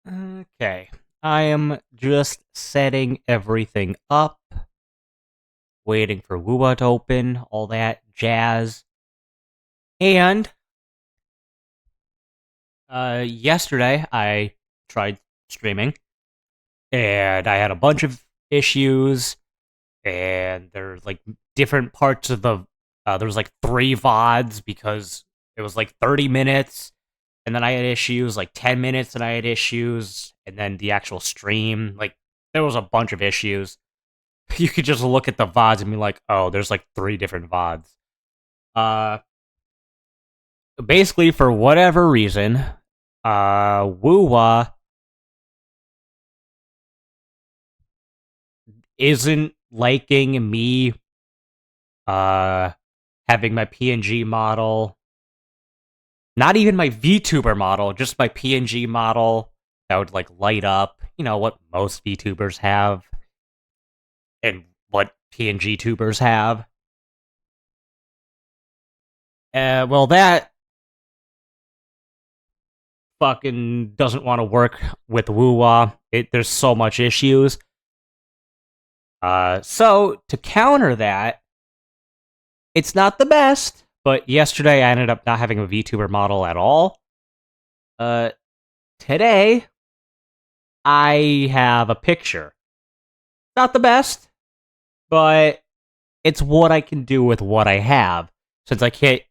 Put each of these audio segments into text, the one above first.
Okay. I am just setting everything up, waiting for wuwa to open, all that jazz. And yesterday I tried streaming and I had a bunch of issues and there's like different parts of the there was like 3 VODs because it was like 30 minutes and then I had issues like 10 minutes and I had issues and then the actual stream like there was a bunch of issues. You could just look at the VODs and be like, "Oh, there's like 3 different VODs." Uh Basically for whatever reason, wuwa isn't liking me uh having my PNG model, not even my VTuber model, just my PNG model that would like light up, what most VTubers have and what PNG tubers have. Well, that fucking doesn't want to work with wuwa. There's so much issues. So to counter that, it's not the best, but yesterday I ended up not having a VTuber model at all. Uh, Today I have a picture. Not the best, but it's what I can do with what I have. Since I can't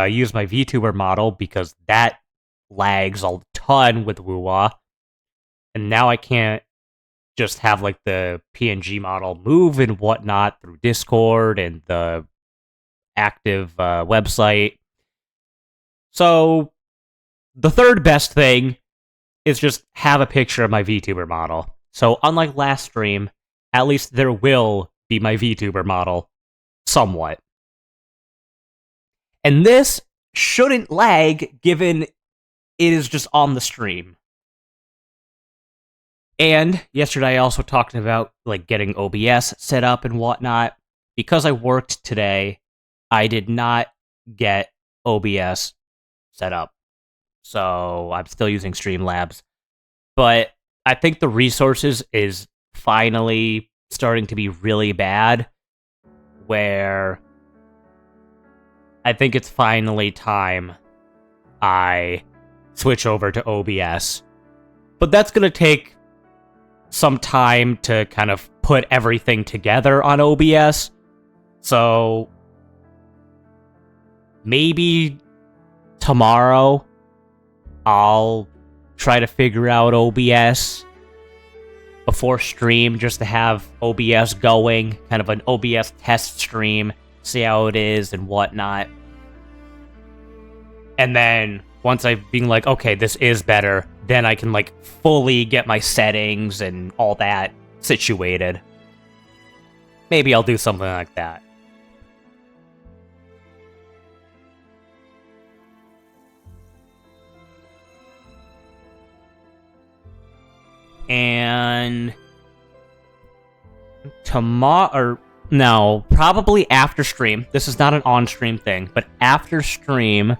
use my VTuber model because that lags a ton with wuwa, and now I can't just have like the PNG model move and whatnot through Discord and the active website. So the third best thing is just have a picture of my VTuber model. So unlike last stream, at least there will be my VTuber model somewhat. And this shouldn't lag given it is just on the stream. And yesterday I also talked about like getting OBS set up and whatnot. Because I worked today, I did not get OBS set up. So I'm still using Streamlabs. But I think the resources is finally starting to be really bad, where I think it's finally time I switch over to OBS. But that's going to take some time to kind of put everything together on OBS. So maybe tomorrow I'll try to figure out OBS before stream just to have OBS going, kind of an OBS test stream, see how it is and whatnot. And then once I've been like, okay, this is better, then I can like fully get my settings and all that situated. Maybe I'll do something like that. And tomorrow, or no, probably after stream. This is not an on-stream thing, but after stream,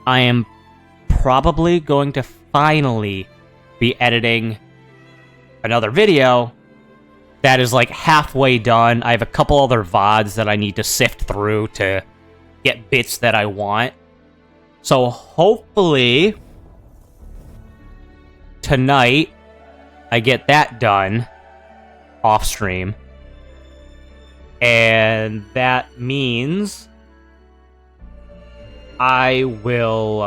I am probably going to finally be editing another video that is like halfway done. I have a couple other VODs that I need to sift through to get bits that I want. So hopefully tonight I get that done off stream. And that means I will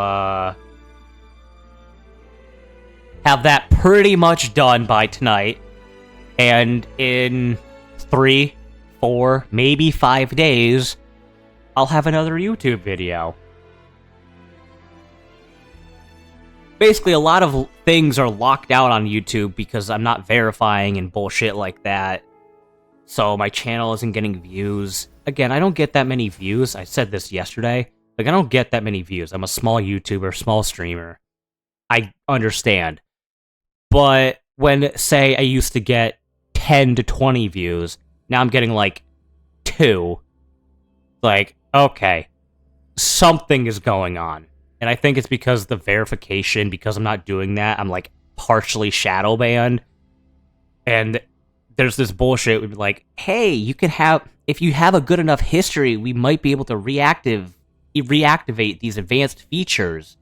have that pretty much done by tonight. And in 3, 4, maybe 5 days, I'll have another YouTube video. Basically, a lot of things are locked out on YouTube because I'm not verifying and bullshit like that. So my channel isn't getting views. Again, I don't get that many views. I said this yesterday. Like, I don't get that many views. I'm a small YouTuber, small streamer. I understand. But when, say, I used to get 10 to 20 views, now I'm getting, like, 2. Like, okay, something is going on. And I think it's because the verification, because I'm not doing that, I'm, like, partially shadow banned, and there's this bullshit would be like, hey, you can have, if you have a good enough history, we might be able to reactivate these advanced features,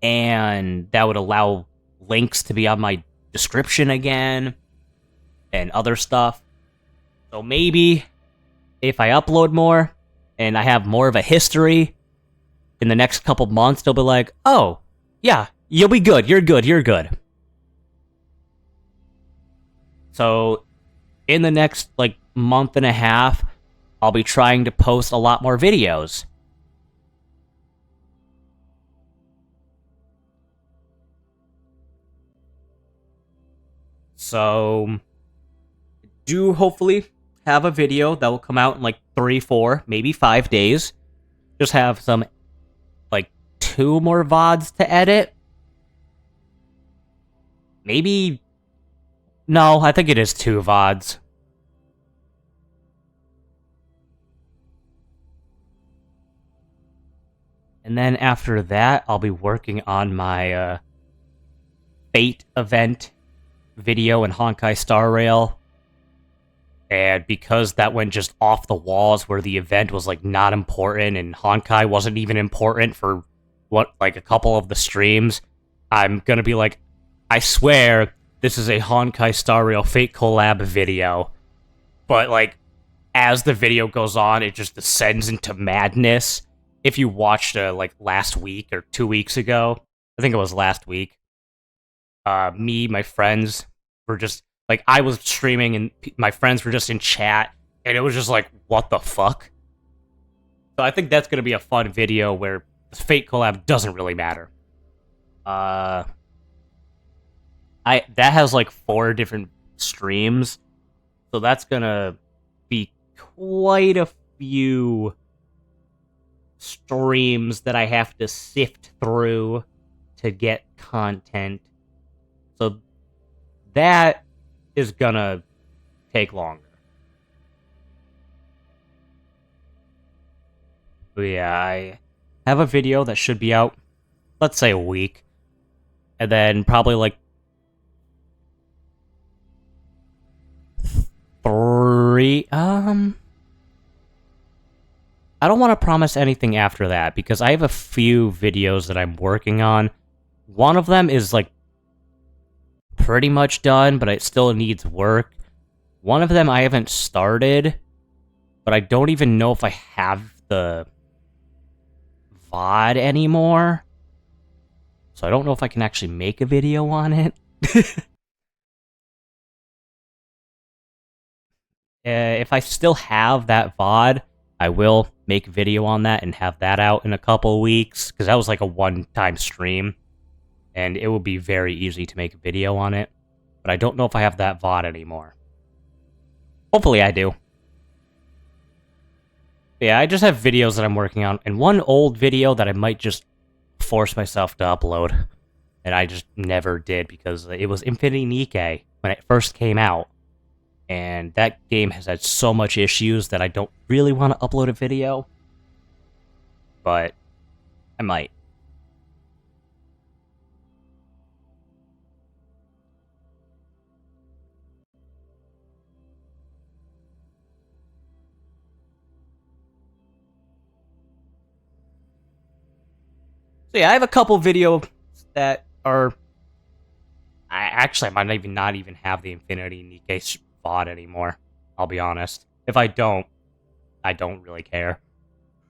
and that would allow links to be on my description again and other stuff. So maybe if I upload more and I have more of a history in the next couple months, they'll be like, oh, yeah, you'll be good, you're good, you're good. So in the next, like, month and a half, I'll be trying to post a lot more videos. So, do hopefully have a video that will come out in like 3, 4, maybe 5 days. Just have some, like, 2 more VODs to edit. Maybe. No, I think it is 2 VODs. And then after that, I'll be working on my Fate event video in Honkai Star Rail. And because that went just off the walls where the event was, like, not important and Honkai wasn't even important for, what, like, a couple of the streams, I'm gonna be like, I swear, this is a Honkai Star Rail Fate collab video. But, like, as the video goes on, it just descends into madness. If you watched, like, last week or 2 weeks ago, I think it was last week, me, my friends were just, like, I was streaming and my friends were just in chat, and it was just like, what the fuck? So I think that's gonna be a fun video where the Fate collab doesn't really matter. That has like 4 different streams, so that's gonna be quite a few streams that I have to sift through to get content. So that is gonna take longer. But yeah, I have a video that should be out, let's say, a week. And then probably like 3, I don't want to promise anything after that, because I have a few videos that I'm working on. One of them is, like, pretty much done, but it still needs work. One of them I haven't started, but I don't even know if I have the VOD anymore. So I don't know if I can actually make a video on it. If I still have that VOD, I will make a video on that and have that out in a couple weeks, because that was like a one-time stream, and it will be very easy to make a video on it. But I don't know if I have that VOD anymore. Hopefully I do. Yeah, I just have videos that I'm working on, and one old video that I might just force myself to upload, and I just never did because it was Infinity Nikke when it first came out. And that game has had so much issues that I don't really want to upload a video. But I might. So yeah, I have a couple videos that are... I might even not even have the Infinity Nikke VOD anymore. I'll be honest. If I don't really care.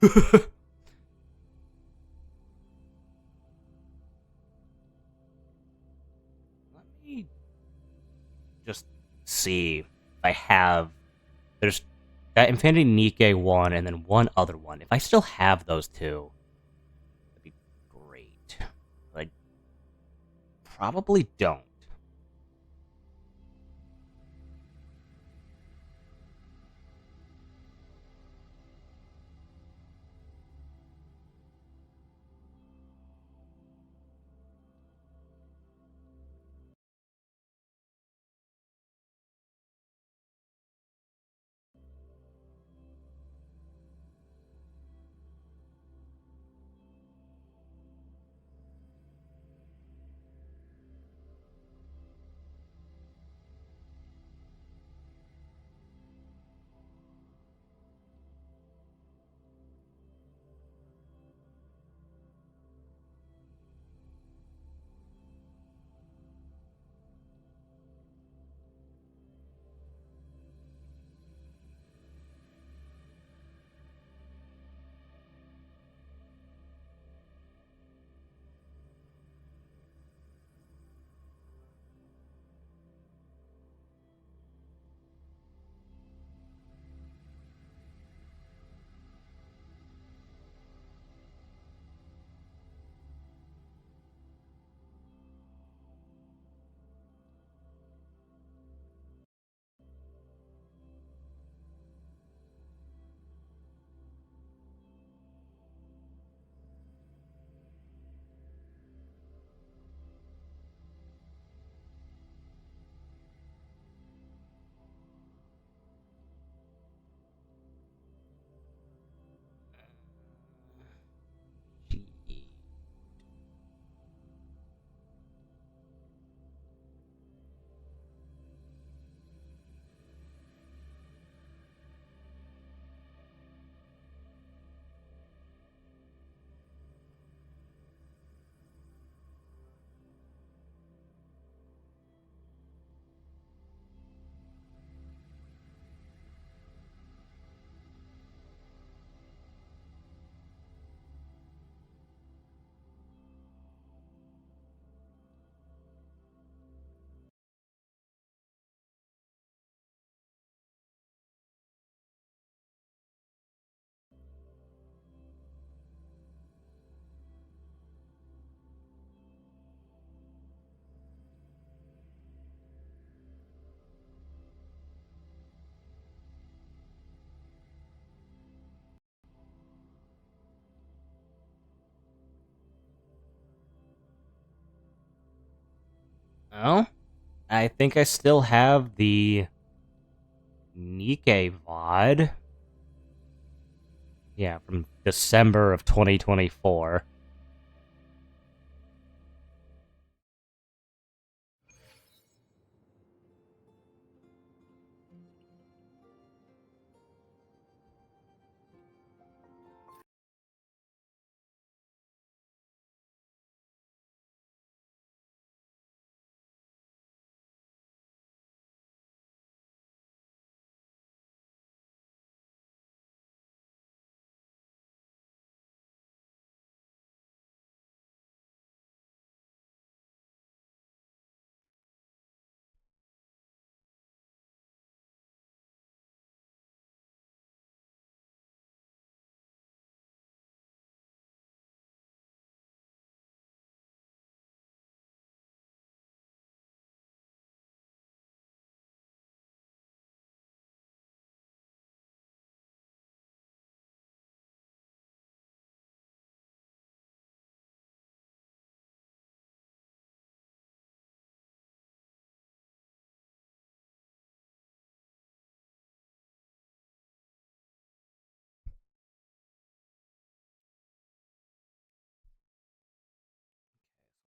Let me just see if I have... There's that Infinity Nikke one and then one other one. If I still have those two, that'd be great. But I probably don't. Well, I think I still have the Nikkei VOD. Yeah, from December of 2024.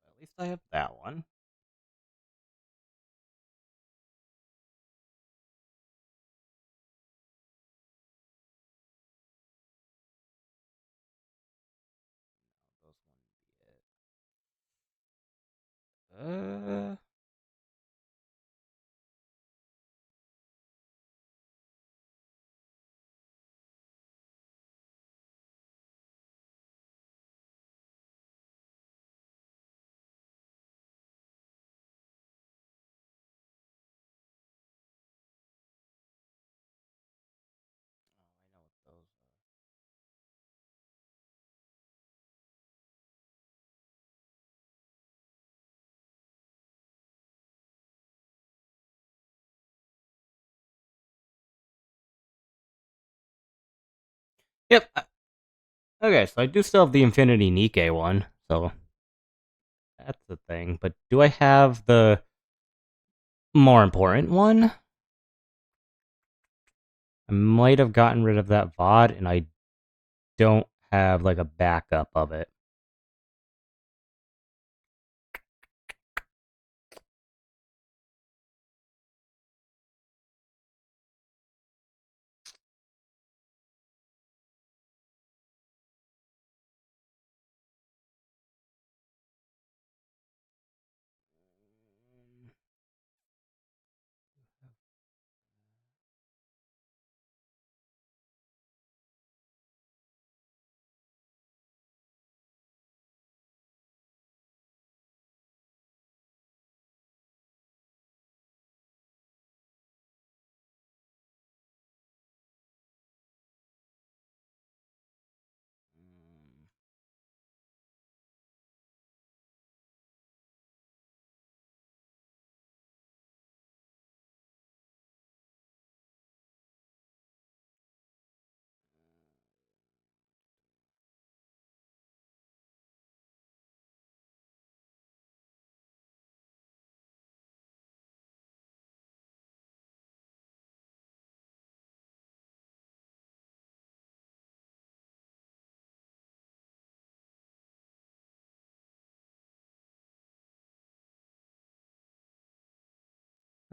At least I have that one. Those wouldn't be it. I know what those are. Yep. Okay, so I do still have the Infinity Nikkei one, so that's the thing. But do I have the more important one? I might have gotten rid of that VOD, and I don't have like a backup of it.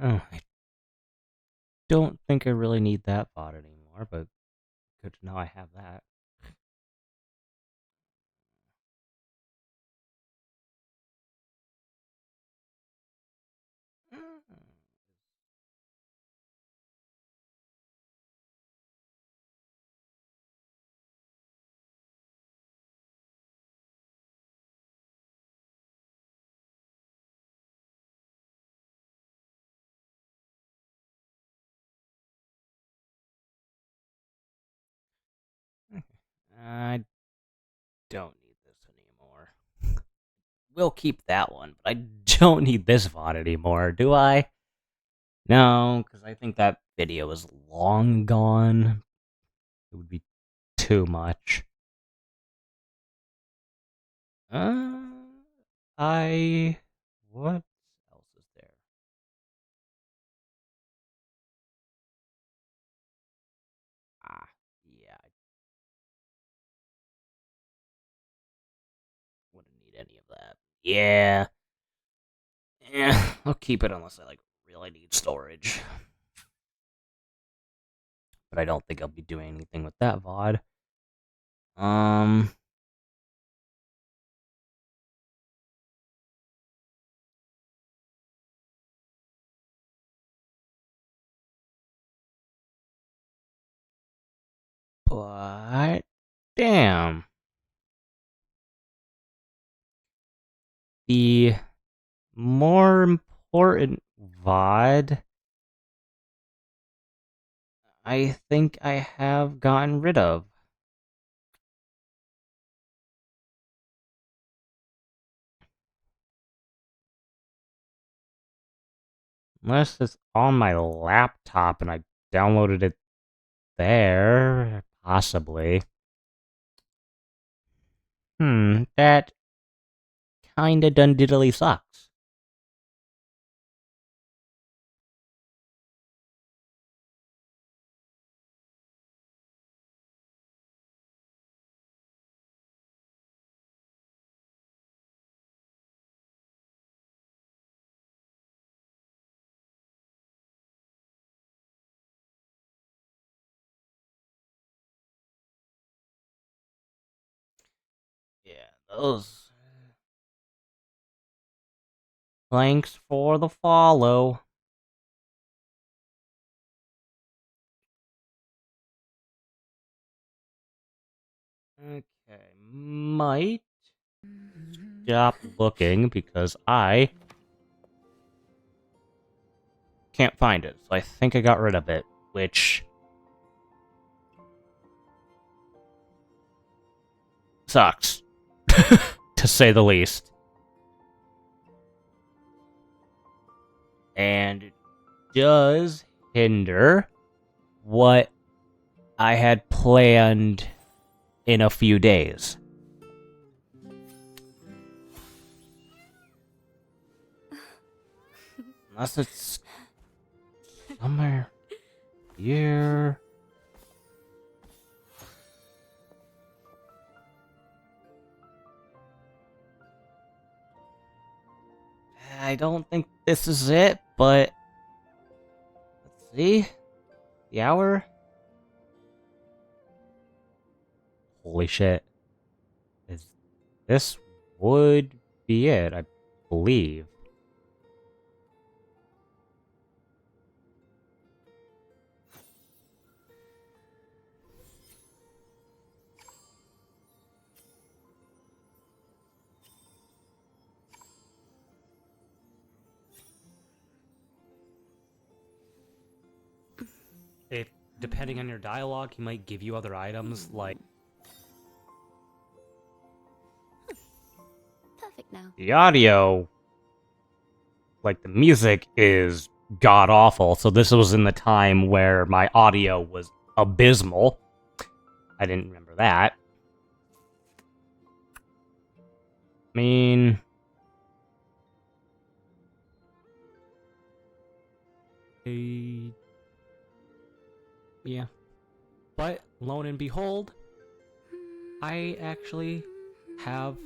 Oh, I don't think I really need that VOD anymore, but good to know I have that. I don't need this anymore. We'll keep that one, but I don't need this VOD anymore, do I? No, because I think that video is long gone. It would be too much. Uh, I. What else is Yeah. Yeah, I'll keep it unless I like really need storage. But I don't think I'll be doing anything with that VOD. But damn. The more important VOD I think I have gotten rid of. Unless it's on my laptop and I downloaded it there, possibly. That kinda done diddly sucks. Yeah, those. Thanks for the follow. Okay, might stop looking because I can't find it. So I think I got rid of it, which sucks, to say the least. And it does hinder what I had planned in a few days. Unless it's somewhere here. I don't think this is it, but let's see. The hour? Holy shit. This would be it, I believe. If, depending on your dialogue, he might give you other items, like... Perfect now. The audio, like the music, is god-awful, so this was in the time where my audio was abysmal. I didn't remember that. I mean... Yeah. But, lo and behold, I actually have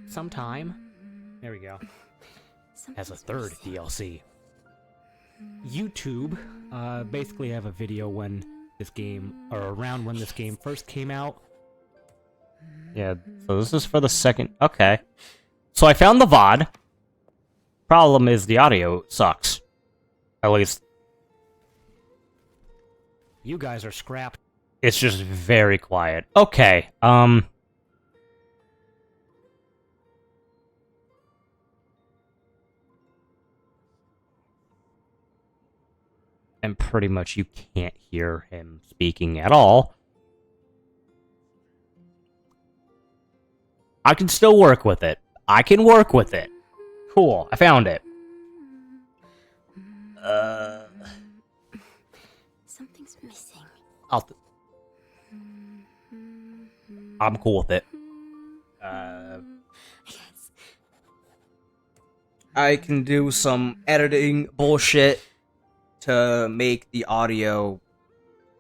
some time. There we go. As a third DLC. YouTube, basically I have a video when this game, or around when this game first came out. Yeah, so this is for the second, okay. So I found the VOD. Problem is the audio sucks. At least. You guys are scrapped. It's just very quiet. Okay, and pretty much you can't hear him speaking at all. I can still work with it. I can work with it. Cool, I found it. Something's missing. I'm cool with it. Yes. I can do some editing bullshit to make the audio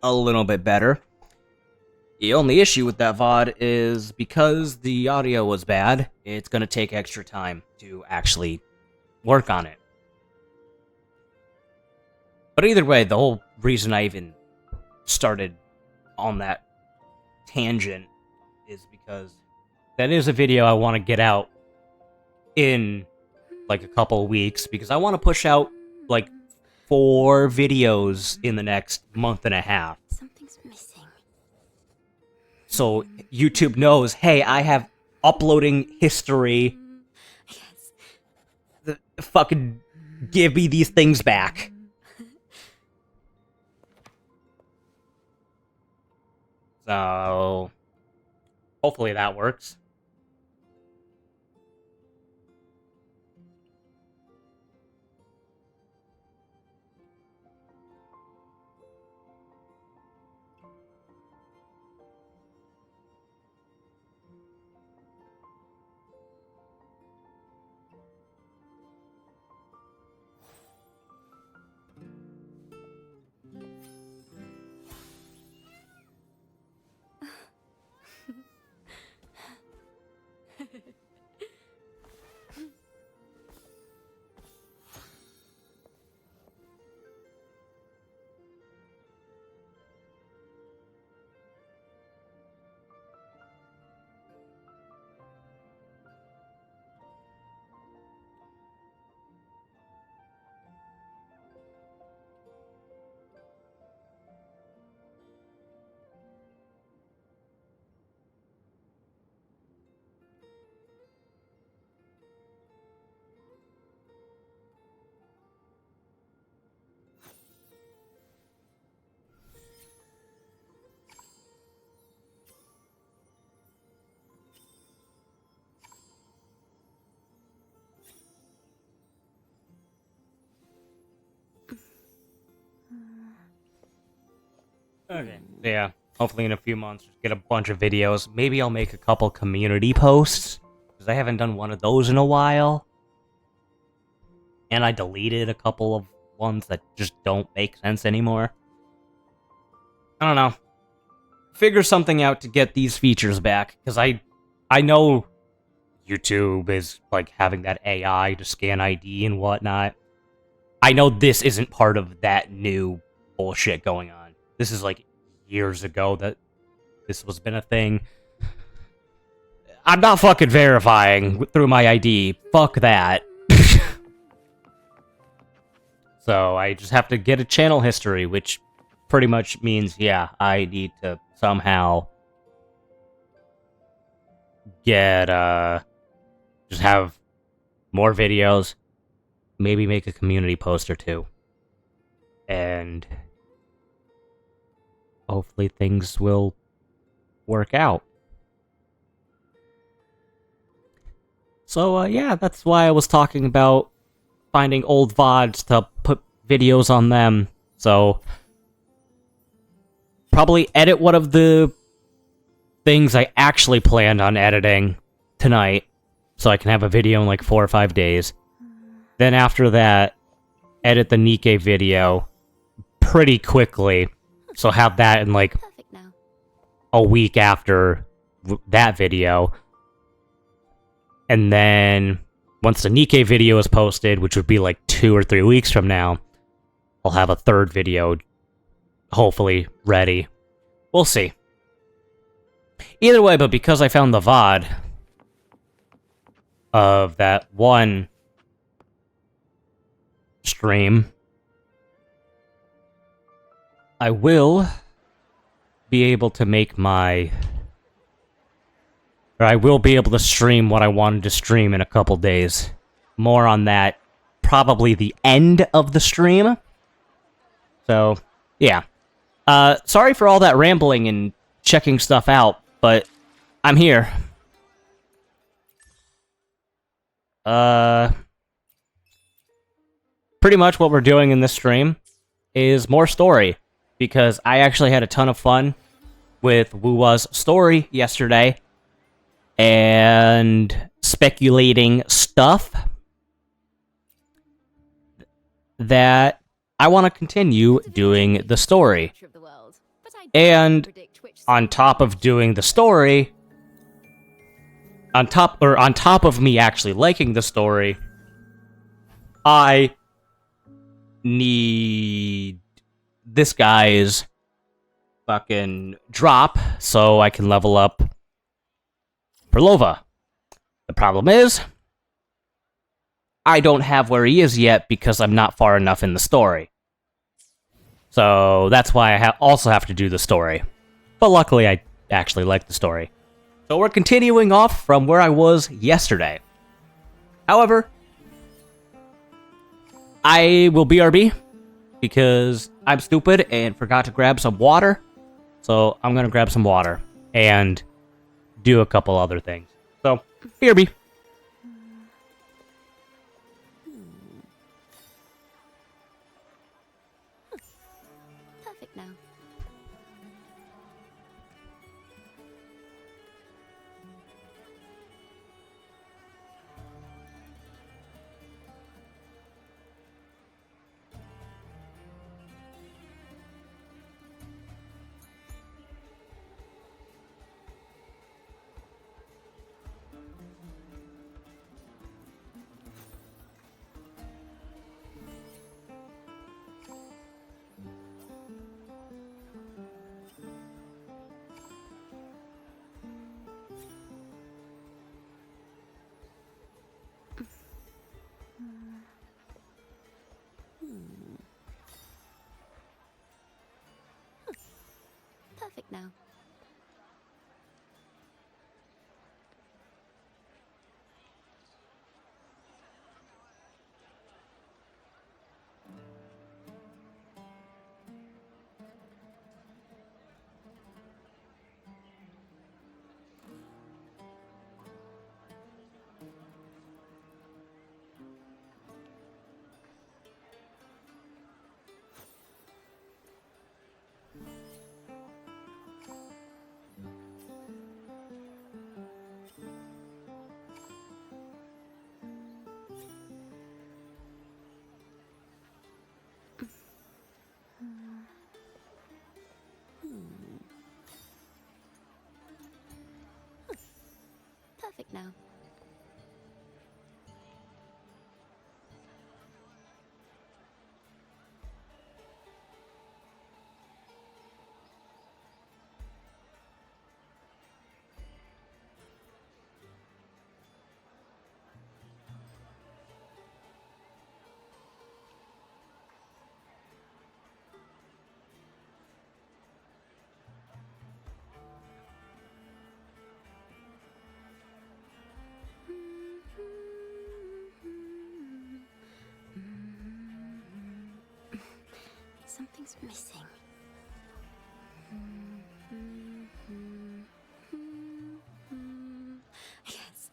a little bit better. The only issue with that VOD is because the audio was bad, it's gonna take extra time to actually work on it. But either way, the whole reason I even started on that tangent is because that is a video I want to get out in like a couple of weeks, because I want to push out like 4 videos in the next month and a half. Something's missing. So YouTube knows, hey, I have uploading history. Yes. Fucking give me these things back. So hopefully that works. Okay. Yeah. Hopefully in a few months, get a bunch of videos. Maybe I'll make a couple community posts, because I haven't done one of those in a while. And I deleted a couple of ones that just don't make sense anymore. I don't know. Figure something out to get these features back, because I know YouTube is like having that AI to scan ID and whatnot. I know this isn't part of that new bullshit going on. This is like years ago that this was been a thing. I'm not fucking verifying through my ID. Fuck that. So I just have to get a channel history, which pretty much means, yeah, I need to somehow get, just have more videos, maybe make a community post or two, and hopefully things will work out. So, yeah, that's why I was talking about finding old VODs to put videos on them. So, probably edit one of the things I actually planned on editing tonight, so I can have a video in like 4 or 5 days. Then after that, edit the Nikkei video pretty quickly, so have that in like Perfect now. a week after that video. And then once the Nikkei video is posted, which would be like 2 or 3 weeks from now, I'll have a third video hopefully ready. We'll see. Either way, but because I found the VOD of that one stream, I will be able to make my... or I will be able to stream what I wanted to stream in a couple days. More on that probably the end of the stream. So, yeah. Sorry for all that rambling and checking stuff out, but I'm here. Pretty much what we're doing in this stream is more story, because I actually had a ton of fun with wuwa's story yesterday, and speculating stuff that I want to continue doing the story. And on top of doing the story, on top of me actually liking the story, I need this guy's fucking drop so I can level up Perlova. The problem is, I don't have where he is yet because I'm not far enough in the story. So that's why I also have to do the story. But luckily, I actually like the story. So we're continuing off from where I was yesterday. However, I will BRB because I'm stupid and forgot to grab some water. So I'm going to grab some water and do a couple other things. So, BRB. Perfect now. Perfect now. Perfect now. Something's missing. Yes.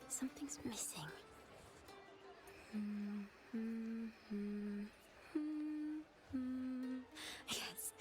Something's missing. Yes.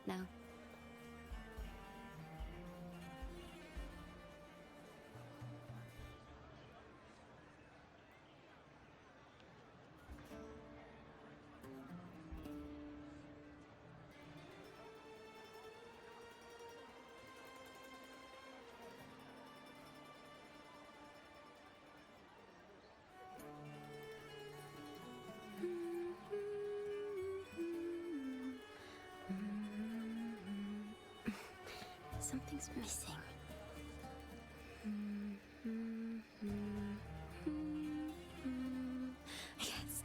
Perfect now. Something's missing. Yes.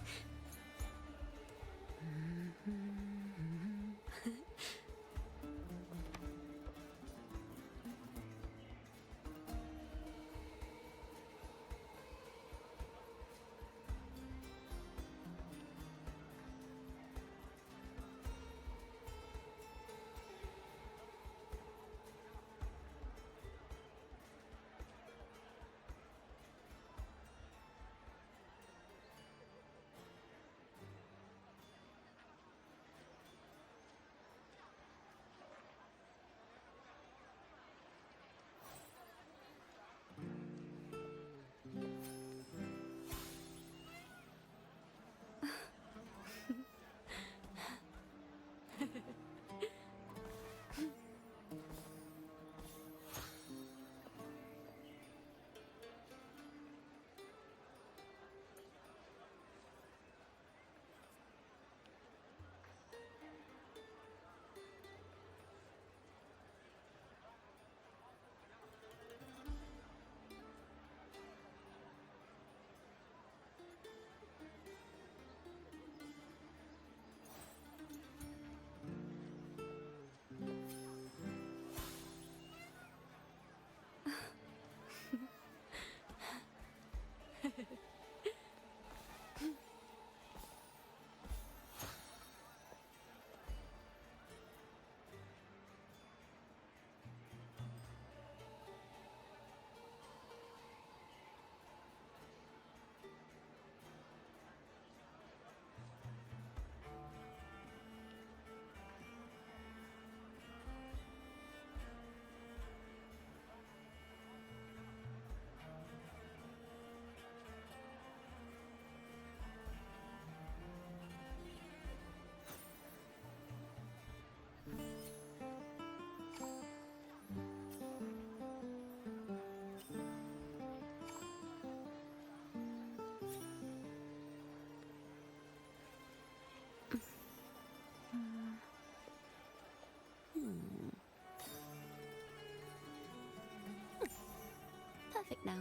Perfect now.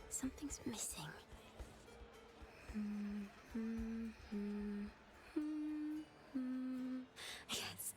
Something's missing. Yes.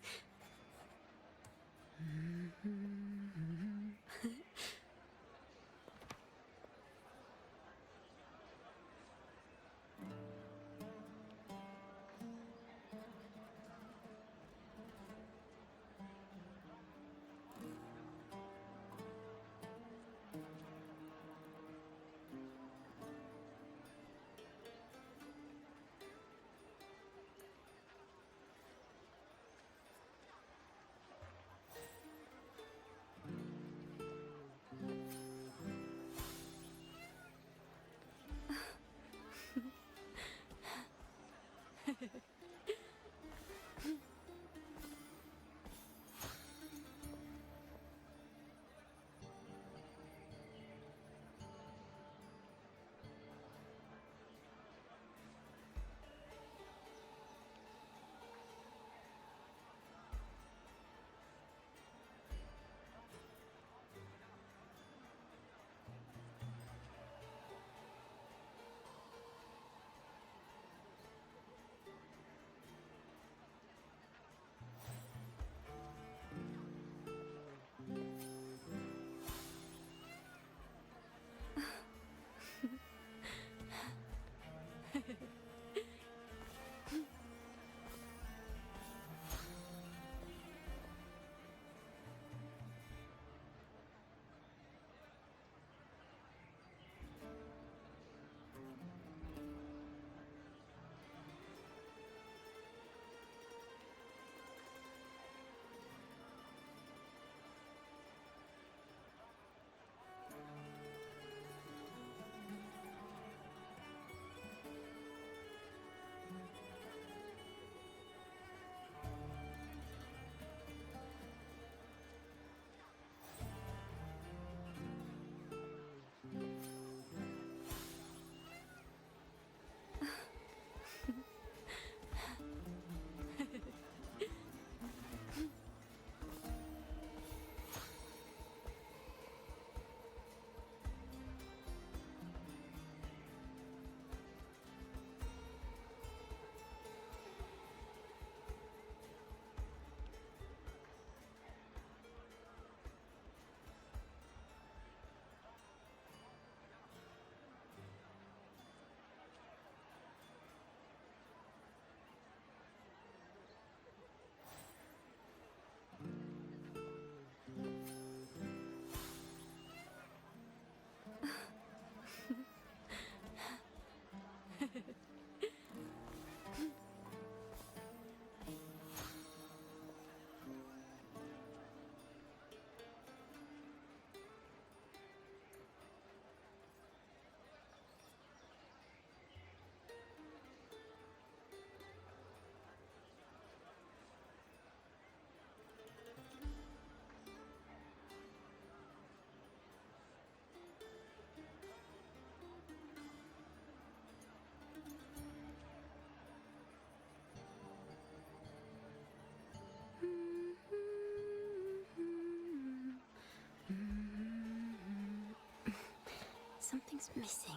Something's missing.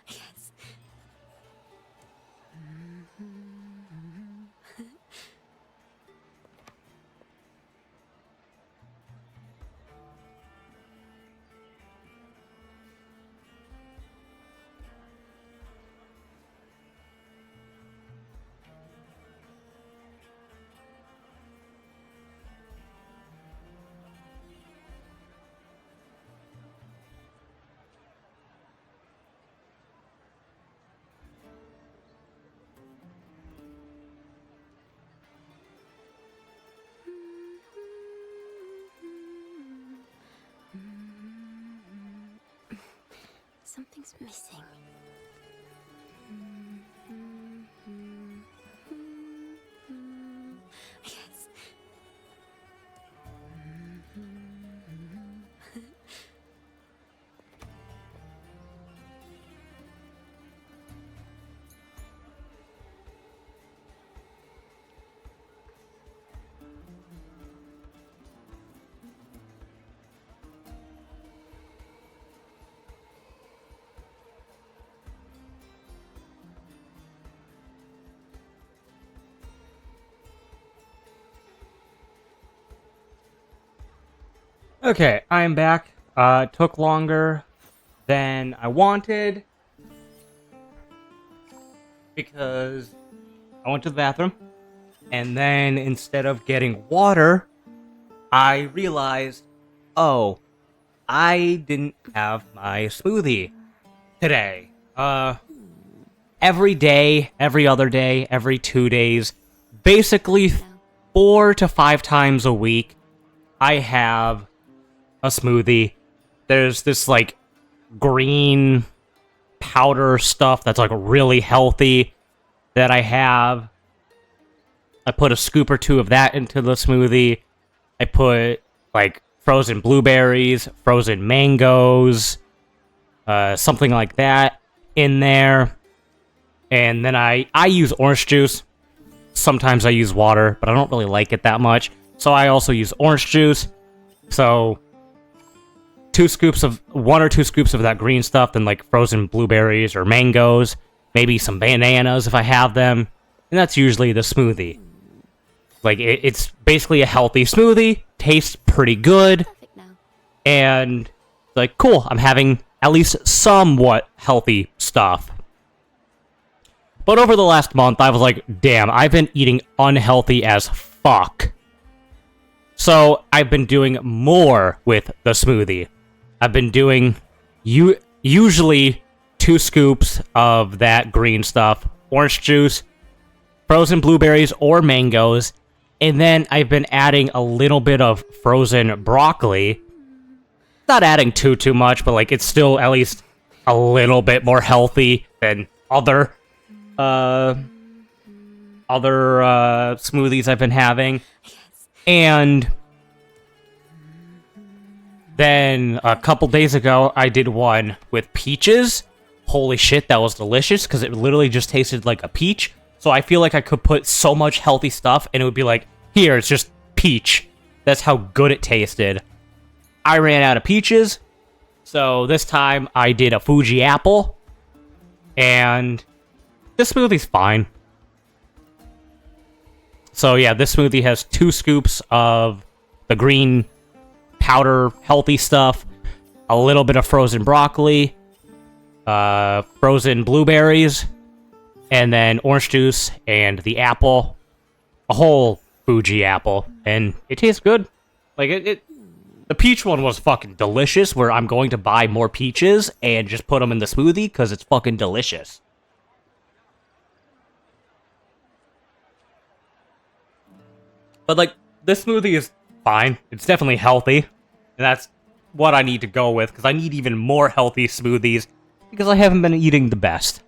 Yes. Something's missing. Yes. Okay, I'm back. It took longer than I wanted because I went to the bathroom, and then instead of getting water, I realized, oh, I didn't have my smoothie today. Every day, every other day, every 2 days, basically 4 to 5 times a week, I have a smoothie. There's this, like, green powder stuff that's, like, really healthy that I have. I put a scoop or two of that into the smoothie. I put, like, frozen blueberries, frozen mangoes, something like that in there. And then I use orange juice. Sometimes I use water, but I don't really like it that much. So I also use orange juice. So 1 or 2 scoops of that green stuff, then like frozen blueberries or mangoes, maybe some bananas if I have them, and that's usually the smoothie. Like, it's basically a healthy smoothie, tastes pretty good, Perfect now. and like, cool, I'm having at least somewhat healthy stuff. But over the last month, I was like, damn, I've been eating unhealthy as fuck. So I've been doing more with the smoothie. I've been doing usually 2 scoops of that green stuff, orange juice, frozen blueberries or mangoes, and then I've been adding a little bit of frozen broccoli. Not adding too much, but like it's still at least a little bit more healthy than other smoothies I've been having. And then a couple days ago, I did one with peaches. Holy shit, that was delicious, because it literally just tasted like a peach. So I feel like I could put so much healthy stuff, and it would be like, here, it's just peach. That's how good it tasted. I ran out of peaches, so this time I did a Fuji apple, and this smoothie's fine. So yeah, this smoothie has 2 scoops of the green powder healthy stuff, a little bit of frozen broccoli, frozen blueberries, and then orange juice and the apple, a whole Fuji apple, and it tastes good. Like the peach one was fucking delicious, where I'm going to buy more peaches and just put them in the smoothie because it's fucking delicious. But like, this smoothie is fine. It's definitely healthy, and that's what I need to go with, because I need even more healthy smoothies, because I haven't been eating the best.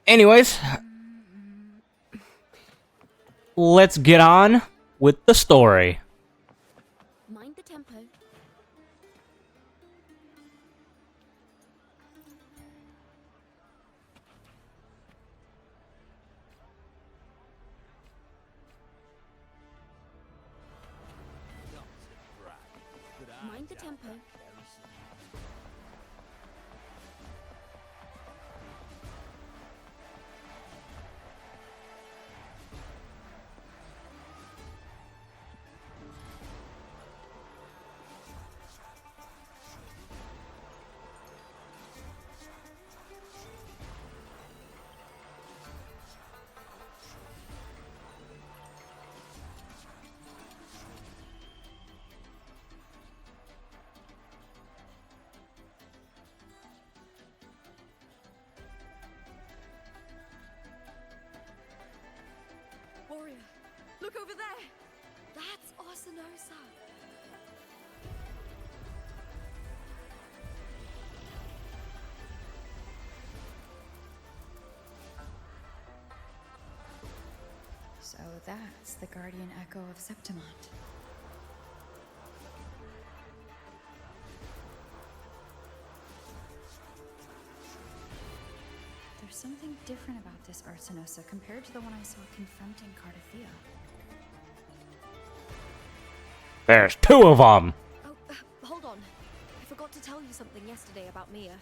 Anyways, let's get on with the story. Mind the tempo. Warrior, look over there! That's Arsinosa! So that's the guardian echo of Septimont. There's something different about this Arsinosa compared to the one I saw confronting Cardathea. There's two of them! Oh, hold on. I forgot to tell you something yesterday about Mia.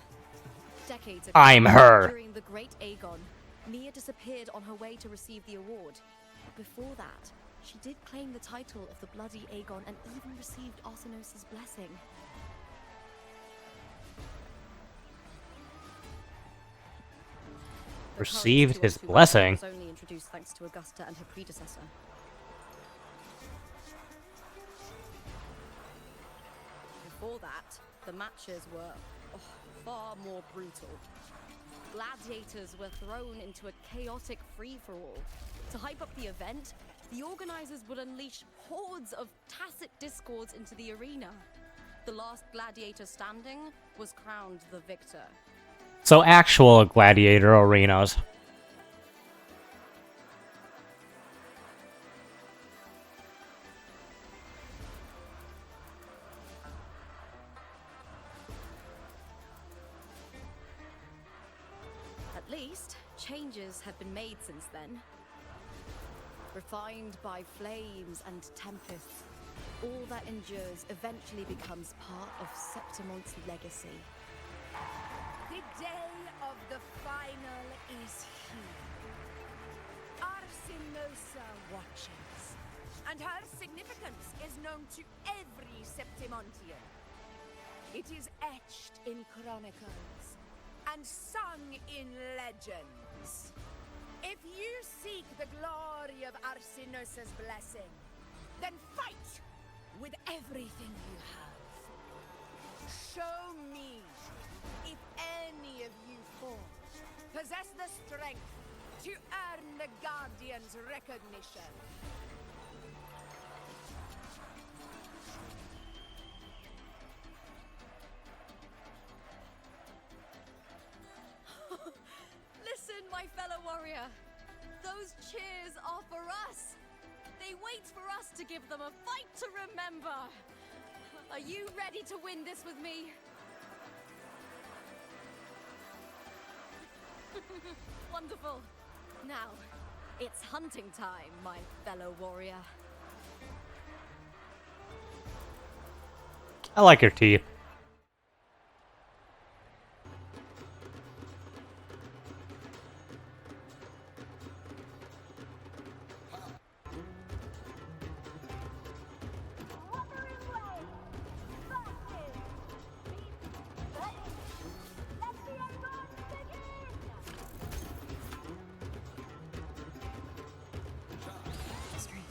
Decades ago, I'm her. during the Great Aegon, Mia disappeared on her way to receive the award. But before that, she did claim the title of the Bloody Aegon and even received Arsinosa's blessing. The Received current his 202 blessing? was only introduced thanks to Augusta and her predecessor. Before that, the matches were far more brutal. Gladiators were thrown into a chaotic free-for-all. To hype up the event, the organizers would unleash hordes of tacit discords into the arena. The last gladiator standing was crowned the victor. So actual gladiator arenas. At least, changes have been made since then. Refined by flames and tempests, all that endures eventually becomes part of Septimont's legacy. The day of the final is here. Arsinosa watches, and her significance is known to every Septimontian. It is etched in chronicles and sung in legends. If you seek the glory of Arsinosa's blessing, then fight with everything you have. Show me if any of you four possess the strength to earn the Guardian's recognition. Listen, my fellow warrior. Those cheers are for us. They wait for us to give them a fight to remember. Are you ready to win this with me? Wonderful. Now, it's hunting time, my fellow warrior. I like your teeth. Strange.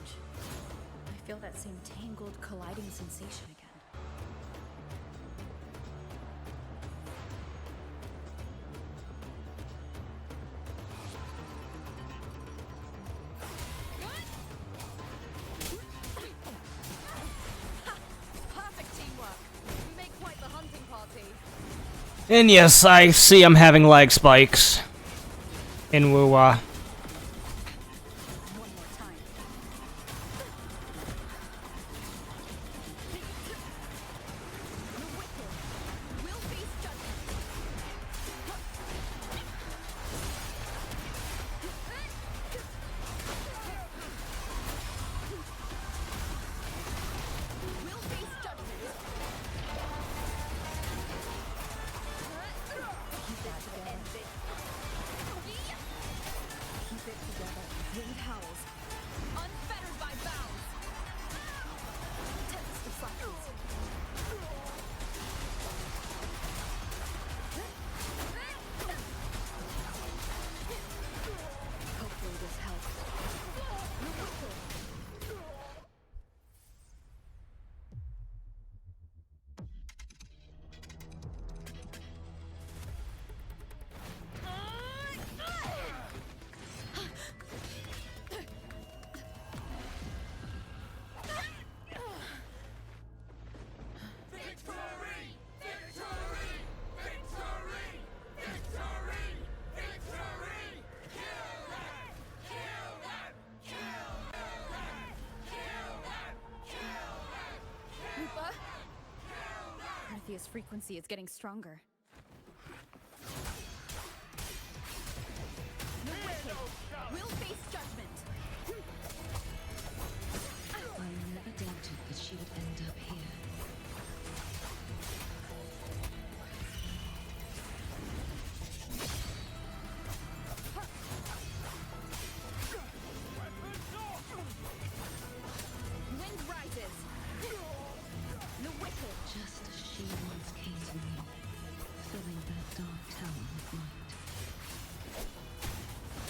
I feel that same tangled, colliding sensation again. Perfect teamwork. We make quite the hunting party. And yes, I see I'm having leg spikes. In wuwa. One more time. We'll face judgment. We'll face judgment. Gladia's frequency is getting stronger. The wicked will face judgment. I never doubted that she would end up here. Wind rises. The wicked. Just as she once came to me, filling that dark tower with light.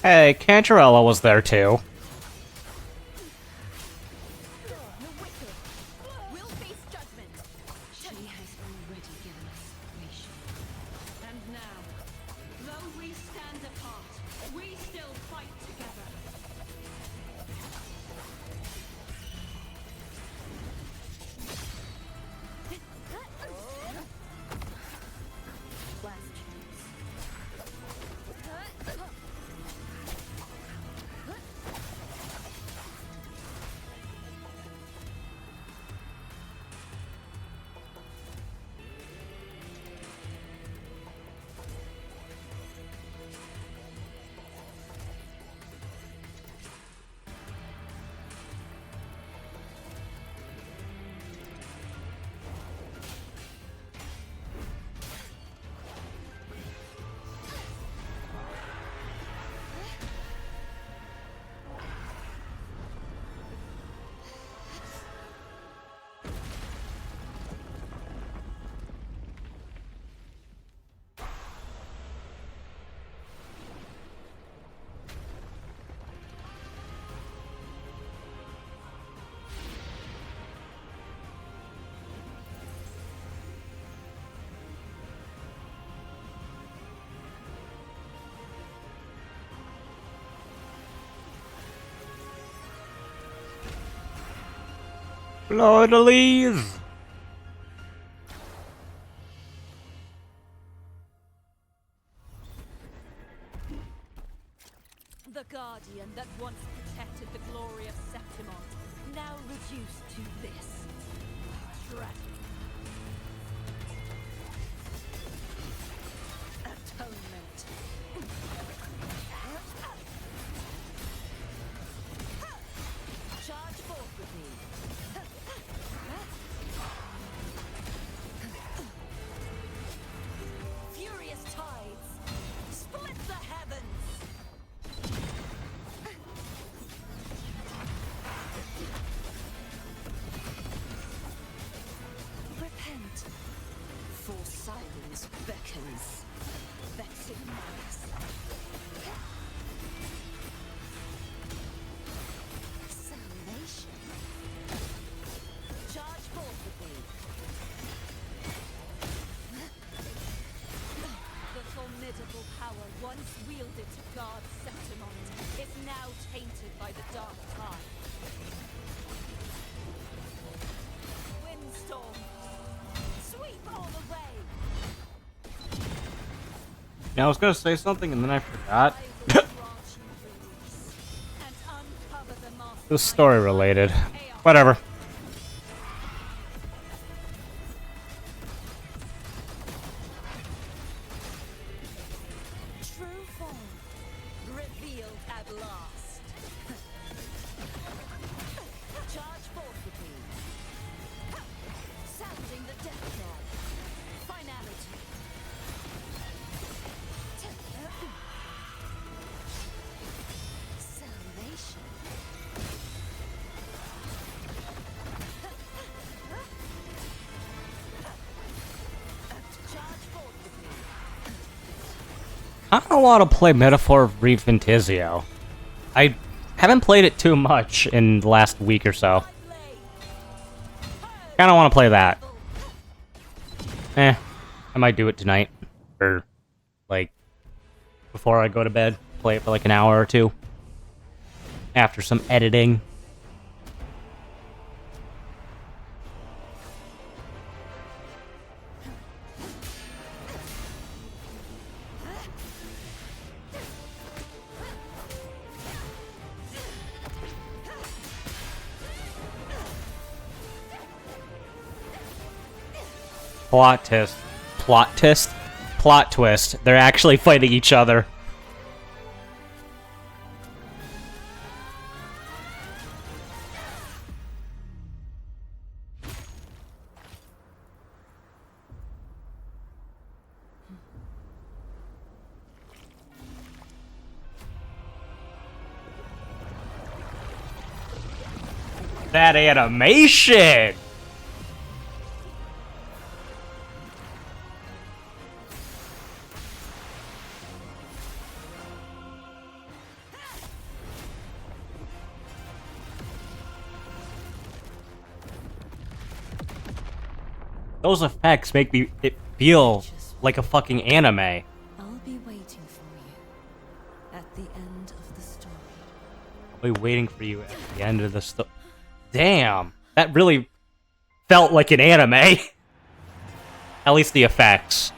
Hey, Cantarella was there too. The wicked will face judgment. She has already given us separation. And now, though we stand apart, we still fight together. Last chance. Fleur-de-lis! The guardian that once protected the glory of Septimont, now reduced to this. Tragedy. Atonement. Charge forth with me. Furious tides. Split the heavens. Repent, for silence beckons. Vexing noise. Salvation. Charge forth with me. The formidable power once wielded to guard Septimont is now tainted by the dark tide. Windstorm. Sweep all the way. Yeah, I was gonna say something and then I forgot. I will grant you release and uncover the master. It was story related. Whatever. True form revealed at last. Charge forth with me. Sounding the death knell. Finality. Salvation. Charge forth with me. I don't want to play Metaphor of Refantizio. I haven't played it too much in the last week or so. Kinda want to play that. I might do it tonight. Or, like, before I go to bed. Play it for like an hour or two. After some editing. Plot twist. Plot twist? Plot twist. They're actually fighting each other. That animation! Those effects make it feel like a fucking anime. I'll be waiting for you at the end of the story. I'll be waiting for you at the end of the story. Damn, that really felt like an anime. At least the effects.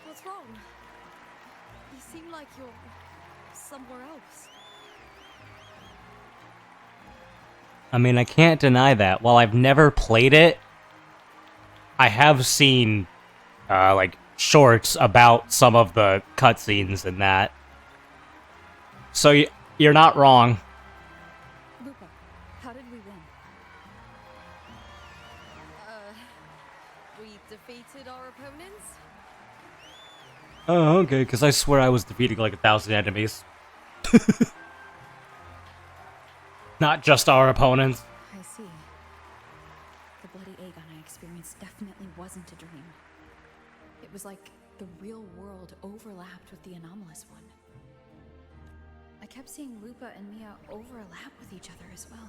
What's wrong? You seem like you're somewhere else. I mean, I can't deny that. While I've never played it, I have seen, like, shorts about some of the cutscenes and that. So you're not wrong. Lupa, how did we win? We defeated our opponents? Oh, okay, because I swear I was defeating like 1,000 enemies. Not just our opponents. I see. The bloody Aegon I experienced definitely wasn't a dream. It was like the real world overlapped with the anomalous one. I kept seeing Lupa and Mia overlap with each other as well.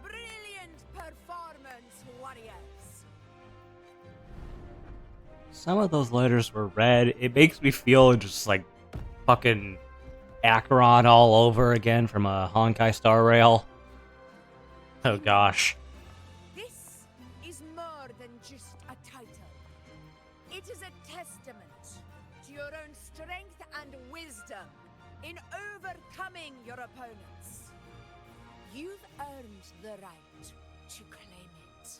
Brilliant performance, warriors. Some of those letters were red. It makes me feel just like fucking Acheron all over again from a Honkai Star Rail. Oh gosh. This is more than just a title. It is a testament to your own strength and wisdom in overcoming your opponents. You've earned the right to claim it.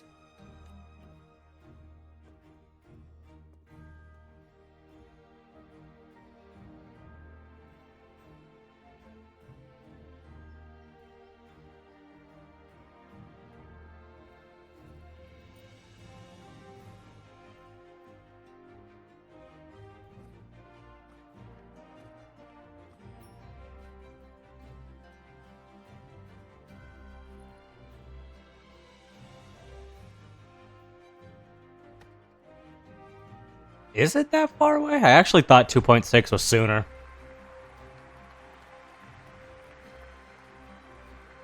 Is it that far away? I actually thought 2.6 was sooner.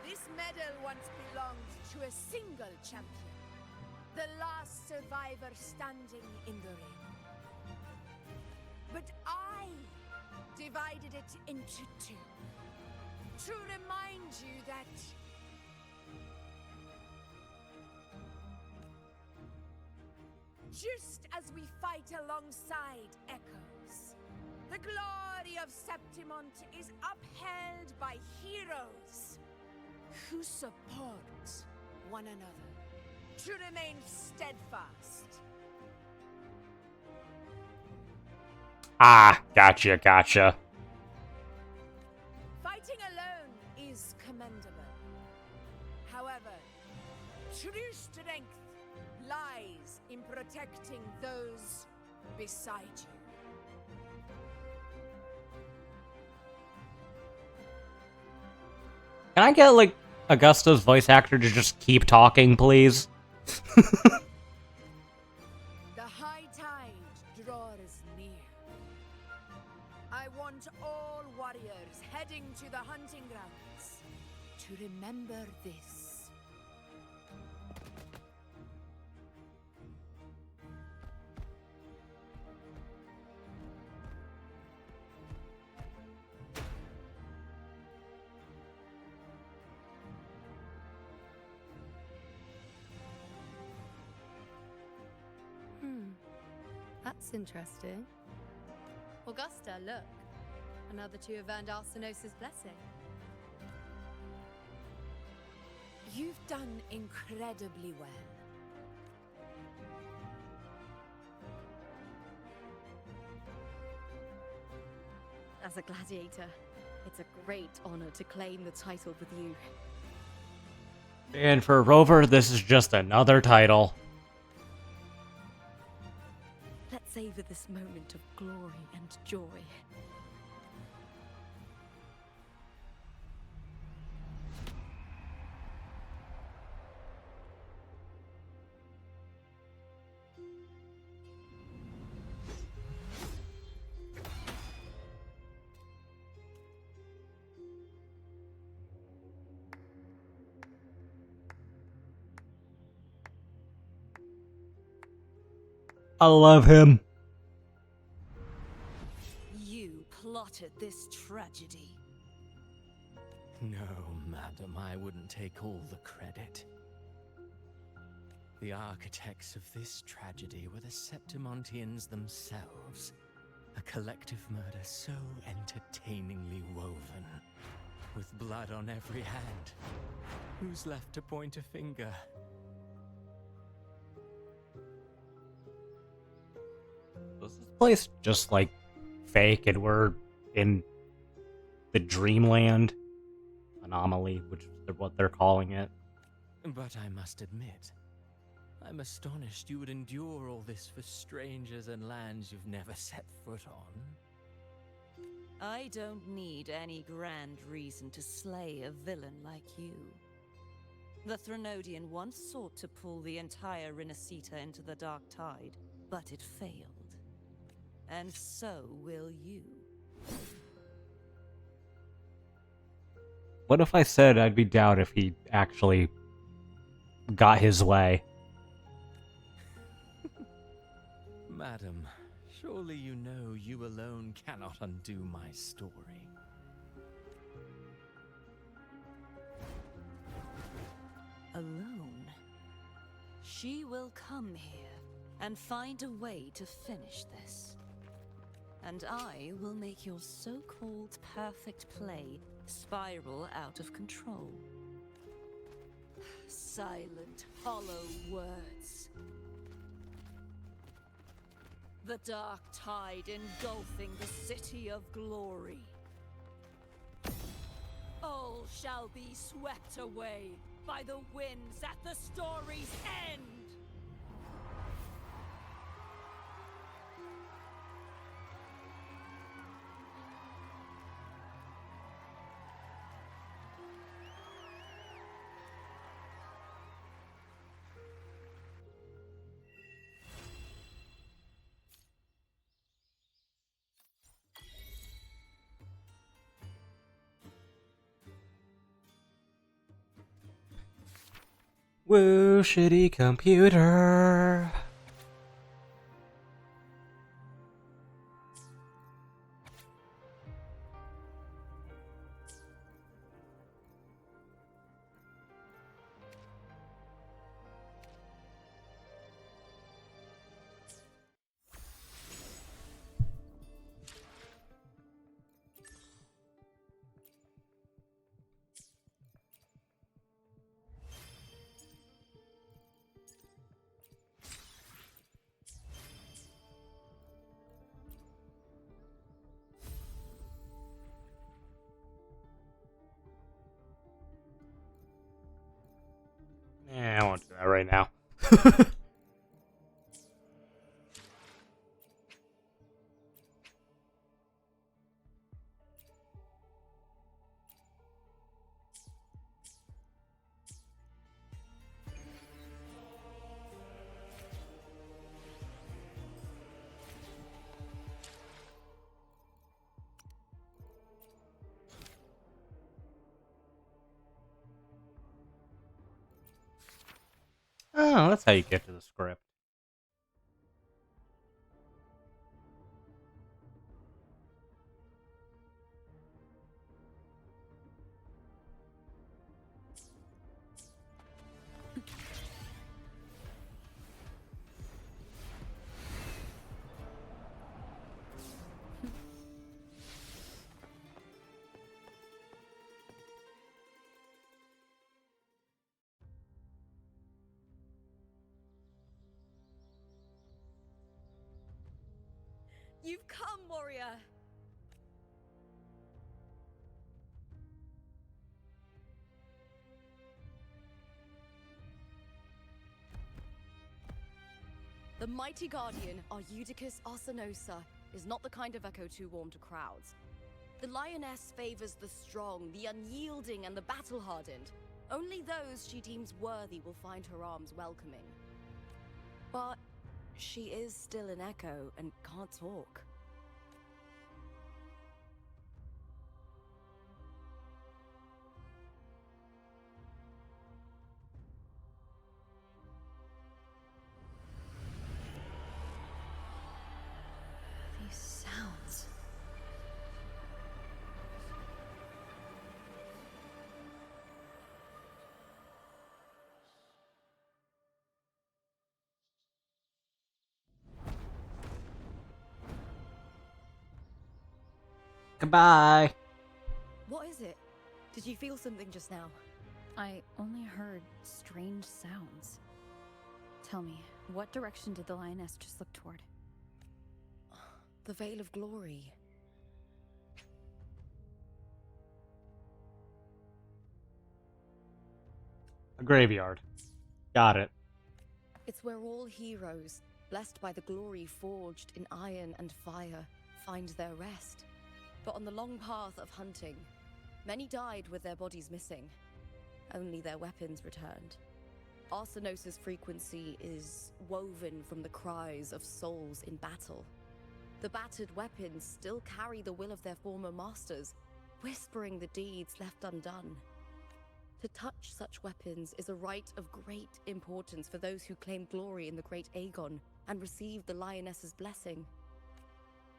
This medal once belonged to a single champion, the last survivor standing in the ring. But I divided it into two to remind you that just as we fight alongside echoes, the glory of Septimont is upheld by heroes who support one another to remain steadfast. Ah, gotcha. Fighting alone is commendable. However, true strength lies in protecting those beside you. Can I get, like, Augusta's voice actor to just keep talking, please? warriors heading to the hunting grounds to remember this. That's interesting. Augusta, look. Another two have earned Arsenos' blessing. You've done incredibly well. As a gladiator, it's a great honor to claim the title with you. And for Rover, this is just another title. Let's savor this moment of glory and joy. I love him. You plotted this tragedy. No, madam, I wouldn't take all the credit. The architects of this tragedy were the Septimontians themselves. A collective murder so entertainingly woven, with blood on every hand. Who's left to point a finger? Was this place just like fake and we're in the dreamland anomaly, which is what they're calling it? But I must admit, I'm astonished you would endure all this for strangers and lands you've never set foot on. I don't need any grand reason to slay a villain like you. The Threnodian once sought to pull the entire Rinascita into the Dark Tide, but it failed. And so will you. What if I said I'd be down if he actually got his way? Madam, surely you know you alone cannot undo my story. Alone, she will come here and find a way to finish this. And I will make your so-called perfect play spiral out of control. Silent, hollow words. The dark tide engulfing the city of glory. All shall be swept away by the winds at the story's end. Woo, shitty computer. I won't do that right now. Oh, that's how you get to the script. You've come, warrior! The mighty guardian, our Eutychus Arsinosa, is not the kind of echo too warm to crowds. The lioness favors the strong, the unyielding, and the battle-hardened. Only those she deems worthy will find her arms welcoming. But she is still an echo and can't talk. These sounds. Goodbye. What is it? Did you feel something just now? I only heard strange sounds. Tell me, what direction did the lioness just look toward? The Veil of Glory. A graveyard. Got it. It's where all heroes, blessed by the glory forged in iron and fire, find their rest. But on the long path of hunting, many died with their bodies missing. Only their weapons returned. Arsinosa's frequency is woven from the cries of souls in battle. The battered weapons still carry the will of their former masters, whispering the deeds left undone. To touch such weapons is a rite of great importance for those who claim glory in the great Aegon and receive the lioness's blessing.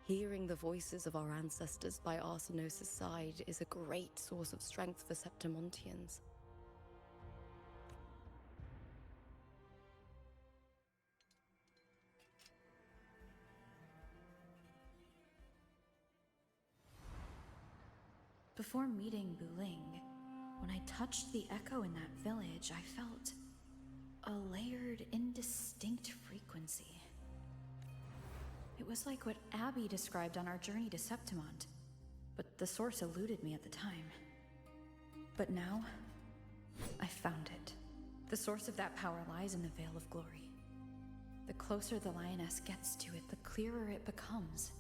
Hearing the voices of our ancestors by Arsinosa's side is a great source of strength for Septimontians. Before meeting Buling, when I touched the echo in that village, I felt a layered, indistinct frequency. It was like what Abby described on our journey to Septimont, but the source eluded me at the time. But now, I found it. The source of that power lies in the Veil of Glory. The closer the lioness gets to it, the clearer it becomes.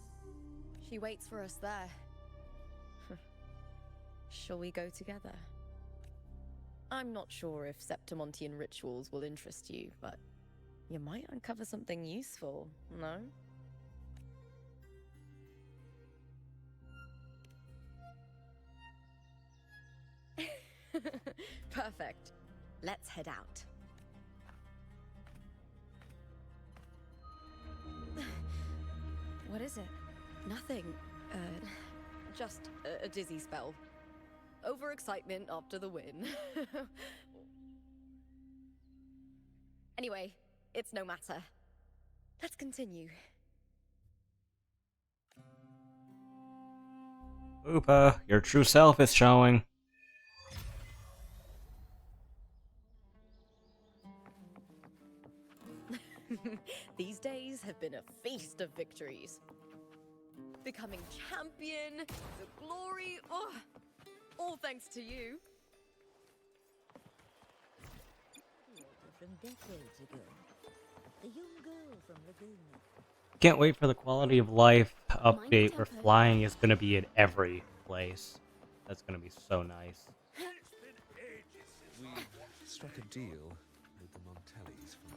She waits for us there. Shall we go together? I'm not sure if Septimontian rituals will interest you, but you might uncover something useful, no? Perfect. Let's head out. What is it? Nothing. Just a dizzy spell. Overexcitement after the win. Anyway, it's no matter. Let's continue. Oopa, your true self is showing. These days have been a feast of victories. Becoming champion, the glory, oh, all thanks to you. From decades ago, the young girl from Laguna. Can't wait for the quality of life update where flying is going to be in every place. That's going to be so nice. We struck a deal with the Montellis from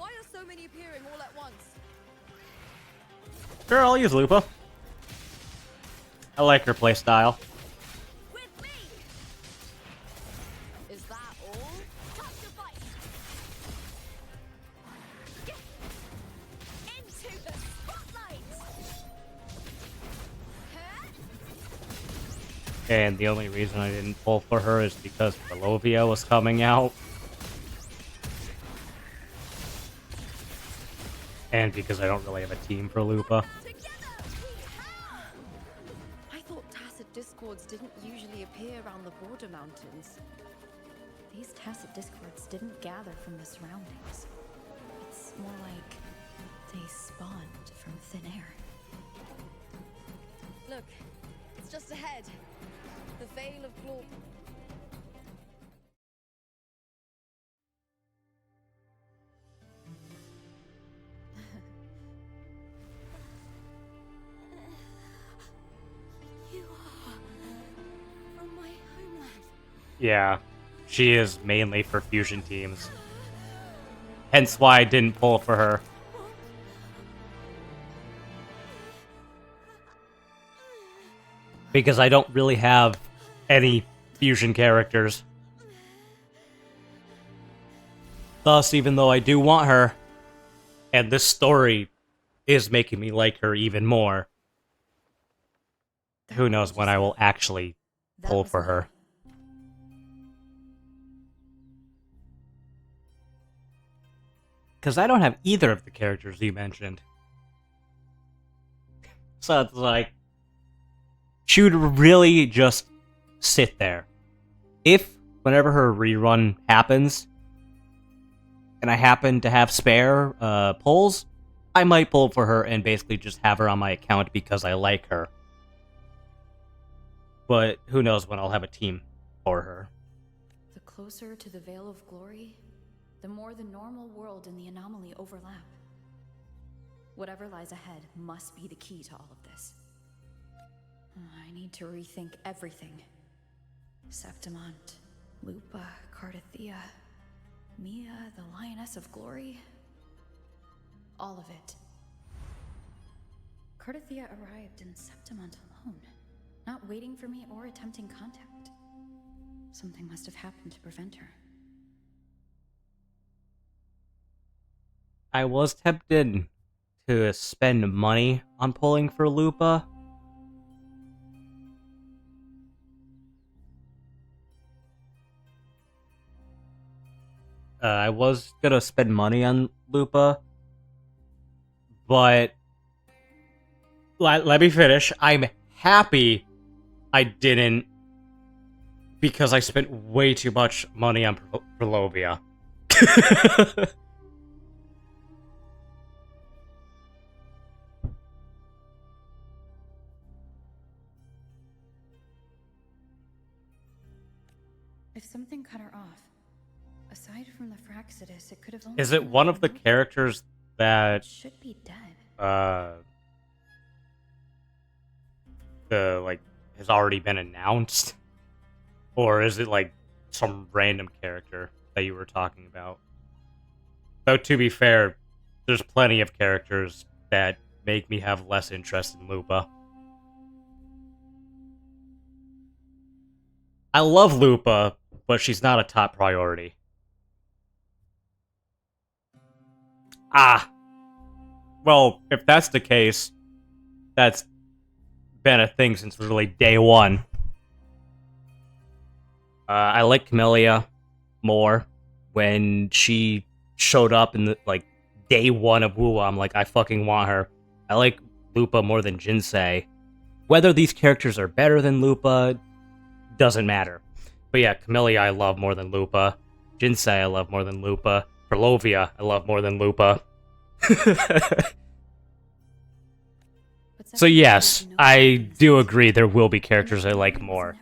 Why are so many appearing all at once? Sure, I'll use Lupa. I like her playstyle. With me! Is that all? Time to fight! Get into the spotlight! Huh? And the only reason I didn't pull for her is because Balovia was coming out. And because I don't really have a team for Lupa. I thought tacit discords didn't usually appear around the border mountains. These tacit discords didn't gather from the surroundings. It's more like they spawned from thin air. Look, it's just ahead. The Veil of Glory. You are from my homeland. Yeah, she is mainly for fusion teams. Hence why I didn't pull for her. Because I don't really have any fusion characters. Thus, even though I do want her, and this story is making me like her even more, who knows when I will actually pull for her. Because I don't have either of the characters you mentioned. So it's like, she would really just sit there. If, whenever her rerun happens, and I happen to have spare pulls, I might pull for her and basically just have her on my account because I like her. But who knows when I'll have a team for her. The closer to the Veil of Glory, the more the normal world and the anomaly overlap. Whatever lies ahead must be the key to all of this. I need to rethink everything. Septimont, Lupa, Cardathea, Mia, the Lioness of Glory. All of it. Cardathea arrived in Septimont alone, not waiting for me or attempting contact. Something must have happened to prevent her. I was tempted to spend money on pulling for Lupa. I was gonna spend money on Lupa, but let me finish. I'm happy I didn't, because I spent way too much money on Prolovia. If something cut her off, aside from the Fraxidus, it could have only Is it one of the characters that should be dead. Has already been announced? Or is it like some random character that you were talking about? Though to be fair, there's plenty of characters that make me have less interest in Lupa. I love Lupa, but she's not a top priority. Ah. Well, if that's the case, that's been a thing since really day one. I like Camellia more. When she showed up in the day one of wuwa, I'm like, I fucking want her. I like Lupa more than Jinsei. Whether these characters are better than Lupa doesn't matter. But yeah, Camellia I love more than Lupa. Jinsei I love more than Lupa. Prolovia I love more than Lupa. So yes, I do agree there will be characters I like more.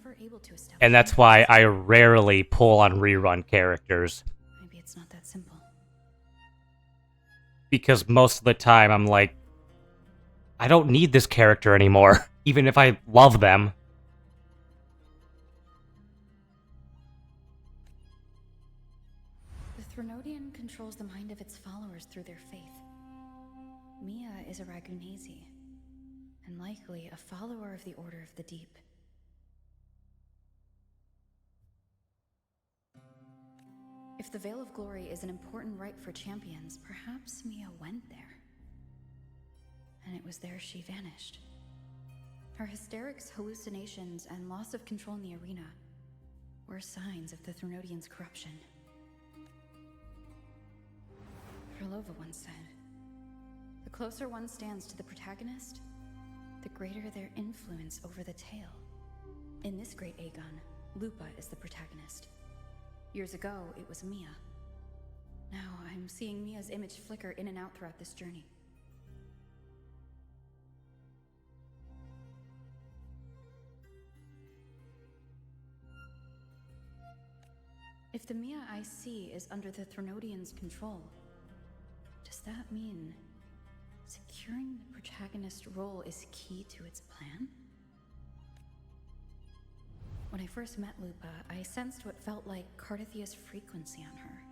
And that's why I rarely pull on rerun characters. Maybe it's not that simple. Because most of the time I'm like, I don't need this character anymore, even if I love them. The Threnodian controls the mind of its followers through is a Ragunesi, and likely a follower of the Order of the Deep. If the Veil of Glory is an important rite for champions, perhaps Mia went there. And it was there she vanished. Her hysterics, hallucinations, and loss of control in the arena were signs of the Threnodians' corruption. Krylova once said, "The closer one stands to the protagonist, the greater their influence over the tale." In this great Aegon, Lupa is the protagonist. Years ago, it was Mia. Now I'm seeing Mia's image flicker in and out throughout this journey. If the Mia I see is under the Threnodians' control, does that mean securing the protagonist role is key to its plan? When I first met Lupa, I sensed what felt like Cardathia's frequency on her.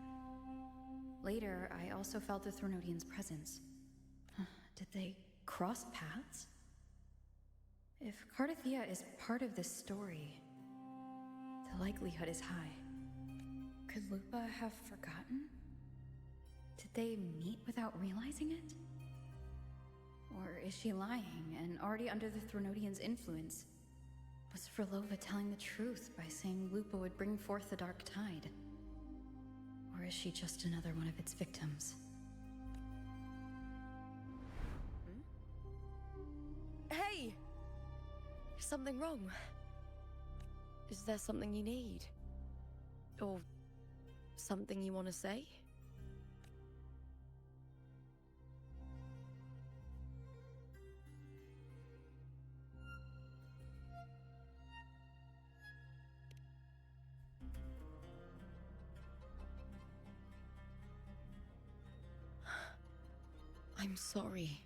Later, I also felt the Threnodians' presence. Did they cross paths? If Cardathia is part of this story, the likelihood is high. Could Lupa have forgotten? Did they meet without realizing it? Or is she lying and already under the Threnodians' influence? Was Frolova telling the truth by saying Lupa would bring forth the Dark Tide? Or is she just another one of its victims? Hey! Is something wrong? Is there something you need? Or something you want to say? I'm sorry.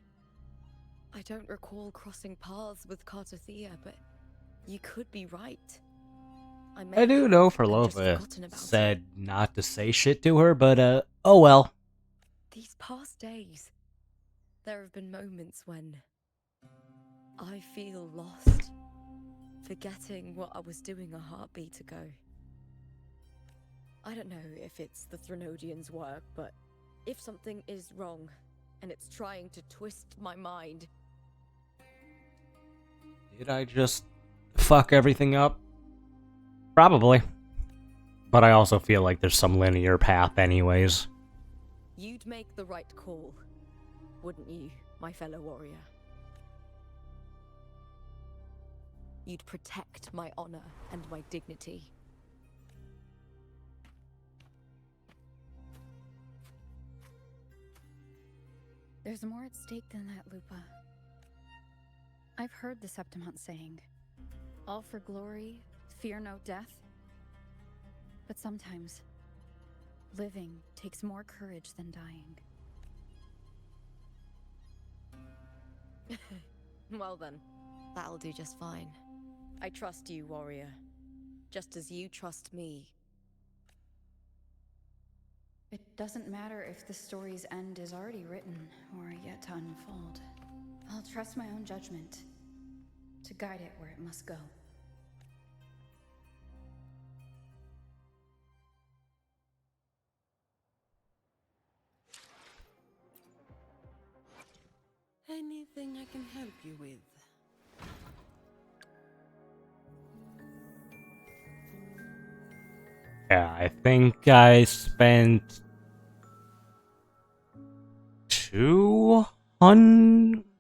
I don't recall crossing paths with Cardathia, but you could be right. I do know Frolova said not to say shit to her, but oh well. These past days, there have been moments when I feel lost, forgetting what I was doing a heartbeat ago. I don't know if it's the Threnodians' work, but if something is wrong, and it's trying to twist my mind. Did I just fuck everything up? Probably. But I also feel like there's some linear path anyways. You'd make the right call, wouldn't you, my fellow warrior? You'd protect my honor and my dignity. There's more at stake than that, Lupa. I've heard the Septimont saying, all for glory, fear no death. But sometimes, living takes more courage than dying. Well then, that'll do just fine. I trust you, warrior. Just as you trust me. It doesn't matter if the story's end is already written or yet to unfold. I'll trust my own judgment to guide it where it must go. Anything I can help you with? Yeah, I think I spent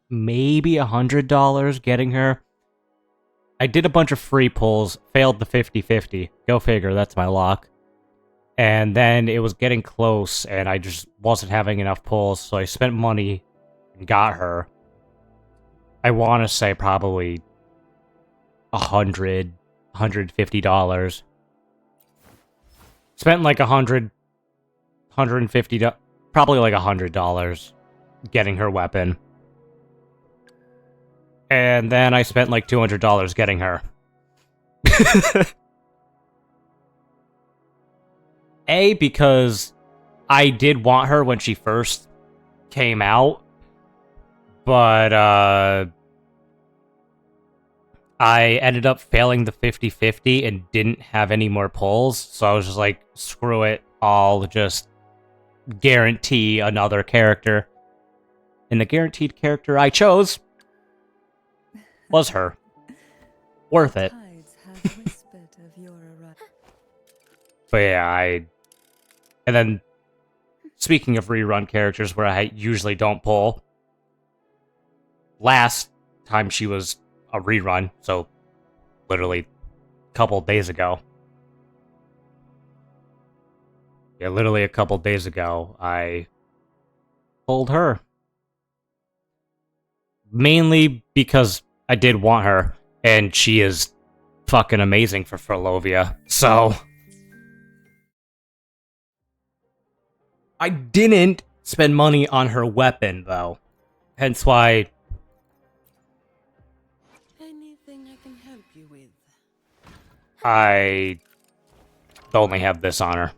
maybe $100 getting her. I did a bunch of free pulls, failed the 50-50. Go figure, that's my luck. And then it was getting close, and I just wasn't having enough pulls, so I spent money and got her. I want to say probably $150. Spent like $150, probably like $100 getting her weapon. And then I spent like $200 getting her. A, because I did want her when she first came out. But, I ended up failing the 50-50 and didn't have any more pulls, so I was just like, screw it, I'll just guarantee another character. And the guaranteed character I chose was her. Worth it. But yeah, and then, speaking of rerun characters where I usually don't pull, last time she was a rerun, so literally a couple days ago. Yeah, literally a couple days ago, I pulled her. Mainly because I did want her, and she is fucking amazing for Furlovia, so... I didn't spend money on her weapon, though. Hence why... Anything I can help you with? I only have this on her.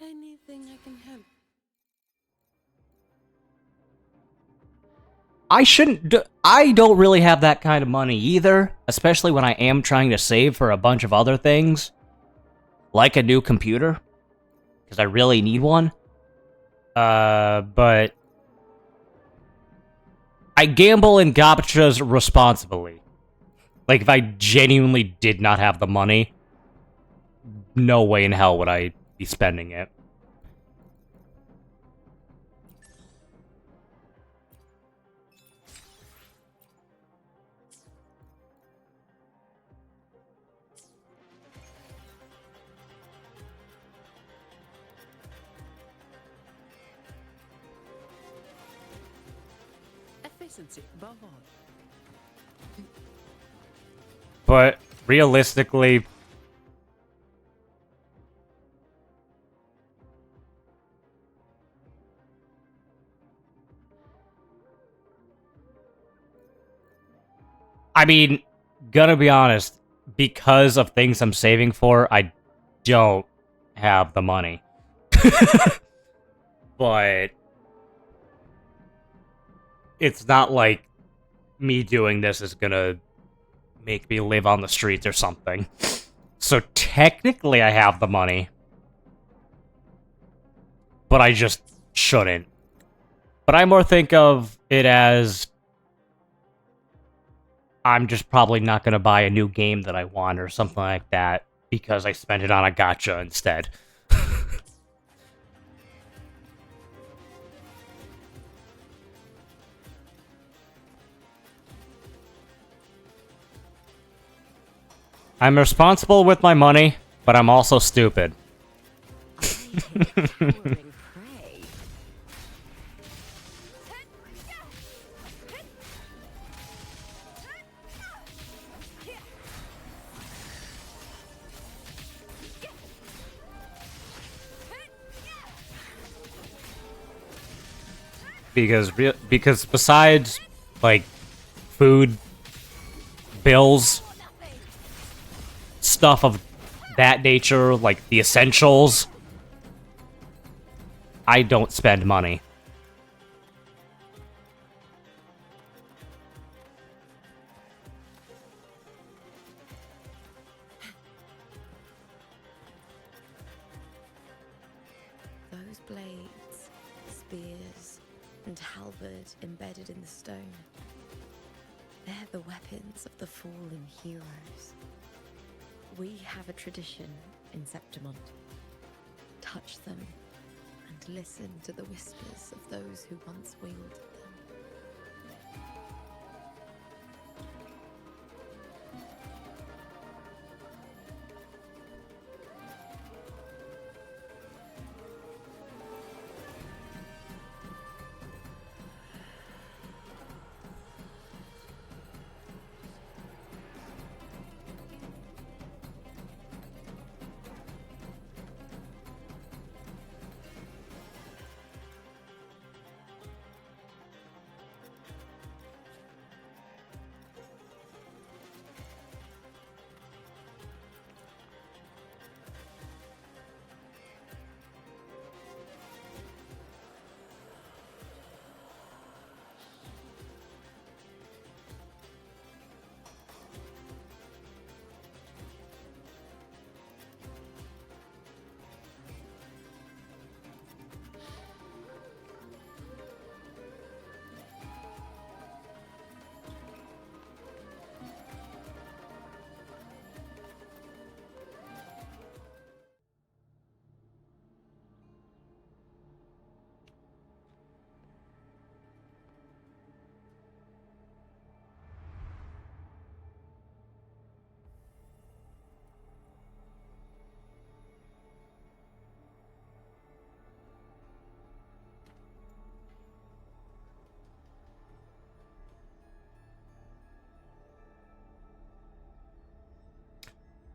Anything I can help. I don't really have that kind of money either, especially when I am trying to save for a bunch of other things, like a new computer, because I really need one. But I gamble in gachas responsibly. Like, if I genuinely did not have the money, no way in hell would I be spending it. Efficiency, above all. But realistically, I mean, gonna be honest, because of things I'm saving for, I don't have the money. But it's not like me doing this is gonna make me live on the streets or something. So technically I have the money. But I just shouldn't. But I more think of it as I'm just probably not going to buy a new game that I want or something like that because I spent it on a gacha instead. I'm responsible with my money, but I'm also stupid. Because besides, like, food, bills, stuff of that nature, like the essentials, I don't spend money. Those blades, spears, and halberd embedded in the stone. They're the weapons of the fallen heroes. We have a tradition in Septimont. Touch them and listen to the whispers of those who once wielded them.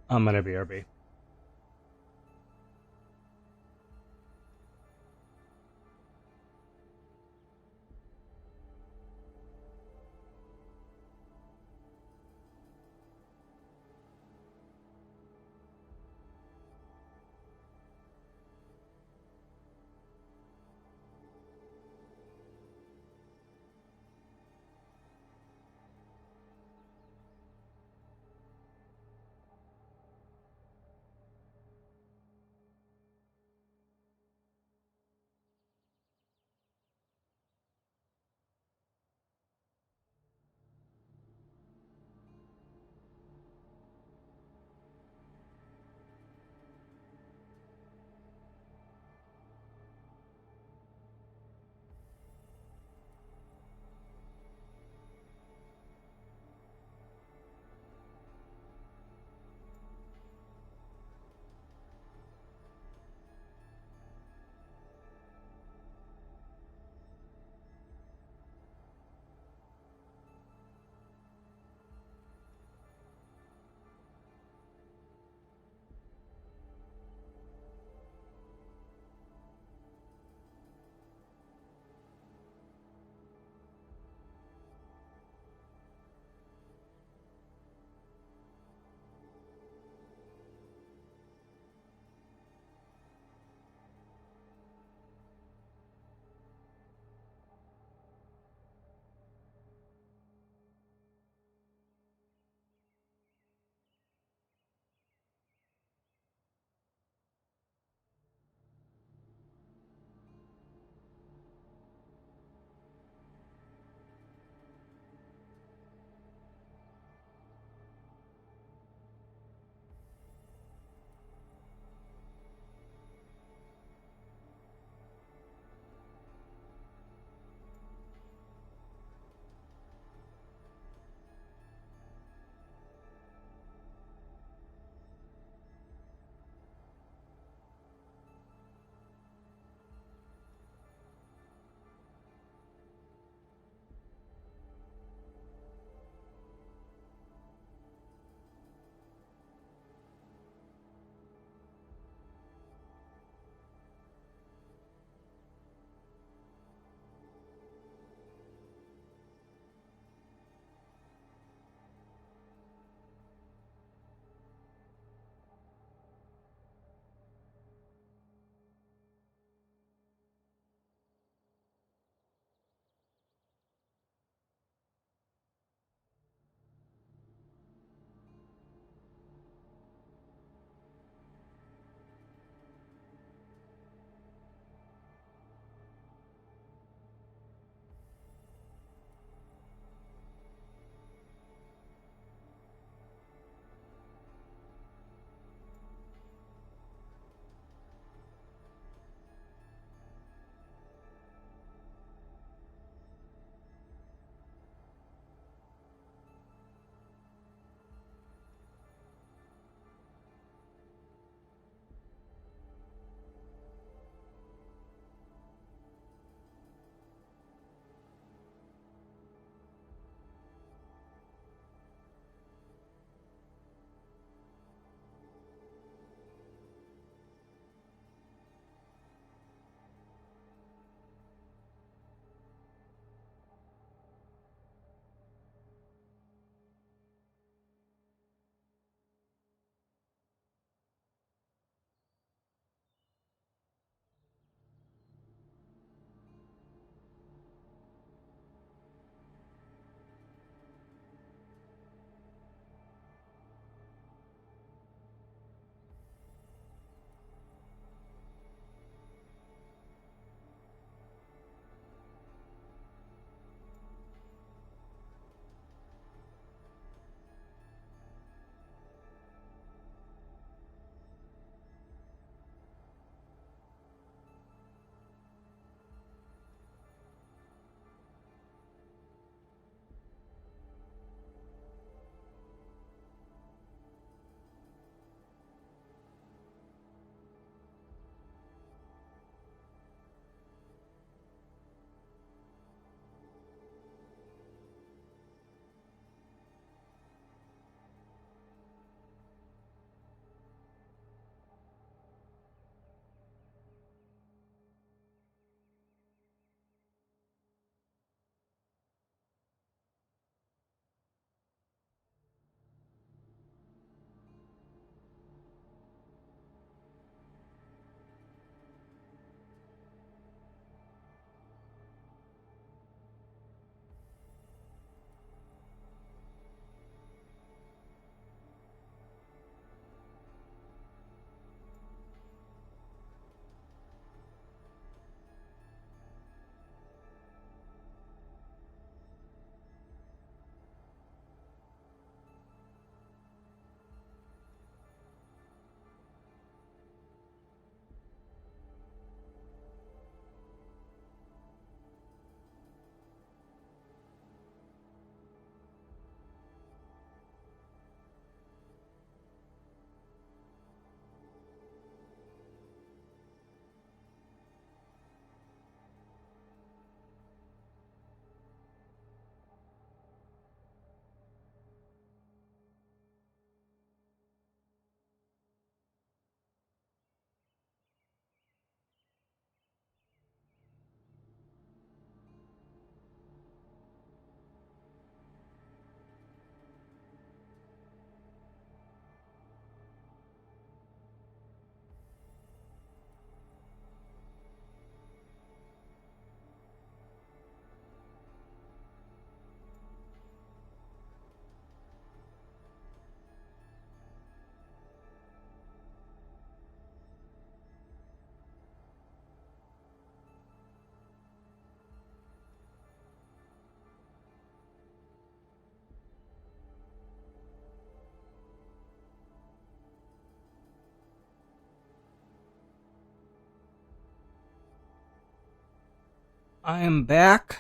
I'm gonna BRB. I am back,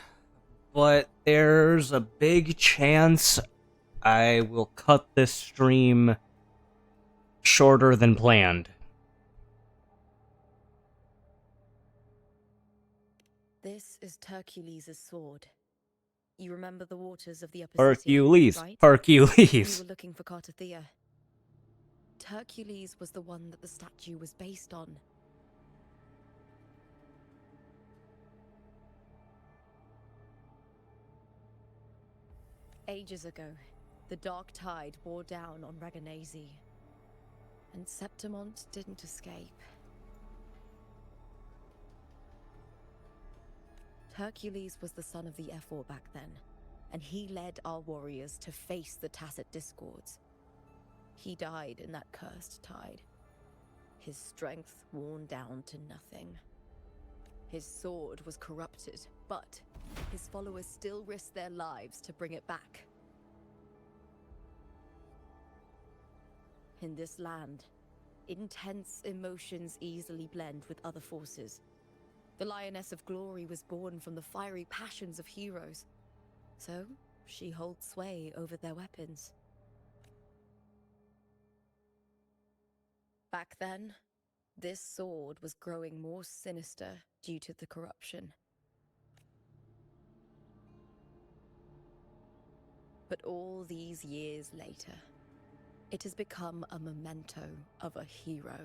but there's a big chance I will cut this stream shorter than planned. This is Hercules' sword. You remember the waters of the upper Hercules. city, right? Hercules. You were looking for Cartathea. Hercules was the one that the statue was based on. Ages ago, the dark tide bore down on Raganese, and Septimont didn't escape. Hercules was the son of the Ephor back then, and he led our warriors to face the Tacit Discords. He died in that cursed tide, his strength worn down to nothing. His sword was corrupted, but his followers still risked their lives to bring it back. In this land, intense emotions easily blend with other forces. The Lioness of Glory was born from the fiery passions of heroes, so she holds sway over their weapons. Back then, this sword was growing more sinister due to the corruption. But all these years later, it has become a memento of a hero.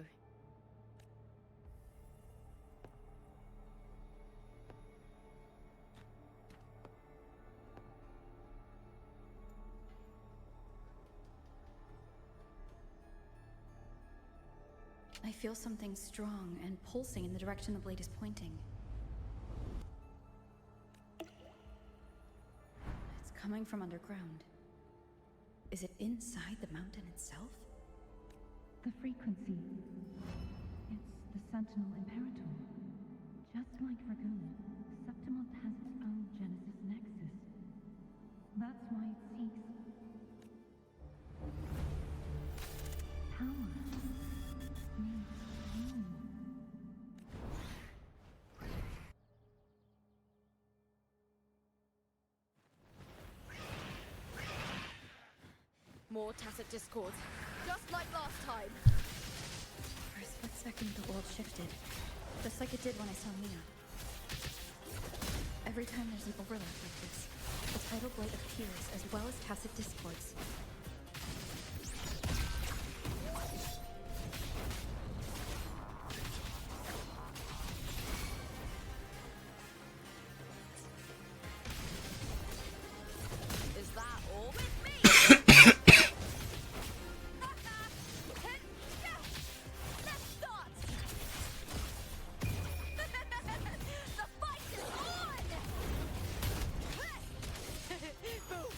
I feel something strong and pulsing in the direction the blade is pointing. It's coming from underground. Is it inside the mountain itself? The frequency. It's the Sentinel Imperator. Just like Dragoon, Septimont has its own Genesis Nexus. That's why it seeks power. More Tacit Discords, just like last time. For a split second, the world shifted, just like it did when I saw Mia. Every time there's an overlap like this, the tidal blade appears as well as Tacit Discords. Is that all with me? Let's start! The fight is on! Boom!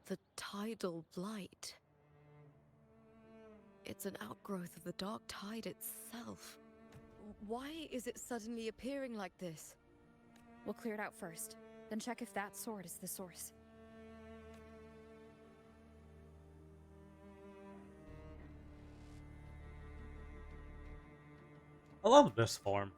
The tidal blight. It's an outgrowth of the dark tide itself. Why is it suddenly appearing like this? We'll clear it out first, then check if that sword is the source. I love this form.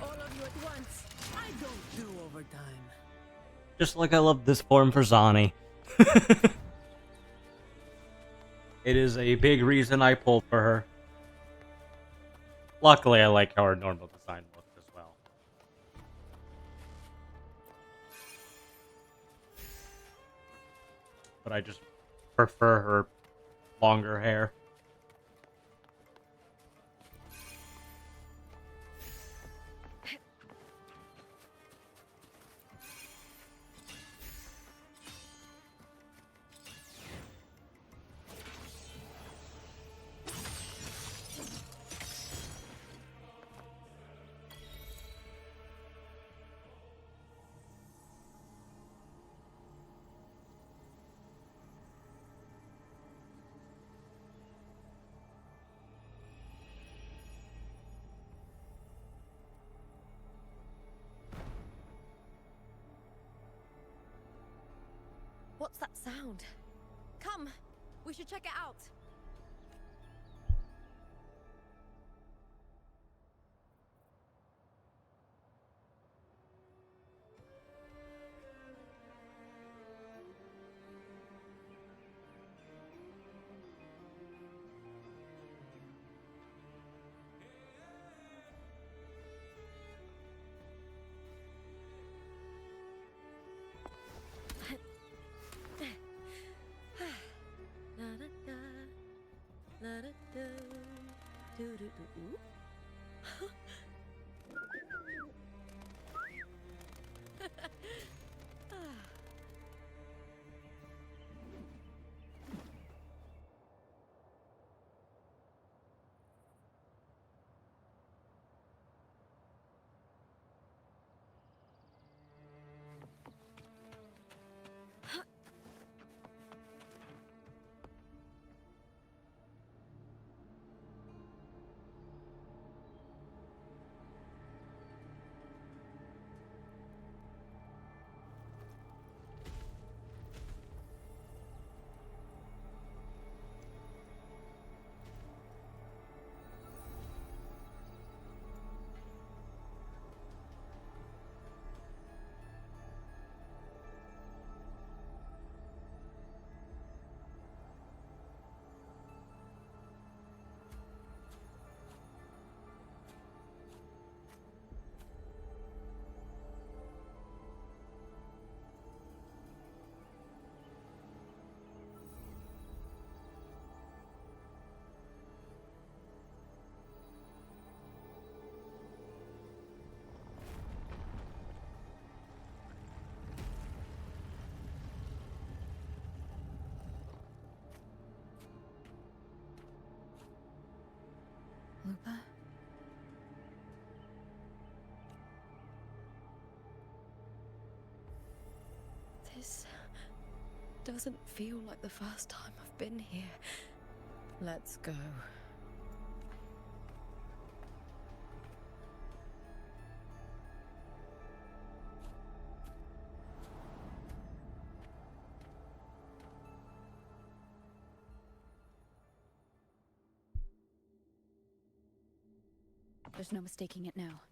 All of you at once. I don't do overtime. Just like I love this form for Zani. It is a big reason I pulled for her. Luckily, I like how her normal design looks as well. but I just prefer her longer hair. What's that sound? Come, we should check it out. Lupa? This doesn't feel like the first time I've been here. Let's go. There's no mistaking it now.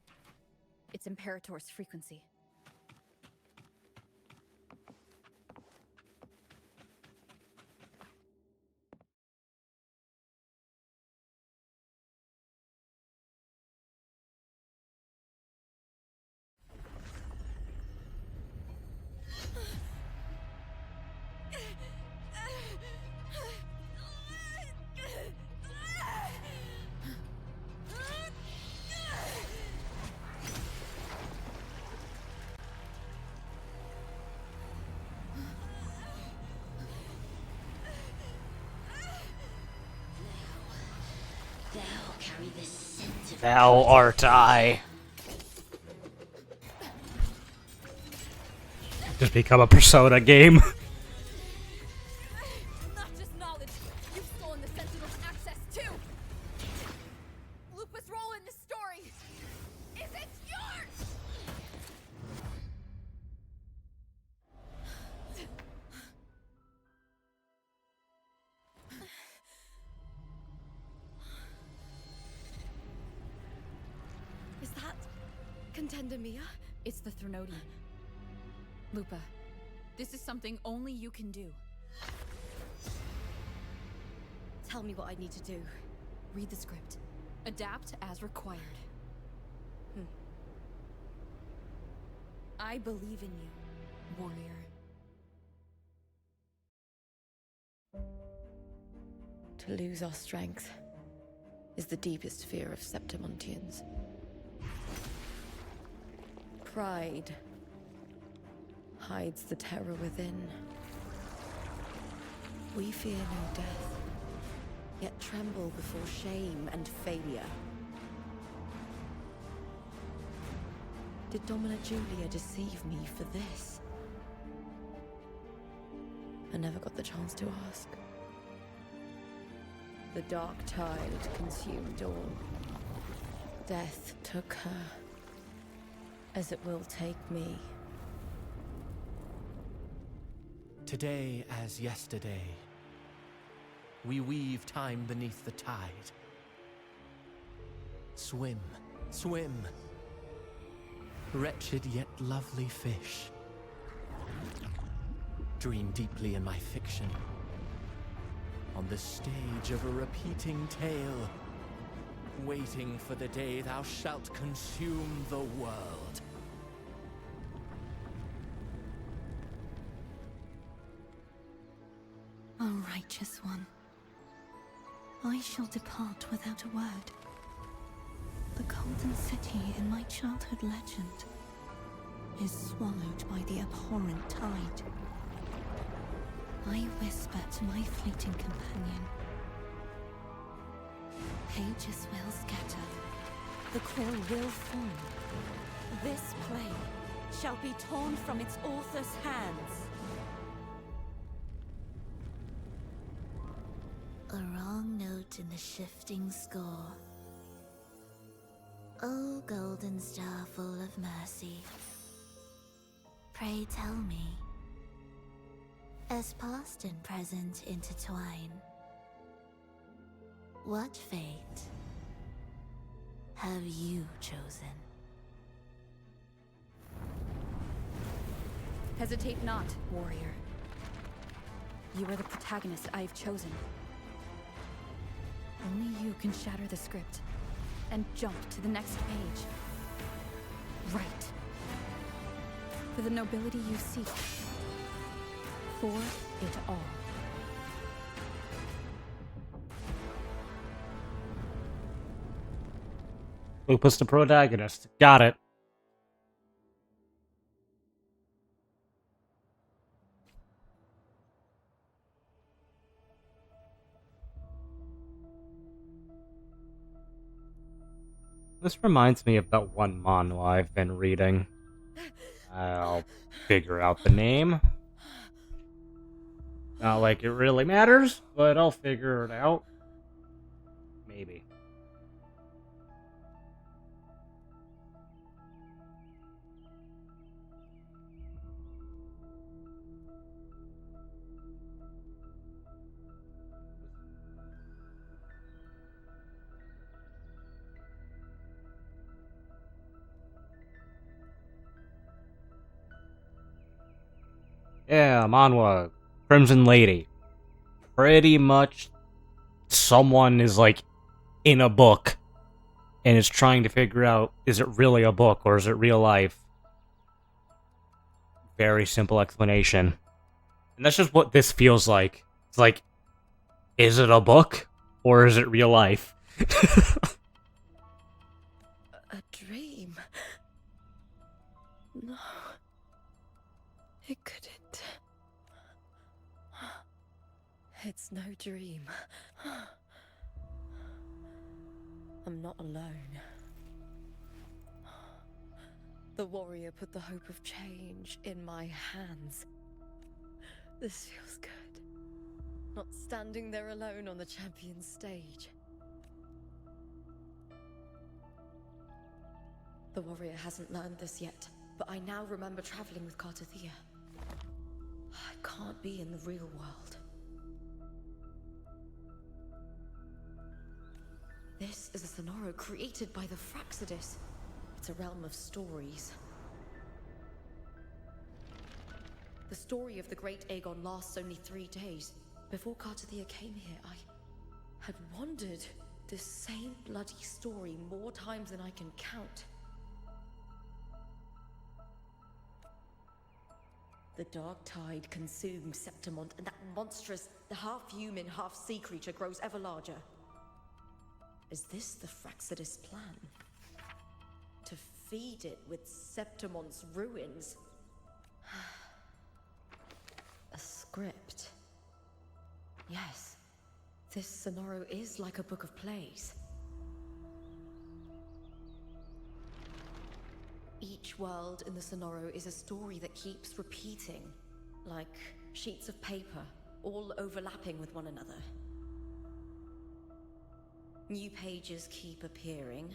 It's Imperator's frequency. Thou art I. Just become a Persona game. Not just knowledge, you've stolen the Sentinel's access too! Lupa's role in this story, is it yours? Is that Contender Mia? It's the Threnody. Lupa, this is something only you can do. Tell me what I need to do. Read the script. Adapt as required. I believe in you, warrior. To lose our strength is the deepest fear of Septimontians. Pride hides the terror within. We fear no death, yet tremble before shame and failure. Did Domina Julia deceive me for this? I never got the chance to ask. The dark tide consumed all. Death took her, as it will take me. Today as yesterday, we weave time beneath the tide. Swim, swim, wretched yet lovely fish. Dream deeply in my fiction, on the stage of a repeating tale, waiting for the day thou shalt consume the world. O righteous one, I shall depart without a word. The golden city in my childhood legend is swallowed by the abhorrent tide. I whisper to my fleeting companion. Pages will scatter, the quill will form. This play shall be torn from its author's hands. A wrong note in the shifting score. O golden star full of mercy, pray tell me, as past and present intertwine, what fate have you chosen? Hesitate not, warrior. You are the protagonist I have chosen. Only you can shatter the script and jump to the next page. Right. For the nobility you seek. For it all. Lupus the protagonist. Got it. This reminds me of that one manhwa I've been reading. I'll figure out the name. Not like it really matters, but I'll figure it out. Maybe. Yeah, manhwa. Crimson Lady. Pretty much someone is like in a book and is trying to figure out, is it really a book or is it real life? Very simple explanation. And that's just what this feels like. It's like, is it a book or is it real life? A dream? No. It couldn't. It's no dream. I'm not alone. The warrior put the hope of change in my hands. This feels good. Not standing there alone on the champion's stage. The warrior hasn't learned this yet, but I now remember traveling with Cartathea. I can't be in the real world. This is a Sonoro created by the Fraxidus. It's a realm of stories. The story of the great Aegon lasts only 3 days. Before Cartathea came here, I had wandered this same bloody story more times than I can count. The dark tide consumes Septimont, and that monstrous, the half-human, half-sea creature grows ever larger. Is this the Fraxidus plan? To feed it with Septimont's ruins? A script. Yes, this Sonoro is like a book of plays. Each world in the Sonoro is a story that keeps repeating, like sheets of paper, all overlapping with one another. New pages keep appearing,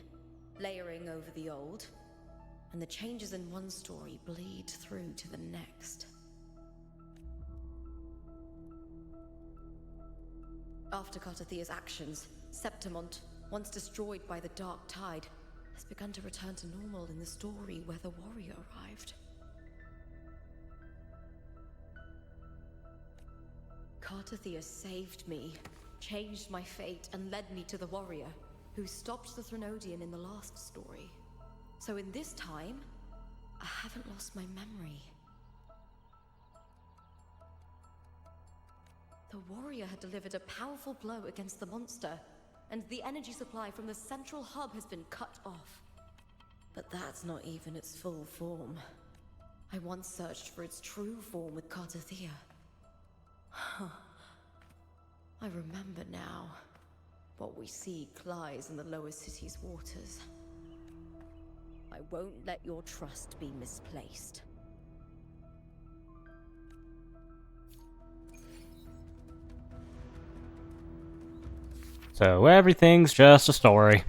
layering over the old, and the changes in one story bleed through to the next. After Cartathea's actions, Septimont, once destroyed by the dark tide, has begun to return to normal in the story where the warrior arrived. Cartathea saved me, changed my fate, and led me to the warrior, who stopped the Threnodian in the last story. So in this time, I haven't lost my memory. The warrior had delivered a powerful blow against the monster, and the energy supply from the central hub has been cut off. But that's not even its full form. I once searched for its true form with Cartathea. I remember now. What we seek lies in the lower city's waters. I won't let your trust be misplaced. So everything's just a story.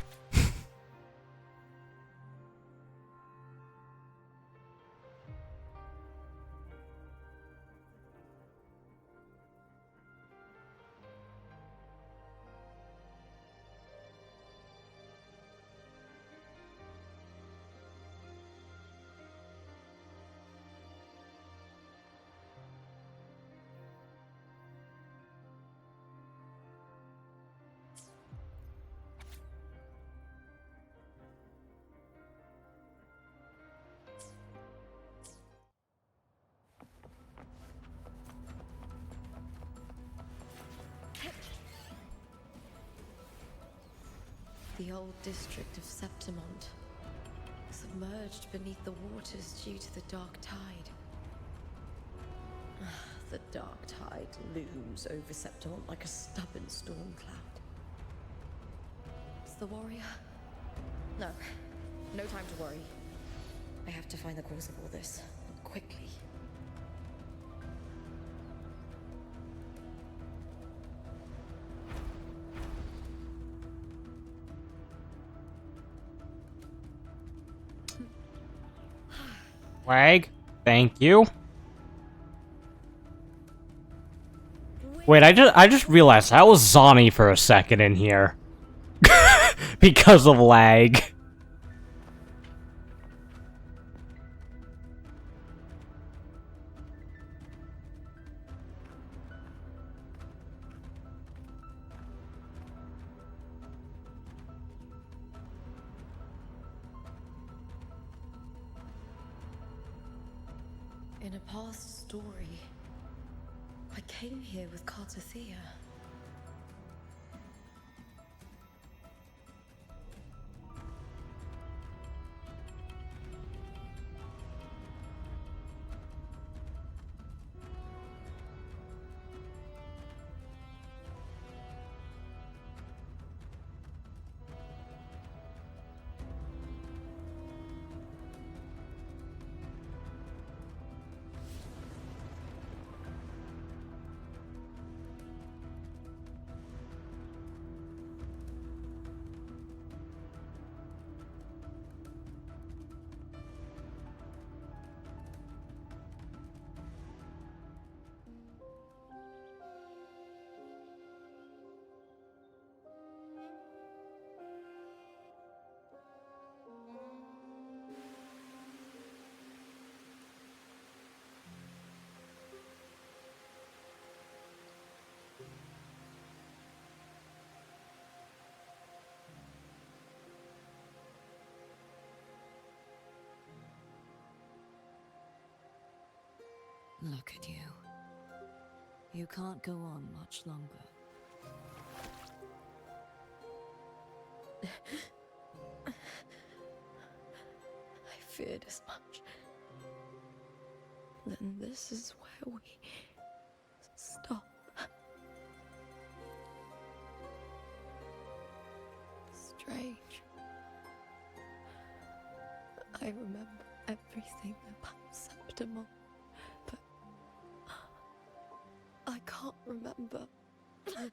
The old district of Septimont, submerged beneath the waters due to the dark tide. The dark tide looms over Septimont like a stubborn storm cloud. Is the warrior? No. No time to worry. I have to find the cause of all this, and quickly. Wag, thank you. Wait, I just realized that was Zani for a second in here. Because of lag. In a past story, I came here with Cartathea. Look at you. You can't go on much longer. I feared as much. Then this is where we stop. Strange. I remember everything about Septimon, but I can't remember. I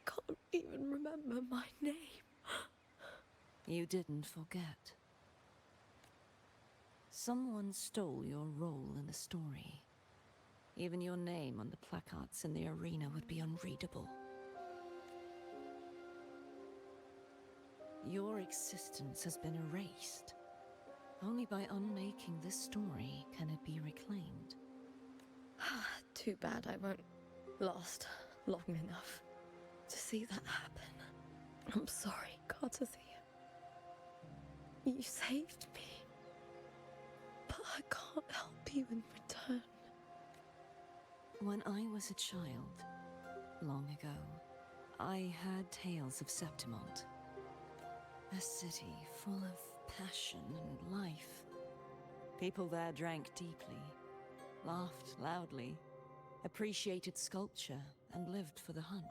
can't even remember my name. You didn't forget. Someone stole your role in the story. Even your name on the placards in the arena would be unreadable. Your existence has been erased. Only by unmaking this story can it be reclaimed. Too bad I won't last long enough to see that happen. I'm sorry, Cartathea. You saved me. But I can't help you in return. When I was a child, long ago, I heard tales of Septimont. A city full of passion and life. People there drank deeply, laughed loudly, appreciated sculpture, and lived for the hunt.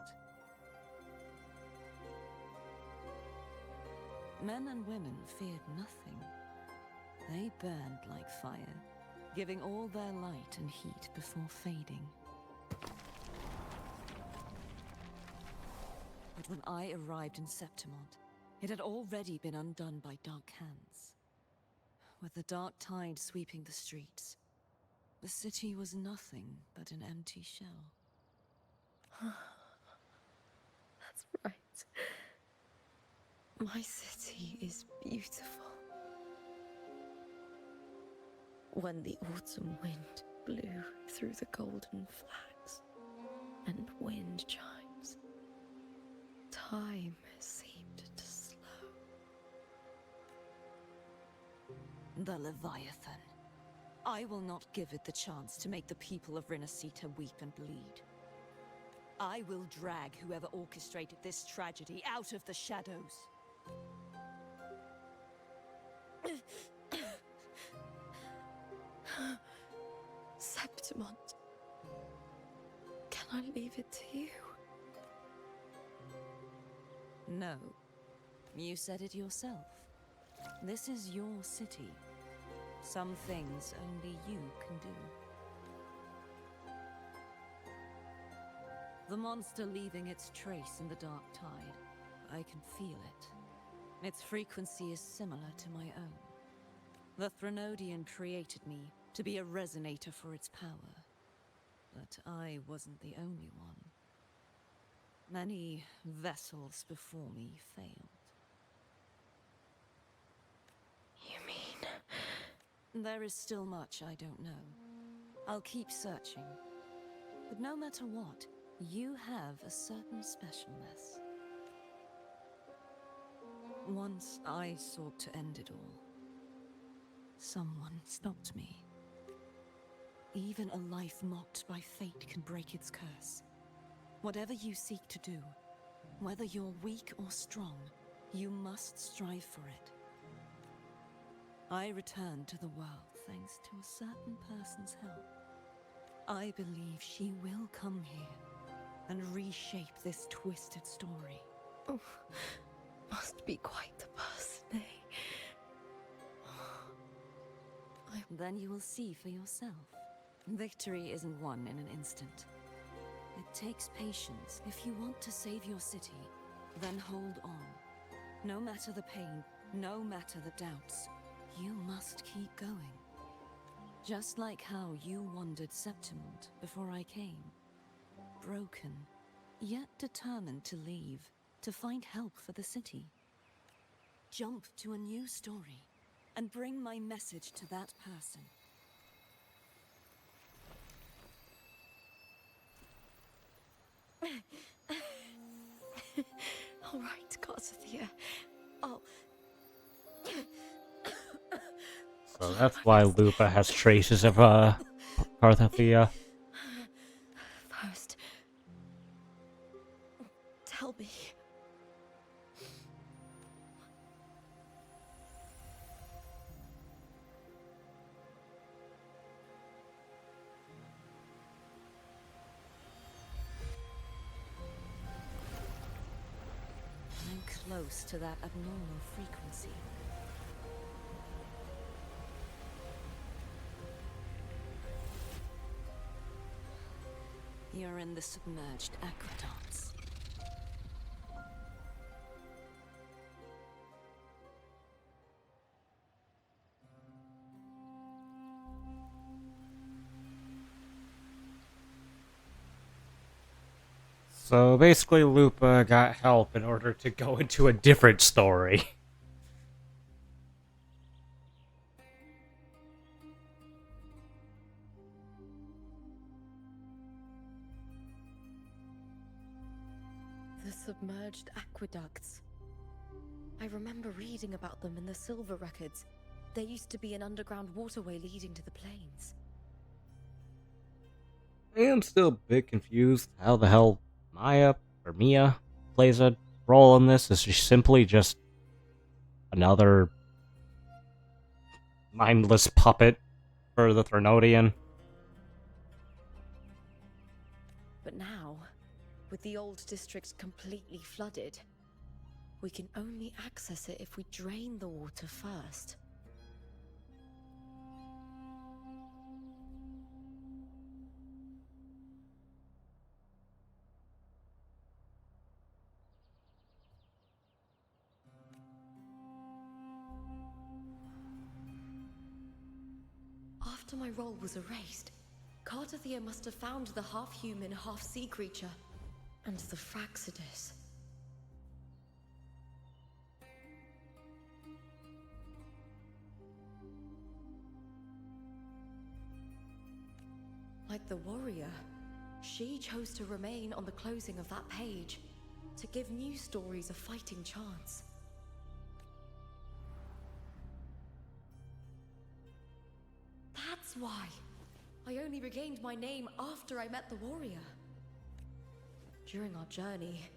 Men and women feared nothing. They burned like fire, giving all their light and heat before fading. But when I arrived in Septimont, it had already been undone by dark hands. With the dark tide sweeping the streets, the city was nothing but an empty shell. That's right. My city is beautiful. When the autumn wind blew through the golden flags and wind chimes, time seemed to slow. The Leviathan. I will not give it the chance to make the people of Renacita weep and bleed. I will drag whoever orchestrated this tragedy out of the shadows. Septimont. Can I leave it to you? No. You said it yourself. This is your city. Some things only you can do. The monster leaving its trace in the dark tide. I can feel it. Its frequency is similar to my own. The Threnodian created me to be a resonator for its power. But I wasn't the only one. Many vessels before me failed. You mean? There is still much I don't know. I'll keep searching. But no matter what, you have a certain specialness. Once I sought to end it all. Someone stopped me. Even a life mocked by fate can break its curse. Whatever you seek to do, whether you're weak or strong, you must strive for it. I returned to the world thanks to a certain person's help. I believe she will come here and reshape this twisted story. Oh, must be quite the person, eh? Then you will see for yourself. Victory isn't won in an instant. It takes patience. If you want to save your city, then hold on. No matter the pain, no matter the doubts, you must keep going. Just like how you wandered Septimont before I came. Broken, yet determined to leave, to find help for the city. Jump to a new story, and bring my message to that person. All right, Cartathea. I'll... So that's why Lupa has traces of Carthophia. First, tell me. I'm close to that abnormal frequency. You're in the submerged aqueducts. So basically, Lupa got help in order to go into a different story. The submerged aqueducts. I remember reading about them in the Silver Records. There used to be an underground waterway leading to the plains. I am still a bit confused how the hell Mia plays a role in this. Is she simply just another mindless puppet for the Threnodian? But now, with the old district completely flooded, we can only access it if we drain the water first. After my role was erased, Cartothea must have found the half-human, half-sea creature, and the Fraxidus. Like the warrior, she chose to remain on the closing of that page, to give new stories a fighting chance. That's why I only regained my name after I met the warrior. During our journey,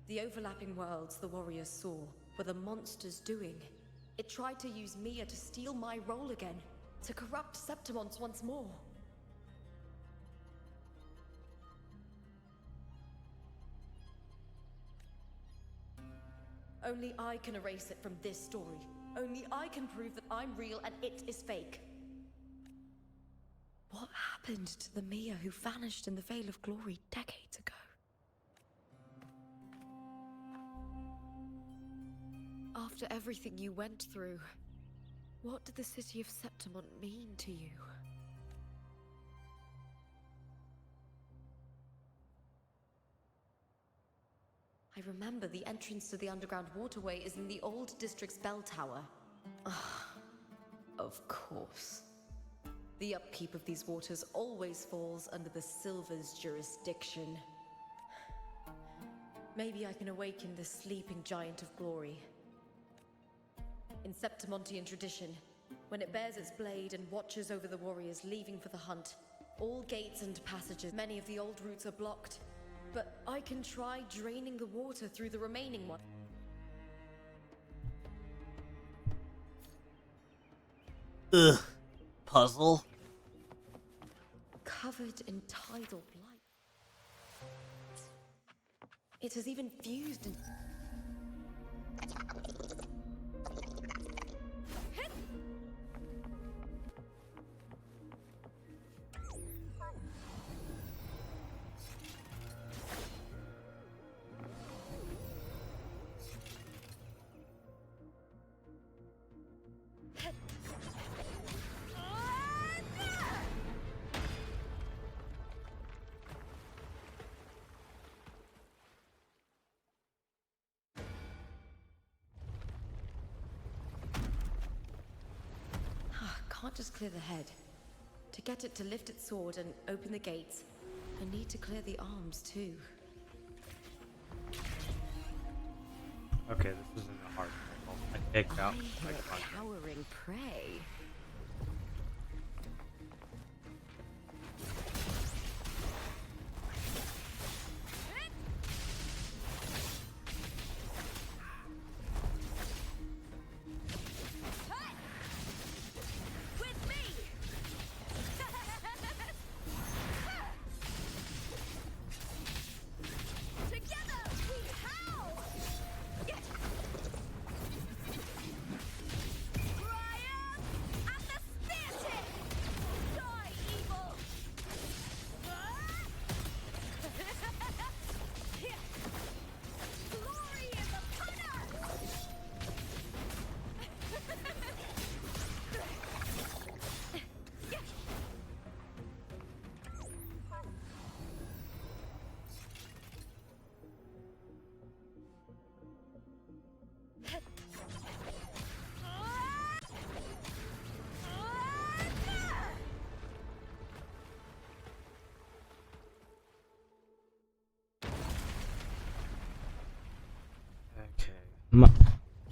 the overlapping worlds the warriors saw were the monsters doing. It tried to use Mia to steal my role again, to corrupt Septimons once more. Only I can erase it from this story. Only I can prove that I'm real and it is fake. What happened to the Mia who vanished in the Veil of Glory decades ago? After everything you went through, what did the city of Septimon mean to you? I remember the entrance to the underground waterway is in the old district's bell tower. Of course. The upkeep of these waters always falls under the Silver's jurisdiction. Maybe I can awaken the sleeping giant of glory. In Septimontian tradition, when it bears its blade and watches over the warriors leaving for the hunt, all gates and passages, many of the old routes are blocked. But I can try draining the water through the remaining one. Ugh. Puzzle? Covered in tidal blight. It has even fused in... Can't just clear the head. To get it to lift its sword and open the gates, I need to clear the arms too. Okay, this isn't a hard puzzle. I picked out Cowering prey.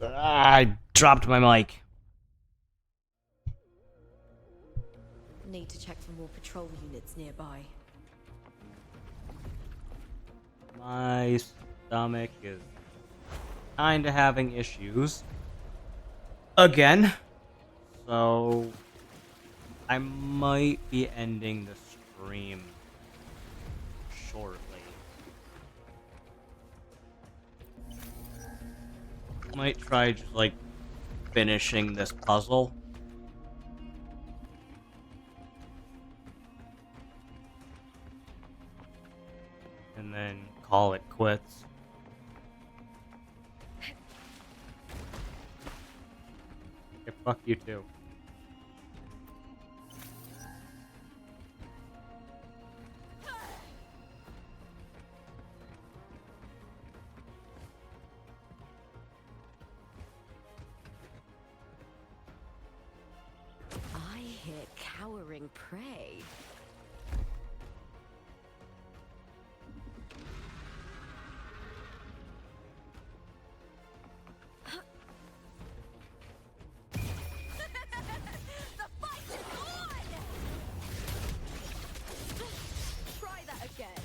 I dropped my mic. Need to check for more patrol units nearby. My stomach is kinda having issues. Again. So I might be ending the stream shortly. Might try just like finishing this puzzle. And then call it quits. Yeah, fuck you too. I hear cowering prey. The fight is on! Try that again.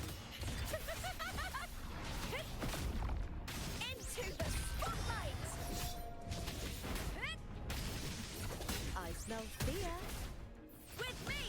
Into the spotlight! I smell fear. With me!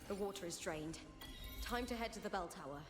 The water is drained. Time to head to the bell tower.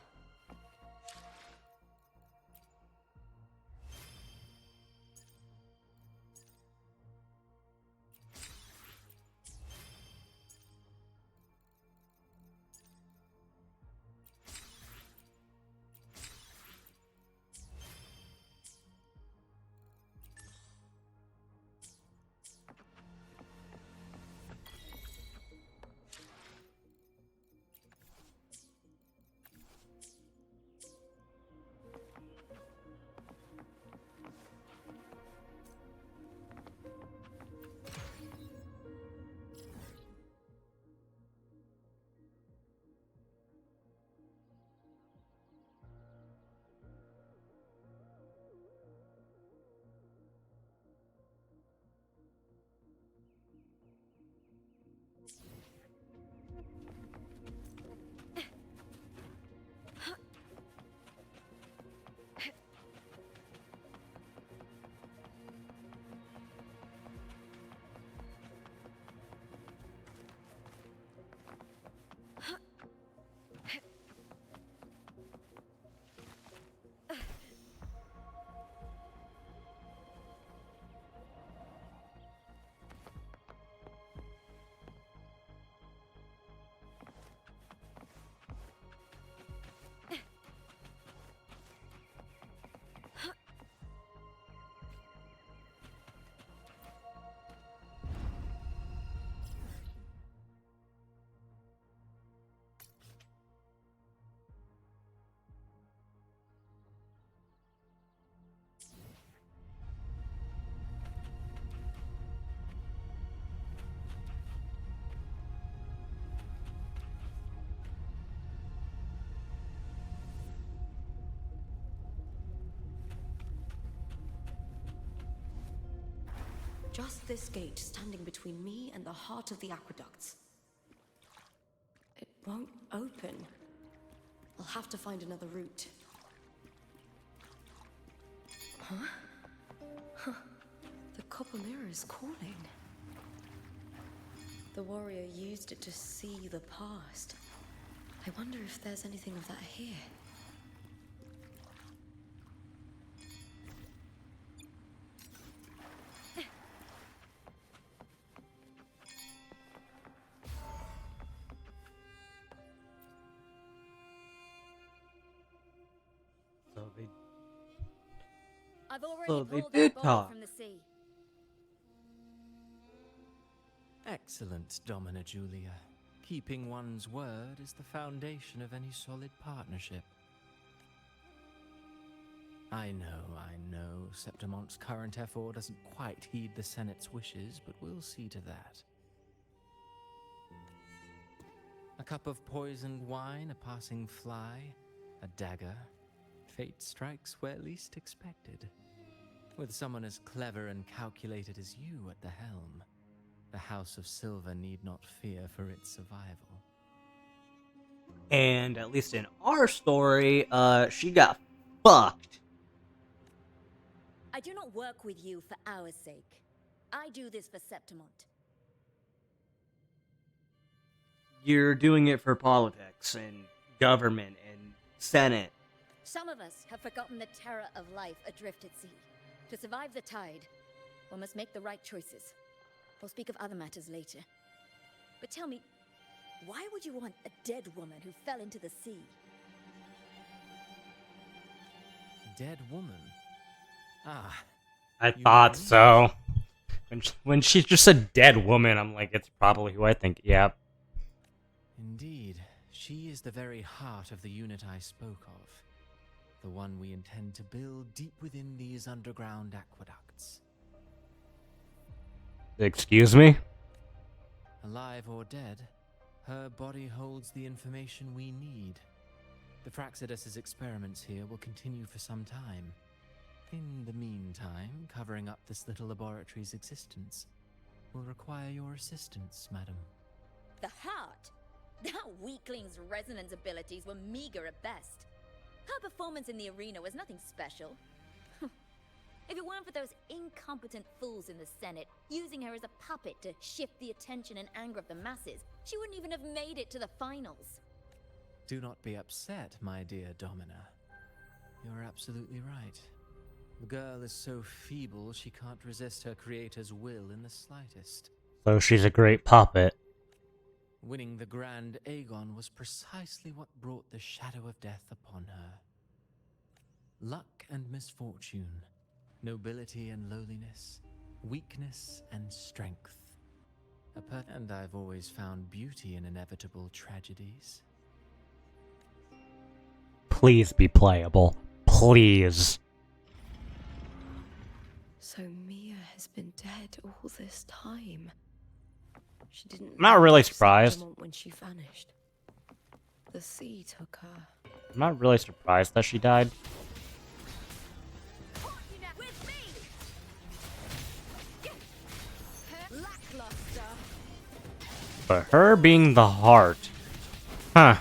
Just this gate standing between me and the heart of the aqueducts. It won't open. I'll have to find another route. Huh? Huh. The copper mirror is calling. The warrior used it to see the past. I wonder if there's anything of that here. I've already So they pulled did that body talk. from the sea. Excellent, Domina Julia. Keeping one's word is the foundation of any solid partnership. I know, Septimonte's current effort doesn't quite heed the Senate's wishes, but we'll see to that. A cup of poisoned wine, a passing fly, a dagger. Fate strikes where least expected. With someone as clever and calculated as you at the helm, the House of Silver need not fear for its survival. And at least in our story, she got fucked. I do not work with you for our sake. I do this for Septimont. You're doing it for politics and government and Senate. Some of us have forgotten the terror of life adrift at sea. To survive the tide, one must make the right choices. We'll speak of other matters later. But tell me, why would you want a dead woman who fell into the sea? Dead woman? Ah. I thought so. When she just said dead woman, I'm like, it's probably who I think. Yep. Indeed, she is the very heart of the unit I spoke of. The one we intend to build deep within these underground aqueducts. Excuse me? Alive or dead, her body holds the information we need. The Fraxidus's experiments here will continue for some time. In the meantime, covering up this little laboratory's existence will require your assistance, madam. The heart? That weakling's resonance abilities were meager at best. Her performance in the arena was nothing special. If it weren't for those incompetent fools in the Senate using her as a puppet to shift the attention and anger of the masses, she wouldn't even have made it to the finals. Do not be upset, my dear Domina. You're absolutely right. The girl is so feeble she can't resist her creator's will in the slightest. So she's a great puppet. Winning the Grand Aegon was precisely what brought the shadow of death upon her. Luck and misfortune, nobility and lowliness, weakness and strength. And I've always found beauty in inevitable tragedies. Please be playable. Please. So Mia has been dead all this time. She didn't. I'm not really leave surprised. Septimont when she vanished. The sea took her. I'm not really surprised that she died. But her being the heart. Huh.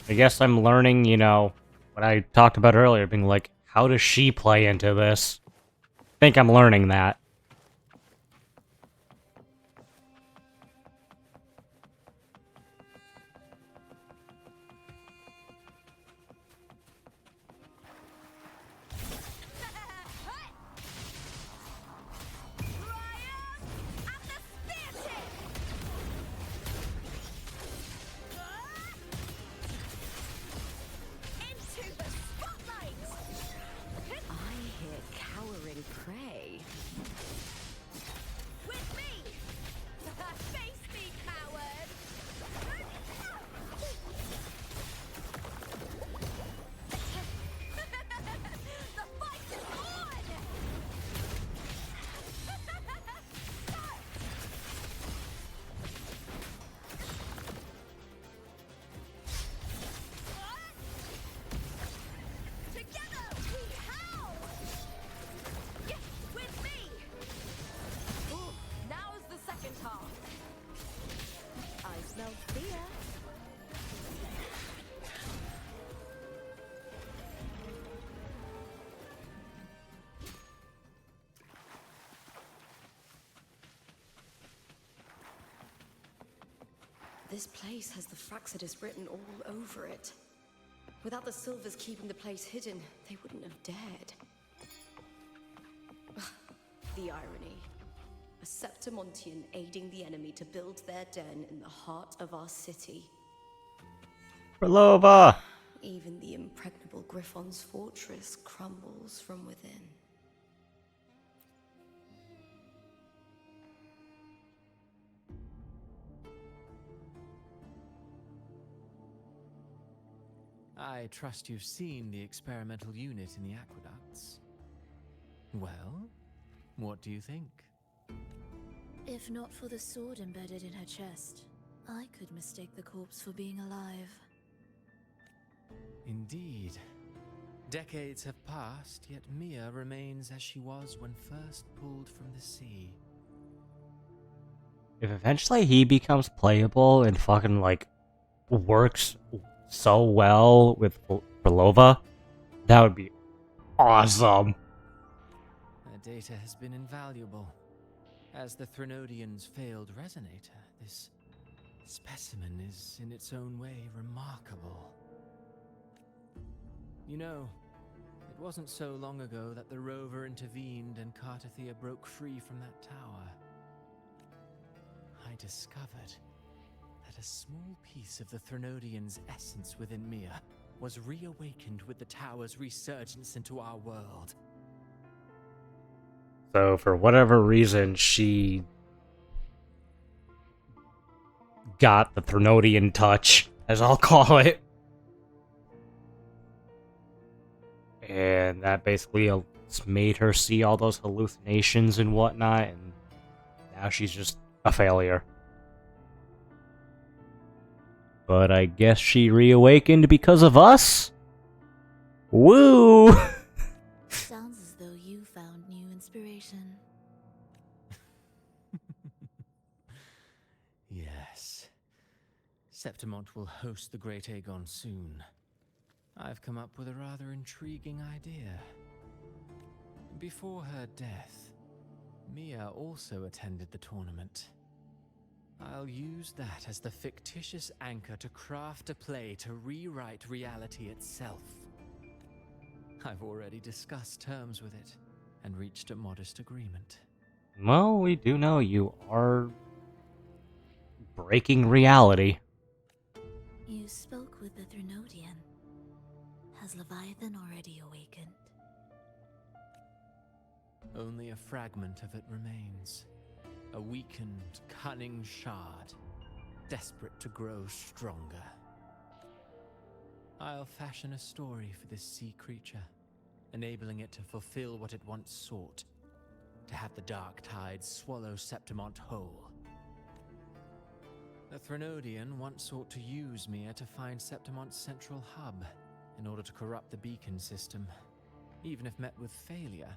I guess I'm learning, you know, what I talked about earlier, being like, how does she play into this? I think I'm learning that. This place has the Fraxidus written all over it. Without the Silvers keeping the place hidden, they wouldn't have dared. The irony. A Septimontian aiding the enemy to build their den in the heart of our city. Relova! Even the impregnable Griffon's fortress crumbles from within. I trust you've seen the experimental unit in the aqueducts. Well, what do you think? If not for the sword embedded in her chest, I could mistake the corpse for being alive. Indeed. Decades have passed, yet Mia remains as she was when first pulled from the sea. If eventually he becomes playable and fucking, like, works so well with Belova, that would be awesome. Her data has been invaluable. As the Threnodian's failed resonator, this specimen is, in its own way, remarkable. You know, it wasn't so long ago that the rover intervened and Cartathea broke free from that tower. I discovered that a small piece of the Threnodian's essence within Mia was reawakened with the tower's resurgence into our world. So, for whatever reason, she got the Threnodian touch, as I'll call it. And that basically made her see all those hallucinations and whatnot, and now she's just a failure. But I guess she reawakened because of us? Woo! Sounds as though you found new inspiration. Yes. Septimont will host the Great Aegon soon. I've come up with a rather intriguing idea. Before her death, Mia also attended the tournament. I'll use that as the fictitious anchor to craft a play to rewrite reality itself. I've already discussed terms with it and reached a modest agreement. Well, we do know you are breaking reality. You spoke with the Threnodian. Has Leviathan already awakened? Only a fragment of it remains. A weakened, cunning shard, desperate to grow stronger. I'll fashion a story for this sea creature, enabling it to fulfill what it once sought, to have the dark tide swallow Septimont whole. The Threnodian once sought to use Mia to find Septimont's central hub in order to corrupt the beacon system. Even if met with failure,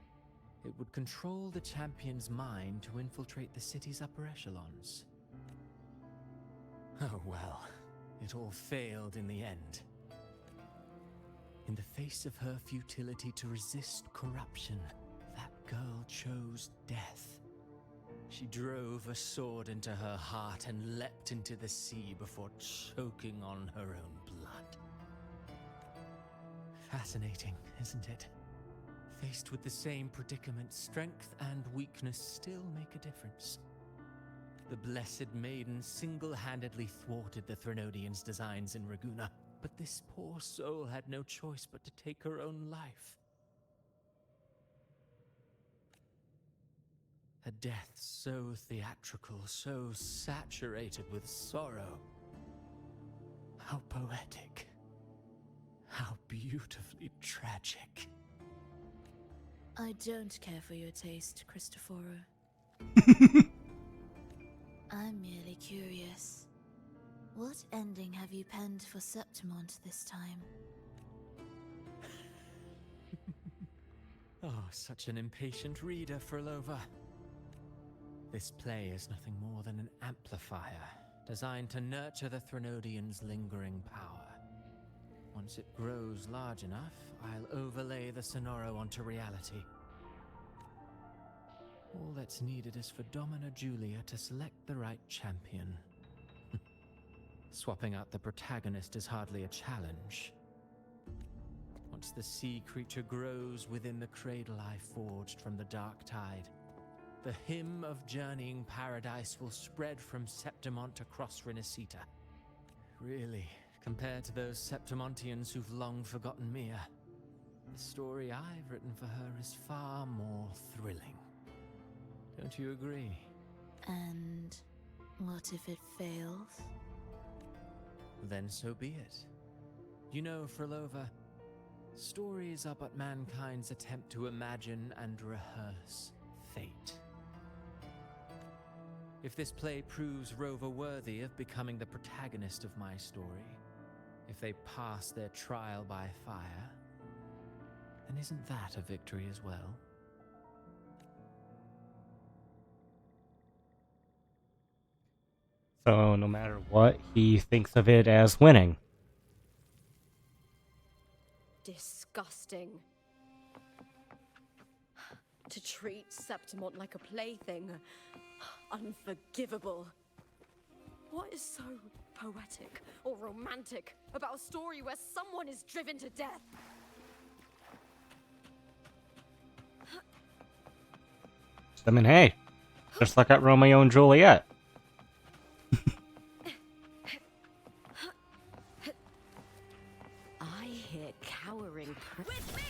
it would control the champion's mind to infiltrate the city's upper echelons. Oh well, it all failed in the end. In the face of her futility to resist corruption, that girl chose death. She drove a sword into her heart and leapt into the sea before choking on her own blood. Fascinating, isn't it? Faced with the same predicament, strength and weakness still make a difference. The Blessed Maiden single-handedly thwarted the Threnodian's designs in Raguna, but this poor soul had no choice but to take her own life. A death so theatrical, so saturated with sorrow. How poetic. How beautifully tragic. I don't care for your taste, Cristoforo. I'm merely curious. What ending have you penned for Septimont this time? Oh, such an impatient reader, Frolova. This play is nothing more than an amplifier, designed to nurture the Threnodian's lingering power. Once it grows large enough, I'll overlay the Sonoro onto reality. All that's needed is for Domina Julia to select the right champion. Swapping out the protagonist is hardly a challenge. Once the sea creature grows within the cradle I forged from the dark tide, the hymn of journeying paradise will spread from Septimont across Renacita. Really, Compared to those Septimontians who've long forgotten Mia, the story I've written for her is far more thrilling. Don't you agree? And what if it fails? Then so be it. You know, Frolova, stories are but mankind's attempt to imagine and rehearse fate. If this play proves Rover worthy of becoming the protagonist of my story, if they pass their trial by fire, then isn't that a victory as well? So no matter what, he thinks of it as winning. Disgusting. To treat Septimont like a plaything. Unforgivable. What is so poetic or romantic about a story where someone is driven to death? I mean, hey, just like at Romeo and Juliet. I hear cowering. With me!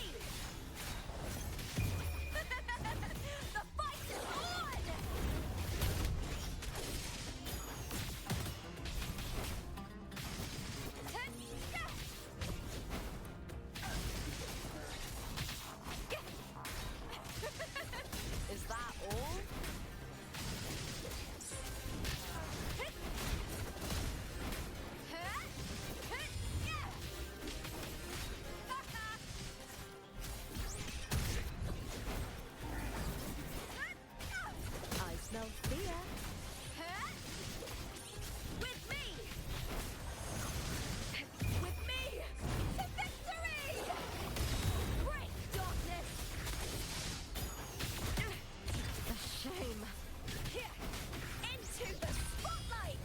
The fight is on! Is that all? I smell fear. With me! With me! To victory! Break darkness! The shame. Here! Into the spotlight!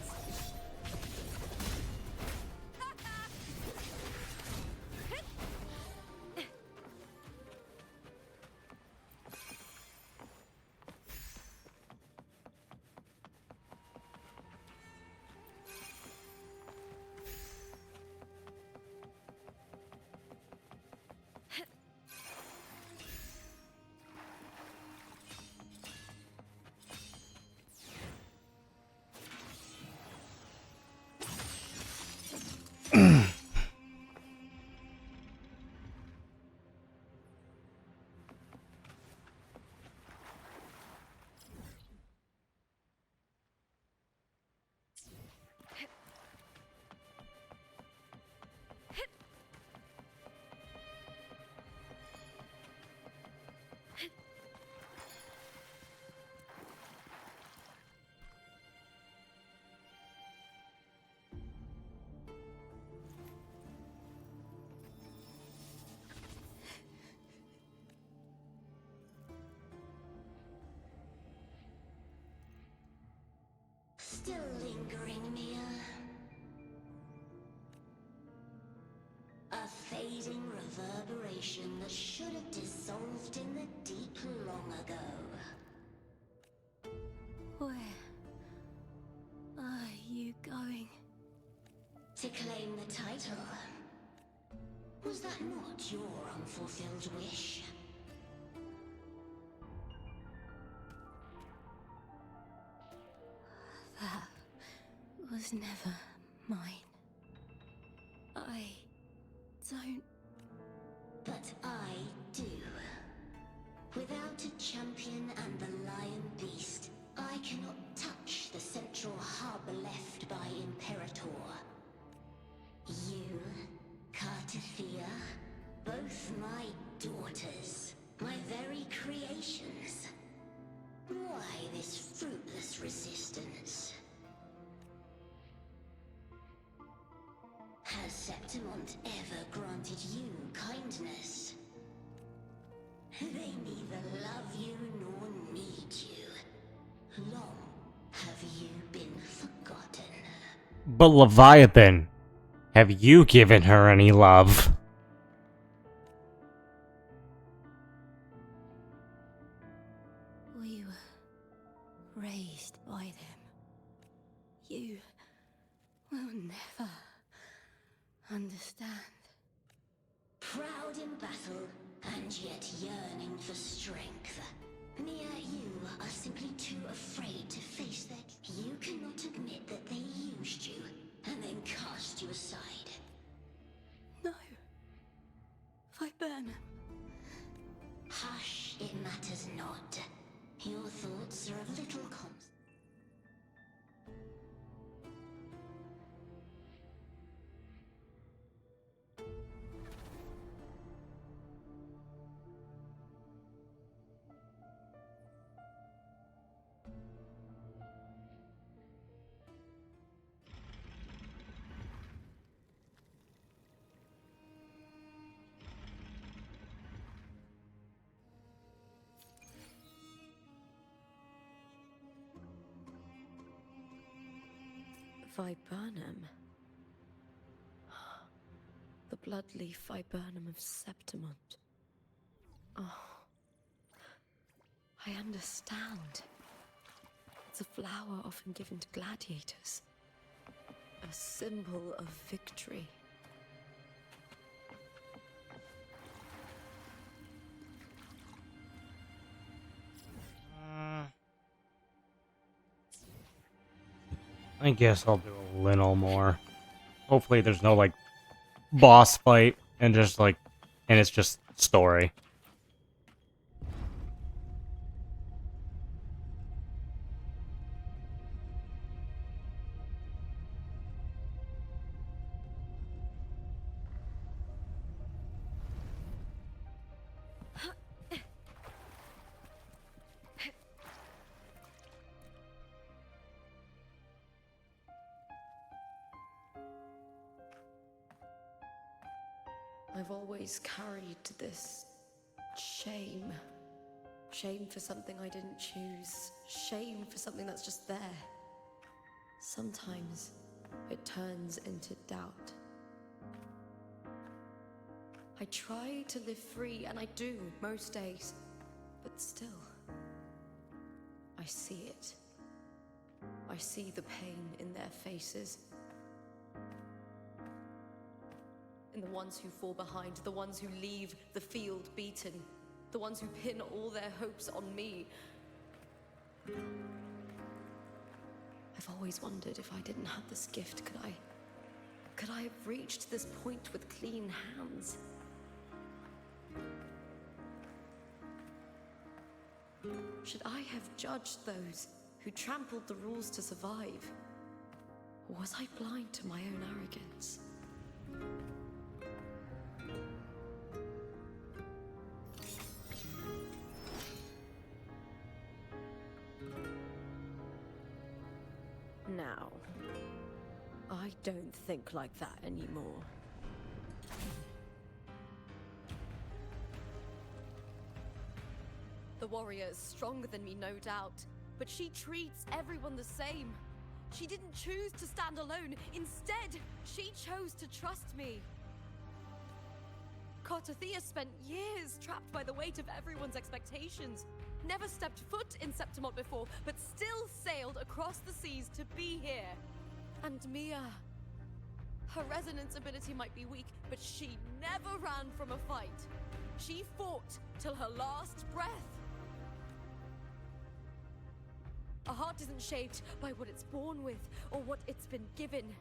Still lingering, Mia. A fading reverberation that should have dissolved in the deep long ago. Where are you going? To claim the title. Was that not your unfulfilled wish? That was never mine. I don't... But I do. Without a champion and the lion beast, I cannot touch the central hub left by Imperator. You, Cartithia, both my daughters, my very creations. Why this fruitless resistance? Has Septimont ever granted you kindness? They neither love you nor need you. Long have you been forgotten. But Leviathan, have you given her any love? We were raised by them. You will never understand. Proud in battle, and yet yearning for strength. Mia, you are simply too afraid to face that. You cannot admit that they used you, and then cast you aside. No. Viburnum. Hush, it matters not. Your thoughts are of little consequence. Viburnum. The bloodleaf viburnum of Septimont. Oh. I understand. It's a flower often given to gladiators. A symbol of victory. I guess I'll do a little more. Hopefully there's no, like, boss fight, and just, like, and it's just story. I've always carried this shame. Shame for something I didn't choose. Shame for something that's just there. Sometimes it turns into doubt. I try to live free, and I do most days. But still, I see it. I see the pain in their faces. In the ones who fall behind, the ones who leave the field beaten, the ones who pin all their hopes on me. I've always wondered if I didn't have this gift, could I have reached this point with clean hands? Should I have judged those who trampled the rules to survive? Or was I blind to my own arrogance? Now, I don't think like that anymore. The warrior is stronger than me, no doubt, but she treats everyone the same. She didn't choose to stand alone. Instead, she chose to trust me. Cartothea spent years trapped by the weight of everyone's expectations. Never stepped foot in Septimont before, but still sailed across the seas to be here. And Mia, her resonance ability might be weak, but she never ran from a fight. She fought till her last breath. A heart isn't shaped by what it's born with or what it's been given.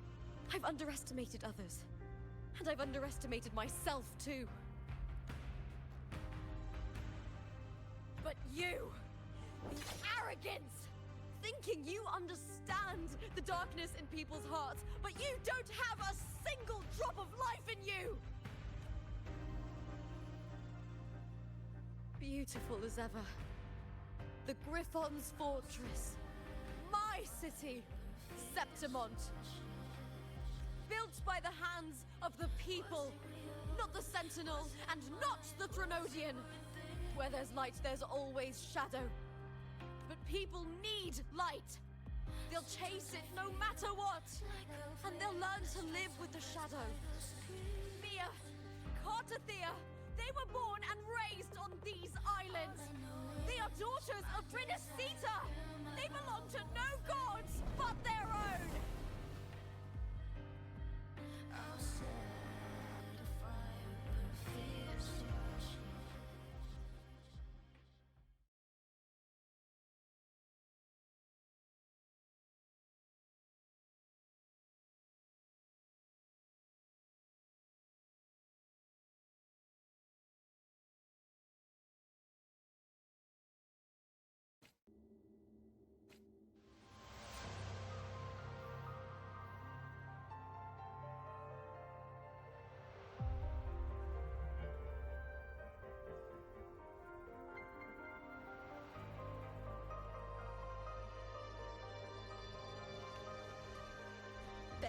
I've underestimated others, and I've underestimated myself too. But you, the arrogance, thinking you understand the darkness in people's hearts, but you don't have a single drop of life in you! Beautiful as ever. The Griffon's fortress. My city, Septimont. Built by the hands of the people, not the Sentinel and not the Threnodian. Where there's light, there's always shadow. But people need light. They'll chase it no matter what. And they'll learn to live with the shadow. Mia, Cartothea, they were born and raised on these islands. They are daughters of Brinisita. They belong to no gods but their own.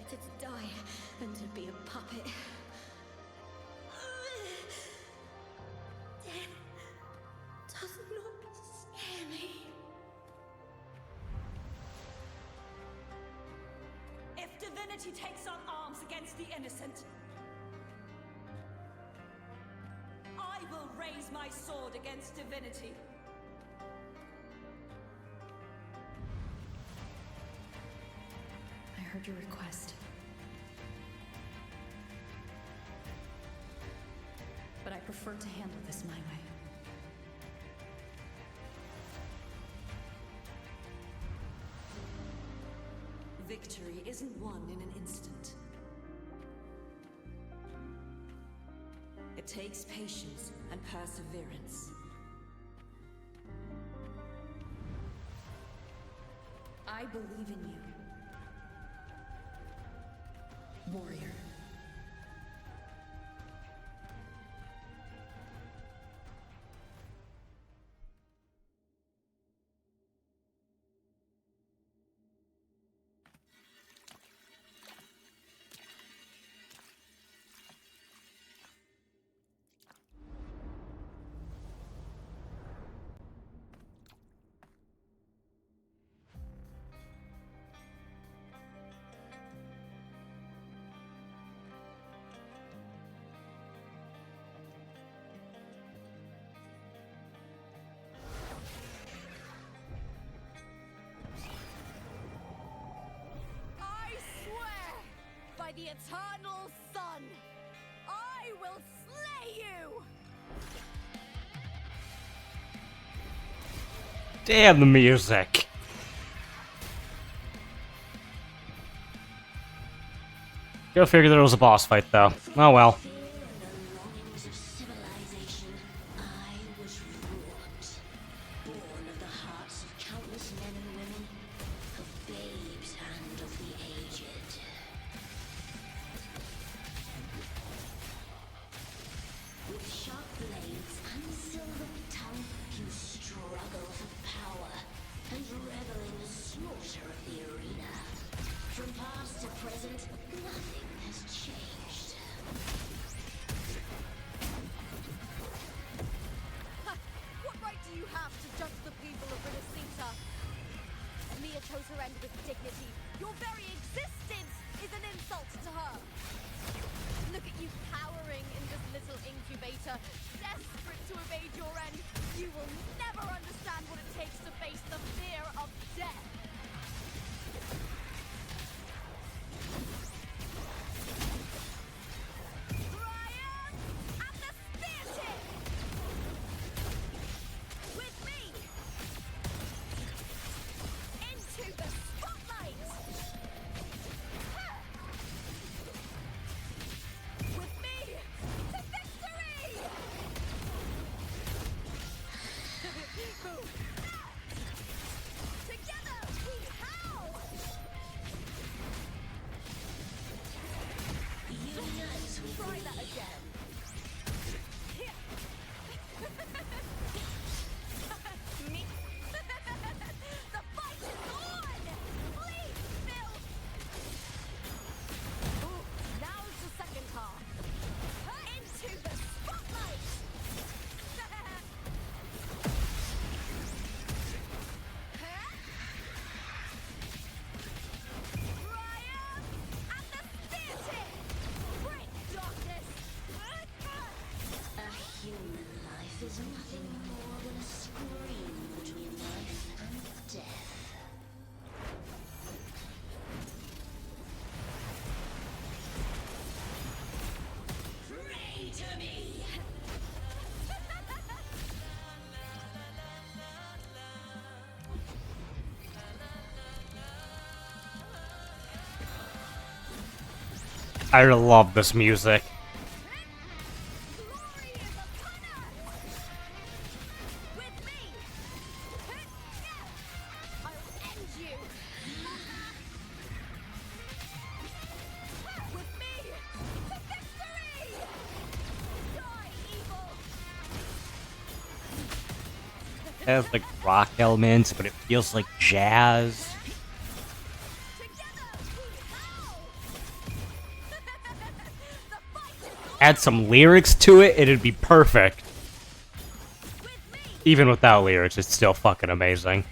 better to die than to be a puppet. Death does not scare me. If divinity takes up arms against the innocent, I will raise my sword against divinity. I heard your request. But I prefer to handle this my way. Victory isn't won in an instant. It takes patience and perseverance. I believe in you, warrior. I swear by the eternal sun, I will slay you! Damn the music. Go figure there was a boss fight, though. Oh well. What right do you have to judge the people of Renacita? Mia chose her end with dignity. Your very existence is an insult to her. Look at you cowering in this little incubator, desperate to evade your end. You will never understand what it takes to face the fear of death. Try that again. Me? The fight is on! Please, Phil! Ooh, now's the second half. Into the spotlight! Triumph and the theatre! Break darkness! A human life is nothing more than a scream between life and death. Pray to me! I love this music. Glory is upon us! With me! I'll end you! With me! To victory! Die, evil! It has like rock elements, but it feels like jazz. Together we howl! add some lyrics to it, it'd be perfect. Even without lyrics, it's still fucking amazing.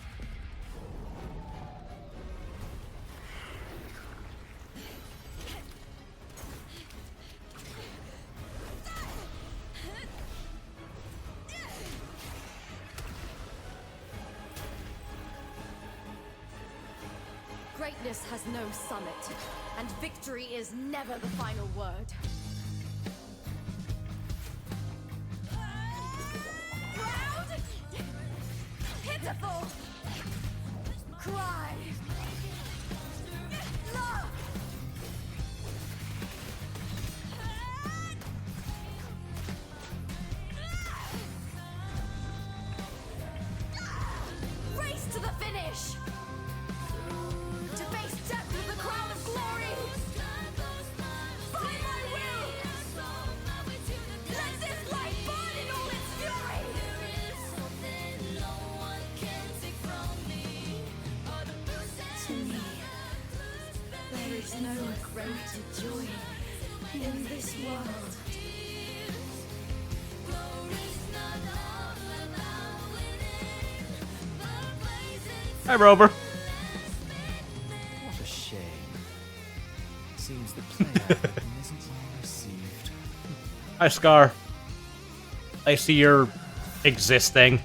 Greatness has no summit, and victory is never the final word. Proud, pitiful, cry, love. Race to the finish. To face death with the crown of glory! By my will! Let this light burn in all its fury! To me, there is no greater joy in this world. Hi, Rover. What a shame. Seems the play outcome isn't well received. Hi, Scar. I see you're existing.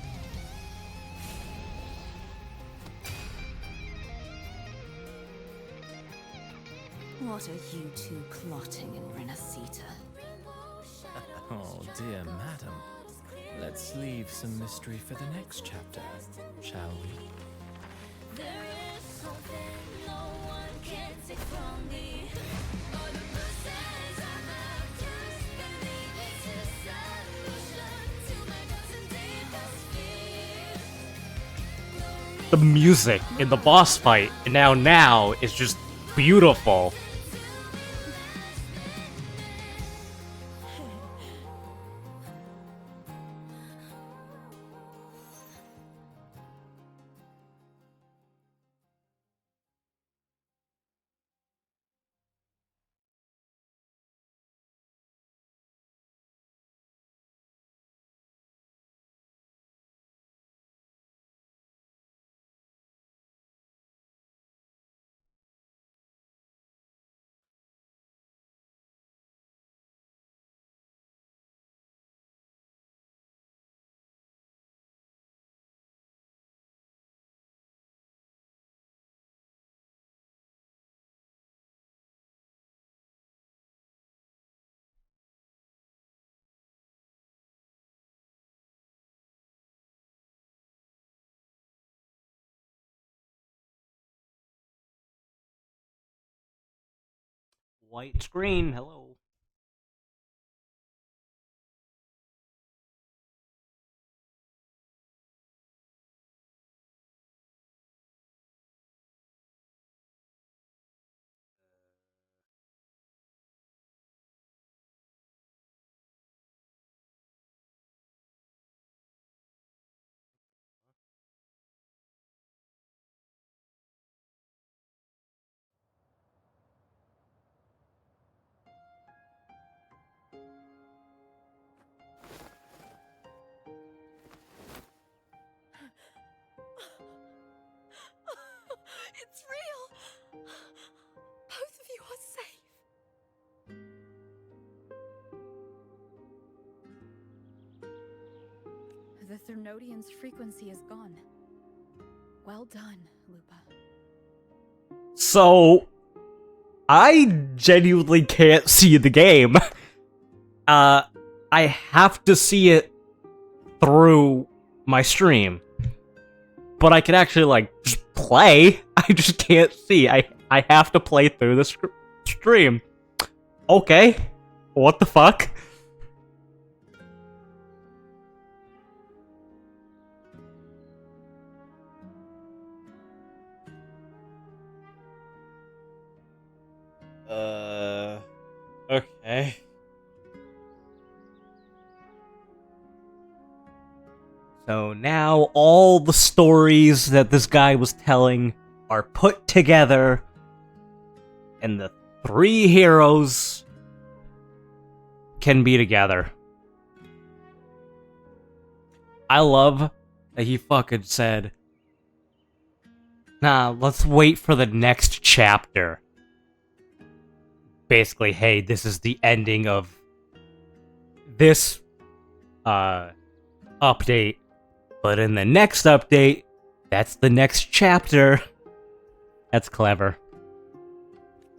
What are you two plotting in Renacita? Oh, dear madam. Let's leave some mystery for the next chapter, shall we? The music in the boss fight and now is just beautiful. White screen, hello. It's real! Both of you are safe. The Thernodian's frequency is gone. Well done, Lupa. So, I genuinely can't see the game. I have to see it through my stream. But I can actually, like, just play. I just can't see. I have to play through the stream. Okay. What the fuck? Okay. So now all the stories that this guy was telling are put together, and the three heroes can be together. I love that he fucking said, nah, let's wait for the next chapter. Basically, hey, this is the ending of this update, but in the next update, that's the next chapter. That's clever.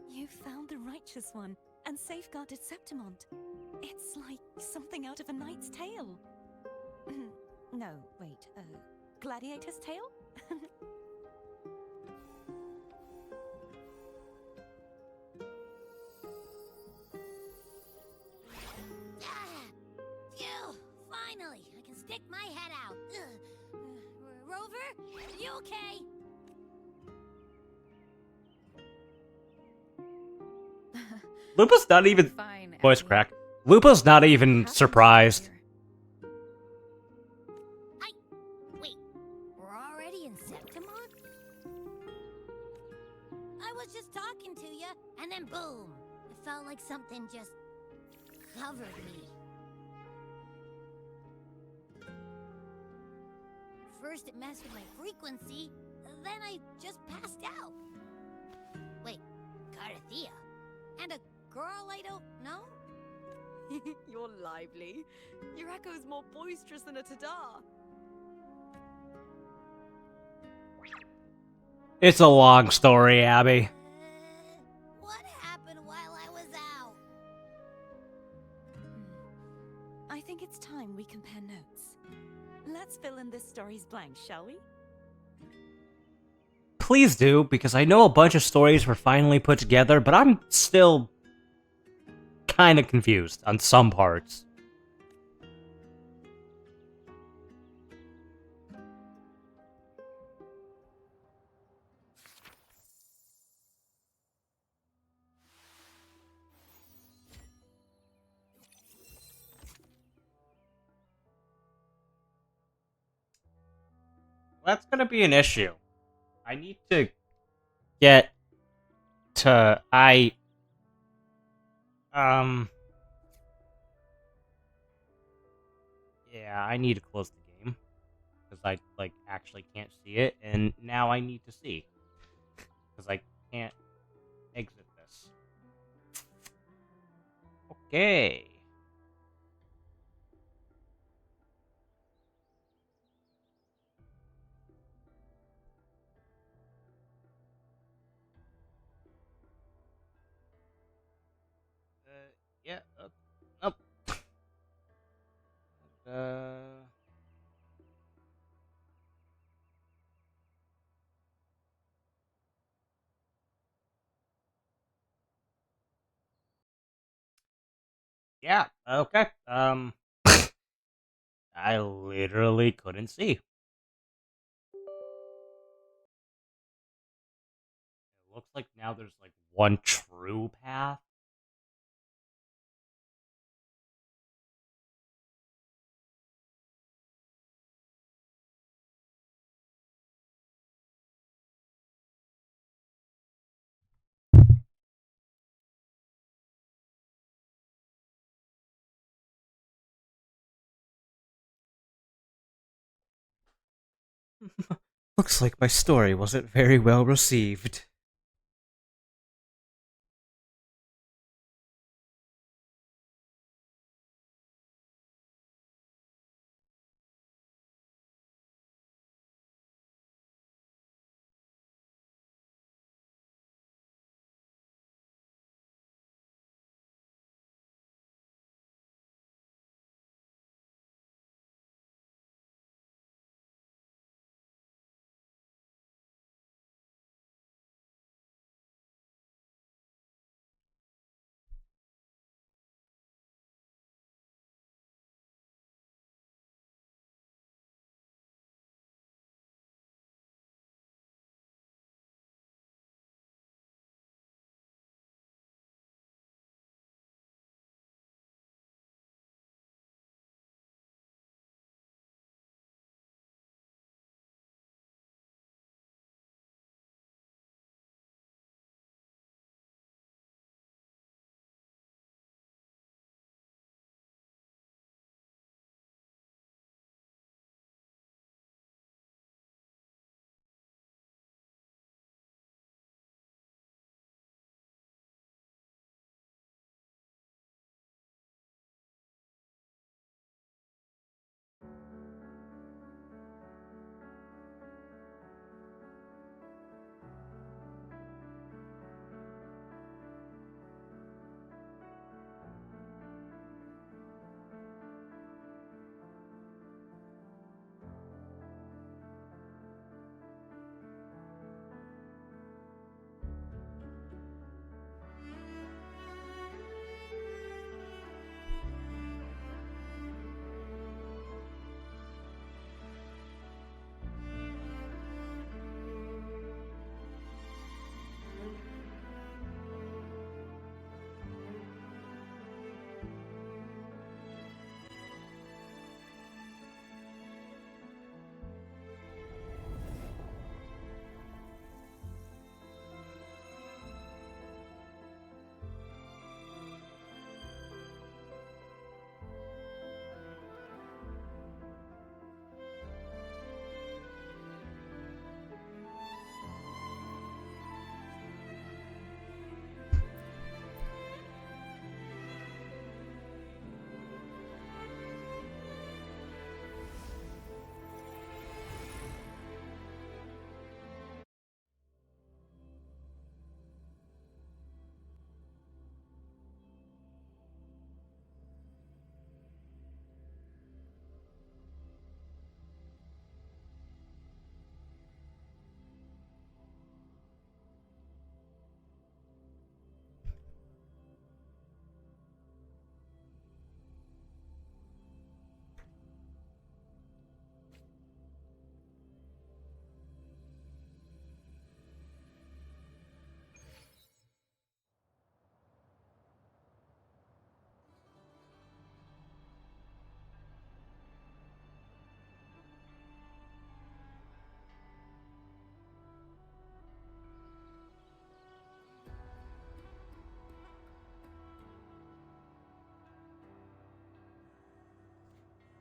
You found the righteous one and safeguarded Septimont. It's like something out of a knight's tale. No, wait, gladiator's tale? Phew! Finally, I can stick my head out. Rover, you okay? Lupa's not even Fine, voice Abby. crack. Lupa's not even surprised. Wait, we're already in Septimont? I was just talking to you, and then boom! It felt like something just covered me. First it messed with my frequency, then I just passed out. Wait, Carthea? And a girl I don't know? You're lively. Your echo's more boisterous than a tada. It's a long story, Abby. What happened while I was out? I think it's time we compare notes. Let's fill in this story's blanks, shall we? Please do, because I know a bunch of stories were finally put together, but I'm still kind of confused on some parts. That's gonna be an issue. I need to get to... Yeah, I need to close the game. Because I, like, actually can't see it, and now I need to see. Because I can't exit this. Okay. Yeah, nope. Yeah, okay. I literally couldn't see. It looks like now there's like one true path. Looks like my story wasn't very well received.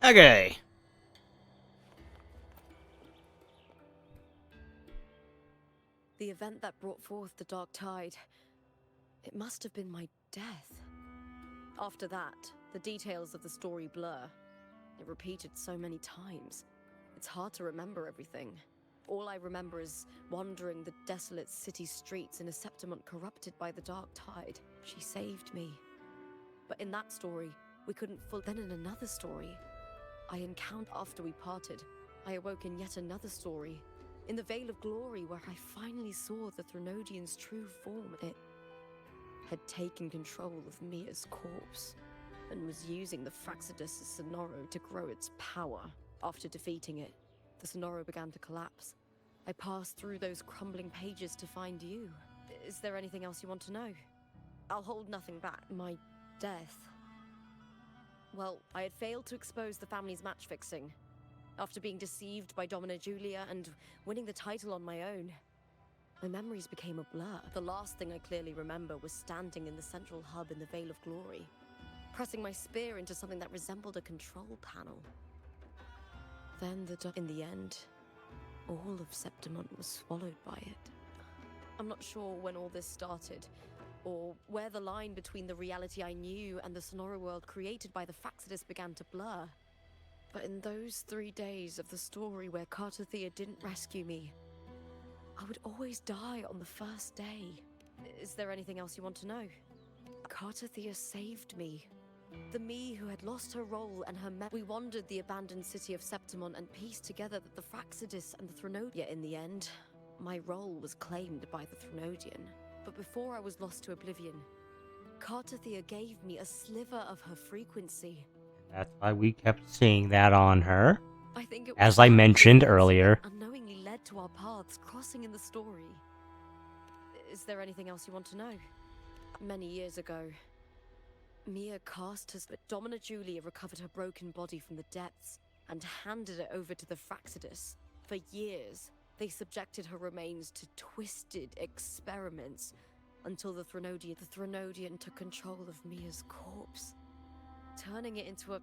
Okay. The event that brought forth the Dark Tide. It must have been my death. After that, the details of the story blur. It repeated so many times. It's hard to remember everything. All I remember is wandering the desolate city streets in a Septimont corrupted by the Dark Tide. She saved me. But in that story, we couldn't Then in another story, I encountered after we parted, I awoke in yet another story. In the Veil of Glory, where I finally saw the Threnodian's true form. It had taken control of Mia's corpse and was using the Fraxidus' Sonoro to grow its power. After defeating it, the Sonoro began to collapse. I passed through those crumbling pages to find you. Is there anything else you want to know? I'll hold nothing back. My death. Well, I had failed to expose the family's match-fixing. After being deceived by Domina Julia and winning the title on my own, my memories became a blur. The last thing I clearly remember was standing in the central hub in the Veil of Glory, pressing my spear into something that resembled a control panel. Then in the end, all of Septimont was swallowed by it. I'm not sure when all this started, or where the line between the reality I knew and the Sonora world created by the Fraxidus began to blur. But in those 3 days of the story where Cartothea didn't rescue me, I would always die on the first day. Is there anything else you want to know? Cartothea saved me. The me who had lost her role and her We wandered the abandoned city of Septimont and pieced together that the Fraxidus and the Threnodian. In the end, my role was claimed by the Threnodian. But before I was lost to oblivion, Cartothea gave me a sliver of her frequency. That's why we kept seeing that on her. I think it was As I that mentioned frequency earlier. that unknowingly led to our paths crossing in the story. Is there anything else you want to know? Many years ago, Mia cast us, but Domina Julia recovered her broken body from the depths and handed it over to the Fraxidus. For years, they subjected her remains to twisted experiments until the Threnodian took control of Mia's corpse, turning it into a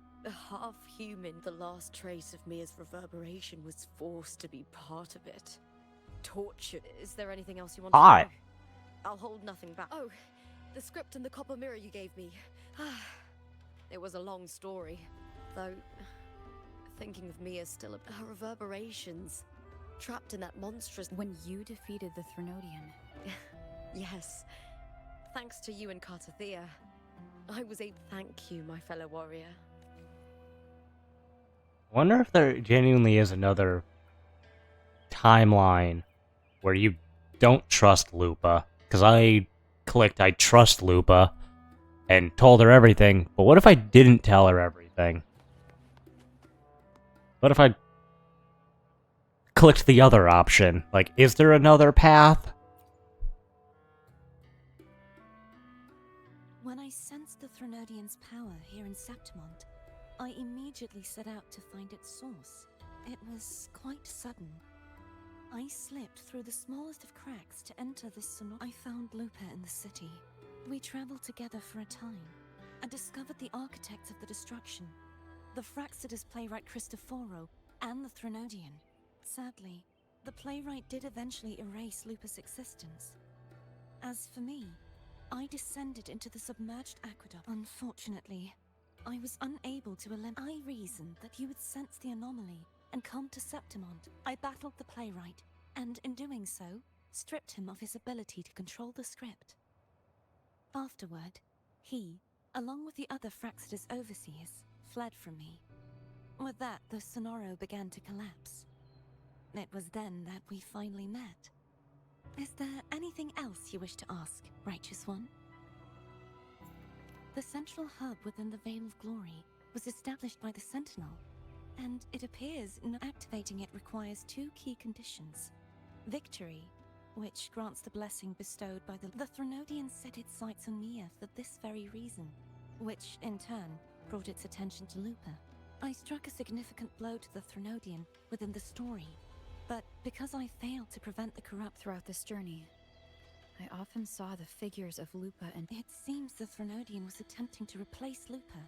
half-human. The last trace of Mia's reverberation was forced to be part of it. Tortured. Is there anything else you want to know? I'll hold nothing back. Oh, the script and the copper mirror you gave me. It was a long story, though thinking of Mia still her reverberations, trapped in that monstrous... When you defeated the Threnodian. Yes, thanks to you and Cartothea. I was a thank you, my fellow warrior. I wonder if there genuinely is another timeline where you don't trust Lupa. Because I clicked I trust Lupa and told her everything. But what if I didn't tell her everything? What if I clicked the other option? Like, is there another path? When I sensed the Threnodian's power here in Septimont, I immediately set out to find its source. It was quite sudden. I slipped through the smallest of cracks to enter this sonor. I found Lupa in the city. We traveled together for a time and discovered the architects of the destruction, the Fraxidus playwright Cristoforo and the Threnodian. Sadly, the playwright did eventually erase Lupa's existence. As for me, I descended into the submerged aqueduct. Unfortunately, I was unable to I reasoned that you would sense the anomaly and come to Septimont. I battled the playwright, and in doing so, stripped him of his ability to control the script. Afterward, he, along with the other Fraxidus overseers, fled from me. With that, the Sonoro began to collapse. It was then that we finally met. Is there anything else you wish to ask, Righteous One? The central hub within the Veil of Glory was established by the Sentinel, and it appears activating it requires 2 key conditions. Victory, which grants the blessing bestowed by the Threnodian set its sights on Mia for this very reason, which, in turn, brought its attention to Lupa. I struck a significant blow to the Threnodian within the story, but because I failed to prevent the corrupt Throughout this journey, I often saw the figures of Lupa and... It seems the Threnodian was attempting to replace Lupa,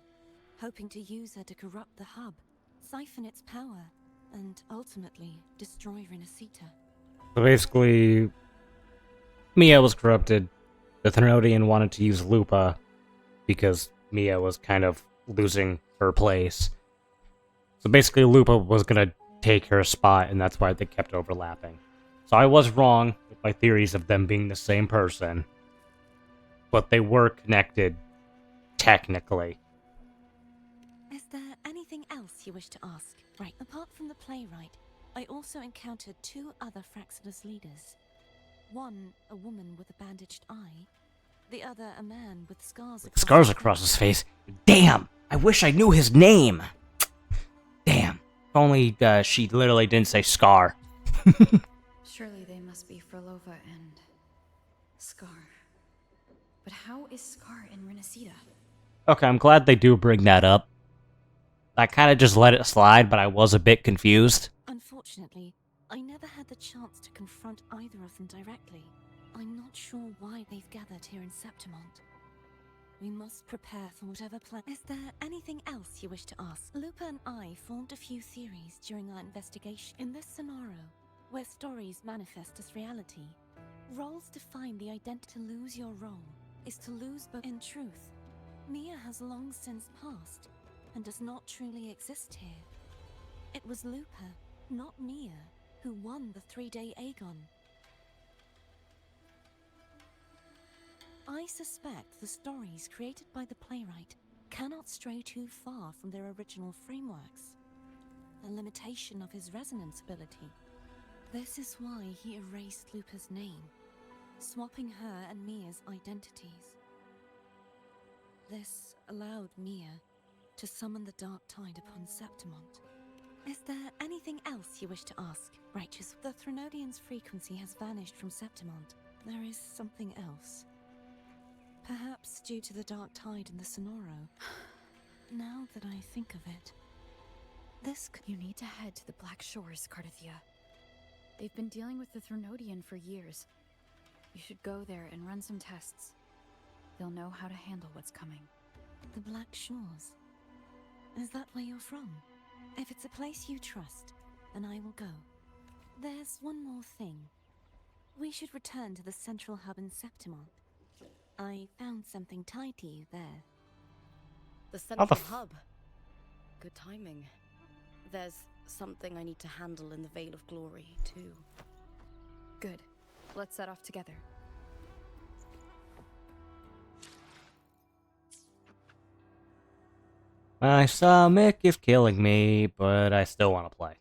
hoping to use her to corrupt the hub siphon its power, and ultimately destroy Renacita. So basically, Mia was corrupted. The Thenodian wanted to use Lupa because Mia was kind of losing her place. So basically, Lupa was gonna take her spot, and that's why they kept overlapping. So I was wrong with my theories of them being the same person. But they were connected, technically. Is there anything else you wish to ask? Right, apart from the playwright, I also encountered 2 other Fraxidus leaders. One, a woman with a bandaged eye. The other, a man with scars Across his face. Damn! I wish I knew his name! Damn. If only she literally didn't say Scar. Surely they must be Frolova and Scar. But how is Scar in Renacita? Okay, I'm glad they do bring that up. I kind of just let it slide, but I was a bit confused. Unfortunately, I never had the chance to confront either of them directly. I'm not sure why they've gathered here in Septimont. We must prepare for whatever plan. Is there anything else you wish to ask? Lupa and I formed a few theories during our investigation. In this scenario, where stories manifest as reality, roles define the identity. To lose your role is to lose both. In truth, Mia has long since passed and does not truly exist here. It was Lupa, not Mia, who won the 3-day Aegon. I suspect the stories created by the playwright cannot stray too far from their original frameworks, the limitation of his resonance ability. This is why he erased Lupa's name, swapping her and Mia's identities. This allowed Mia to summon the dark tide upon Septimont. Is there anything else you wish to ask? Righteous, the Thenodian's frequency has vanished from Septimont. There is something else. Perhaps due to the dark tide in the Sonoro. Now that I think of it, this You need to head to the Black Shores, Cardathia. They've been dealing with the Thenodian for years. You should go there and run some tests. They'll know how to handle what's coming. The Black Shores. Is that where you're from? If it's a place you trust, then I will go. There's one more thing. We should return to the central hub in Septimont. I found something tied to you there. The central hub. Good timing. There's something I need to handle in the Veil of Glory, too. Good. Let's set off together. My stomach is killing me, but I still want to play.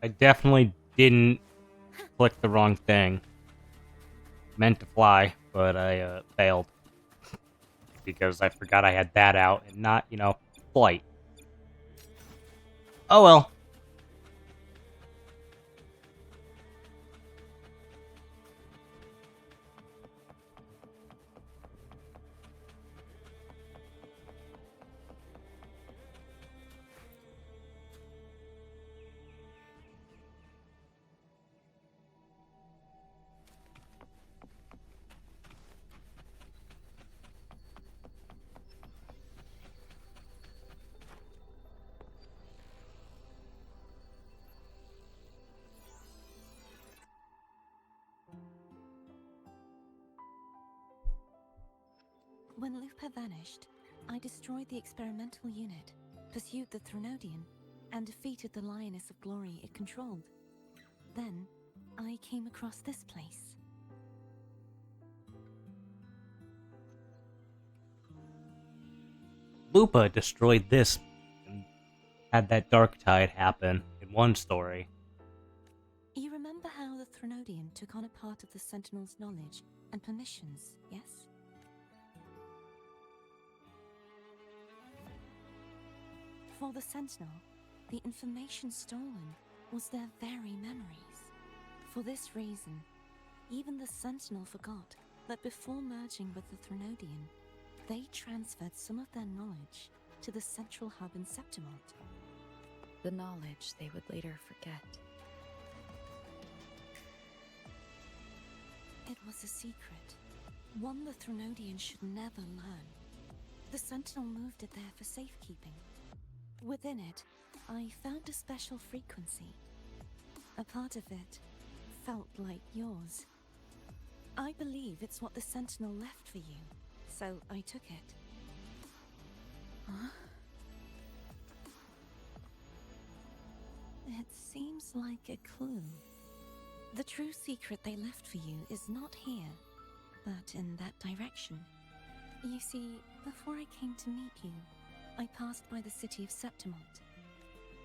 I definitely didn't click the wrong thing. Meant to fly, but I failed. Because I forgot I had that out and not, flight. Oh well. When Lupa vanished, I destroyed the experimental unit, pursued the Threnodian, and defeated the Lioness of Glory it controlled. Then, I came across this place. Lupa destroyed this and had that dark tide happen in one story. You remember how the Threnodian took on a part of the Sentinel's knowledge and permissions, yes? For the Sentinel, the information stolen was their very memories. For this reason, even the Sentinel forgot that before merging with the Threnodian, they transferred some of their knowledge to the central hub in Septimont. The knowledge they would later forget. It was a secret, one the Threnodian should never learn. The Sentinel moved it there for safekeeping. Within it, I found a special frequency. A part of it felt like yours. I believe it's what the Sentinel left for you, so I took it. Huh? It seems like a clue. The true secret they left for you is not here, but in that direction. You see, before I came to meet you, I passed by the city of Septimont.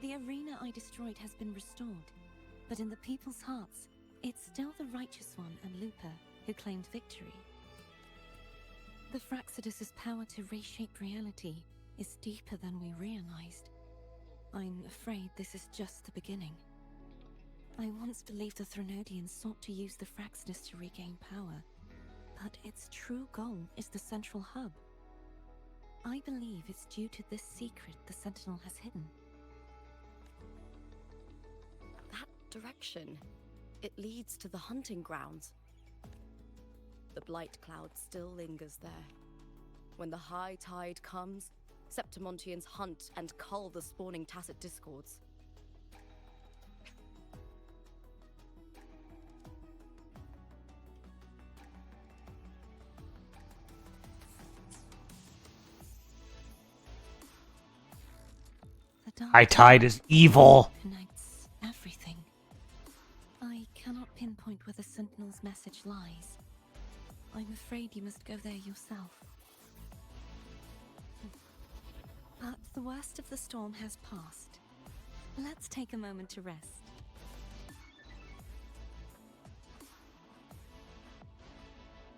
The arena I destroyed has been restored, but in the people's hearts, it's still the Righteous One and Lupa who claimed victory. The Fraxidus' power to reshape reality is deeper than we realized. I'm afraid this is just the beginning. I once believed the Threnodians sought to use the Fraxidus to regain power, but its true goal is the central hub. I believe it's due to this secret the Sentinel has hidden. That direction, it leads to the hunting grounds. The blight cloud still lingers there. When the high tide comes, Septimontians hunt and cull the spawning Tacit Discords. High tide is evil. Connects everything. I cannot pinpoint where the Sentinel's message lies. I'm afraid you must go there yourself. But the worst of the storm has passed. Let's take a moment to rest.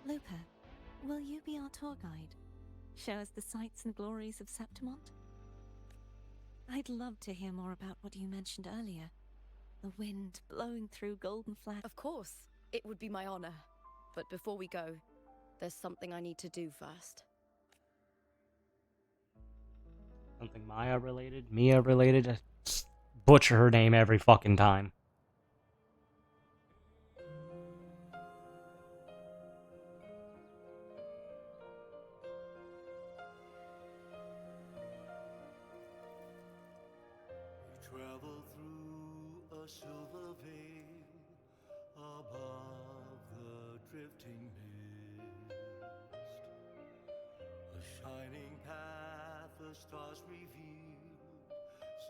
Lupa, will you be our tour guide? Show us the sights and glories of Septimont? I'd love to hear more about what you mentioned earlier. The wind blowing through Golden Flat. Of course, it would be my honor. But before we go, there's something I need to do first. Something Maya related? Mia related? I butcher her name every fucking time. Travel through a silver veil above the drifting mist. A shining path, the stars revealed,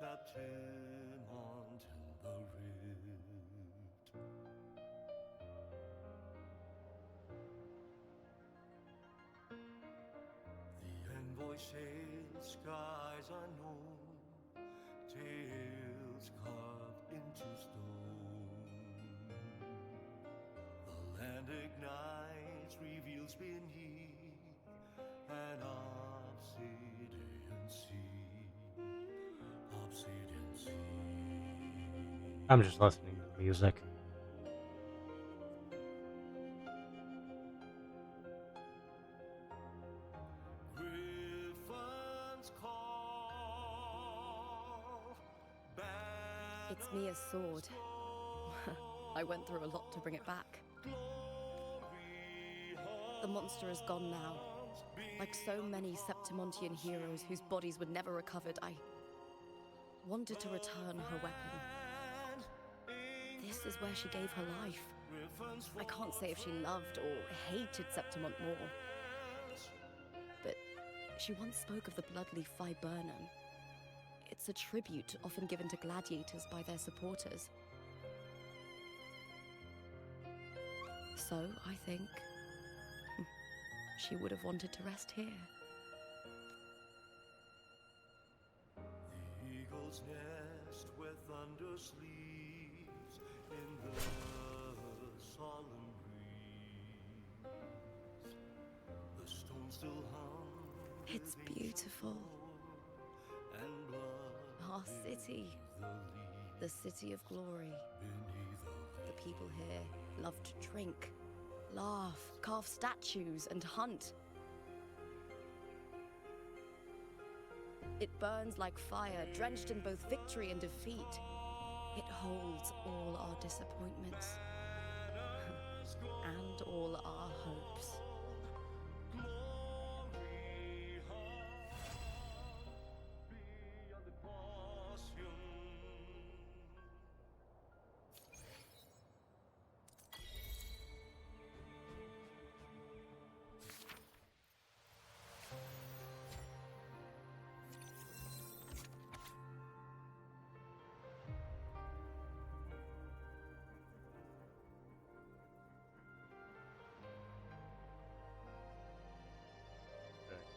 Septimont in the rift. The envoy sails skies unknown, tales carved into stone. The land ignites, reveals beneath an obsidian sea. Obsidian sea. I'm just listening to the music. Griffins call back. It's Mia's sword. I went through a lot to bring it back. The monster is gone now. Like so many Septimontian heroes whose bodies were never recovered, I wanted to return her weapon. This is where she gave her life. I can't say if she loved or hated Septimont more. She once spoke of the bloodleaf viburnum. It's a tribute often given to gladiators by their supporters. So, I think she would have wanted to rest here. The eagle's nest where thunder sleeps in the solemn breeze. The stone still hung. It's beautiful. And blood Our city. The city of glory. The people here love to drink, laugh, carve statues, and hunt. It burns like fire, drenched in both victory and defeat. It holds all our disappointments and all our hopes.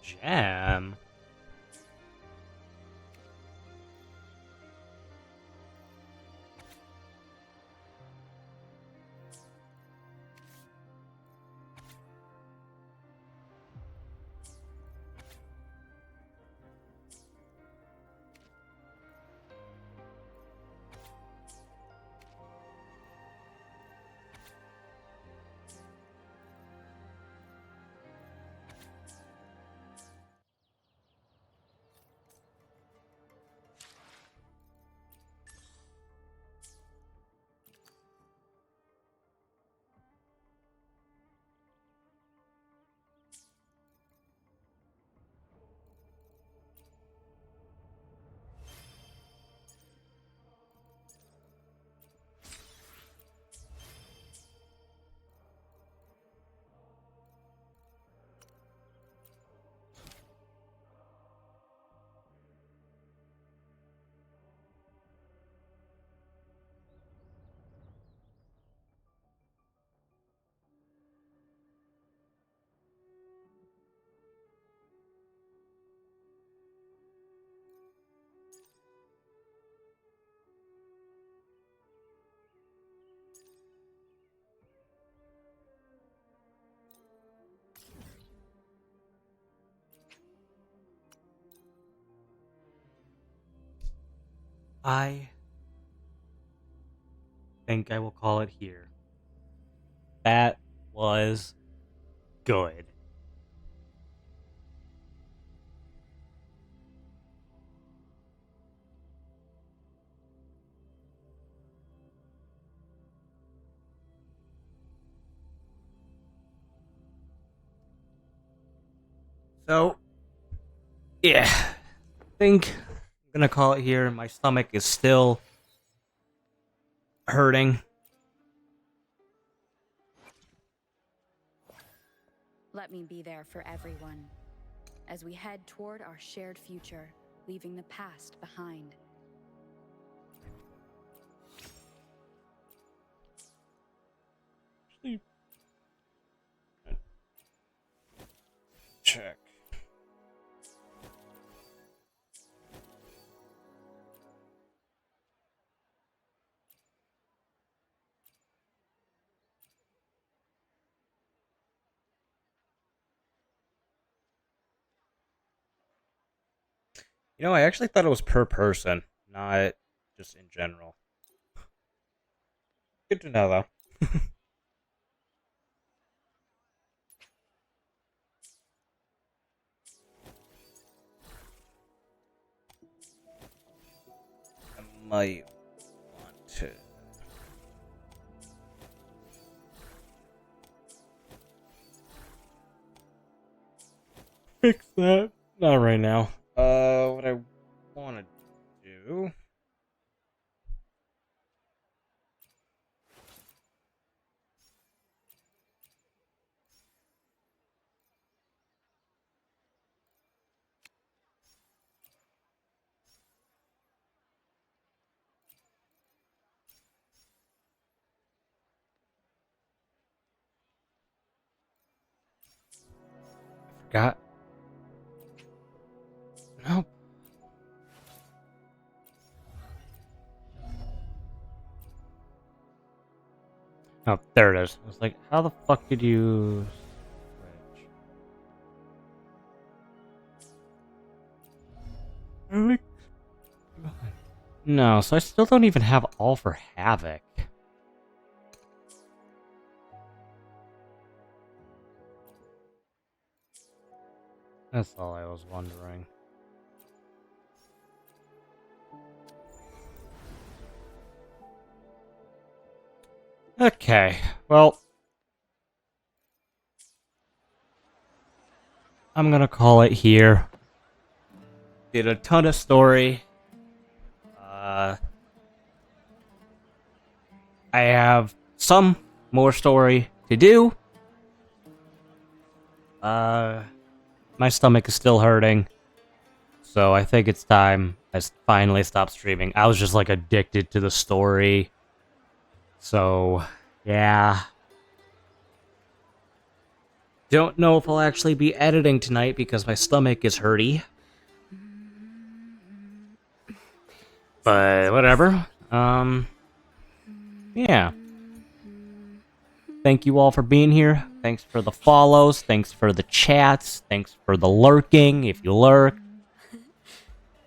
Jam. I think I will call it here. That was good. So, yeah, I think I'm gonna call it here. My stomach is still hurting. Let me be there for everyone as we head toward our shared future, leaving the past behind. Check. You know, I actually thought it was per person, not just in general. Good to know, though. I might want to. Fix that. Not right now. What I want to do. forgot. Nope. Oh, there it is. I was like, how the fuck did you switch? No, so I still don't even have all for Havoc. That's all I was wondering. Okay, well, I'm gonna call it here. Did a ton of story. I have some more story to do. My stomach is still hurting. So I think it's time I finally stopped streaming. I was just like addicted to the story. So, yeah. Don't know if I'll actually be editing tonight because my stomach is hurty. But whatever. Yeah. Thank you all for being here. Thanks for the follows. Thanks for the chats. Thanks for the lurking, if you lurk.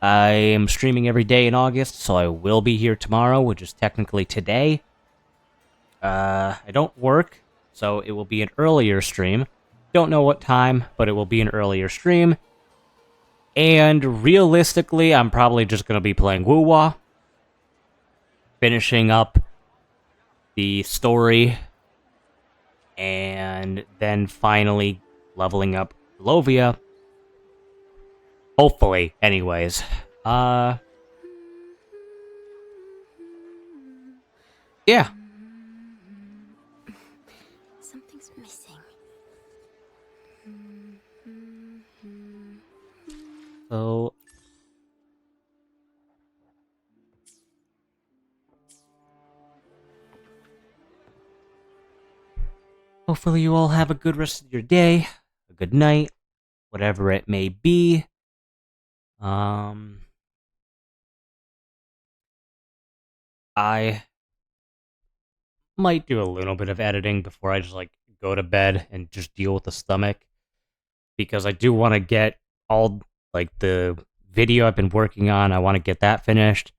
I am streaming every day in August, so I will be here tomorrow, which is technically today. I don't work, so it will be an earlier stream. Don't know what time, but it will be an earlier stream. And realistically, I'm probably just going to be playing wuwa. Finishing up the story. And then finally leveling up Lovia. Hopefully, anyways. Yeah. Something's missing. So... hopefully you all have a good rest of your day, a good night, whatever it may be. I might do a little bit of editing before I just like go to bed and just deal with the stomach, because I do want to get all like the video I've been working on. I want to get that finished.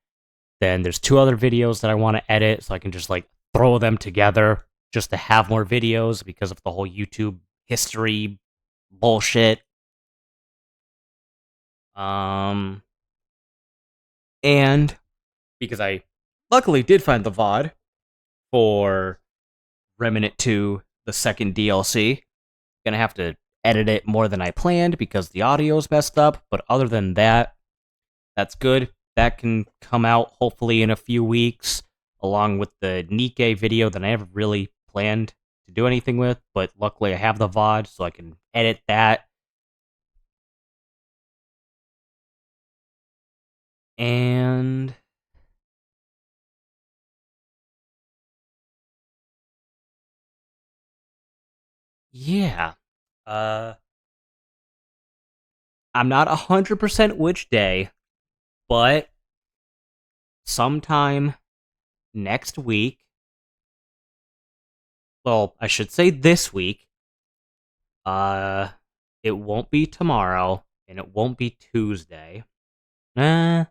Then there's 2 other videos that I want to edit, so I can just like throw them together just to have more videos because of the whole YouTube history bullshit. And because I luckily did find the VOD for Remnant 2, the second DLC. Gonna have to edit it more than I planned because the audio's messed up, but other than that, that's good. That can come out hopefully in a few weeks, along with the Nikkei video that I never really planned to do anything with, but luckily I have the VOD, so I can edit that. And... yeah. I'm not 100% which day, but sometime next week, well, I should say this week, it won't be tomorrow, and it won't be Tuesday. It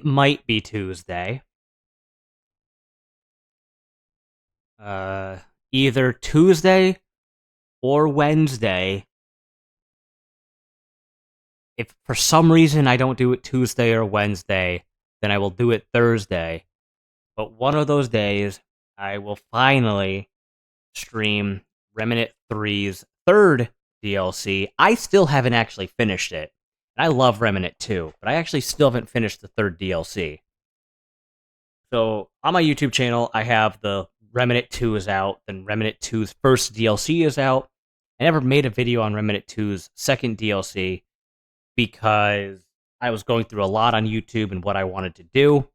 might be Tuesday. Either Tuesday or Wednesday. If for some reason I don't do it Tuesday or Wednesday, then I will do it Thursday. But one of those days, I will finally stream Remnant 3's third DLC. I still haven't actually finished it. And I love Remnant 2, but I actually still haven't finished the third DLC. So, on my YouTube channel, I have the Remnant 2 is out, then Remnant 2's first DLC is out. I never made a video on Remnant 2's second DLC because I was going through a lot on YouTube and what I wanted to do.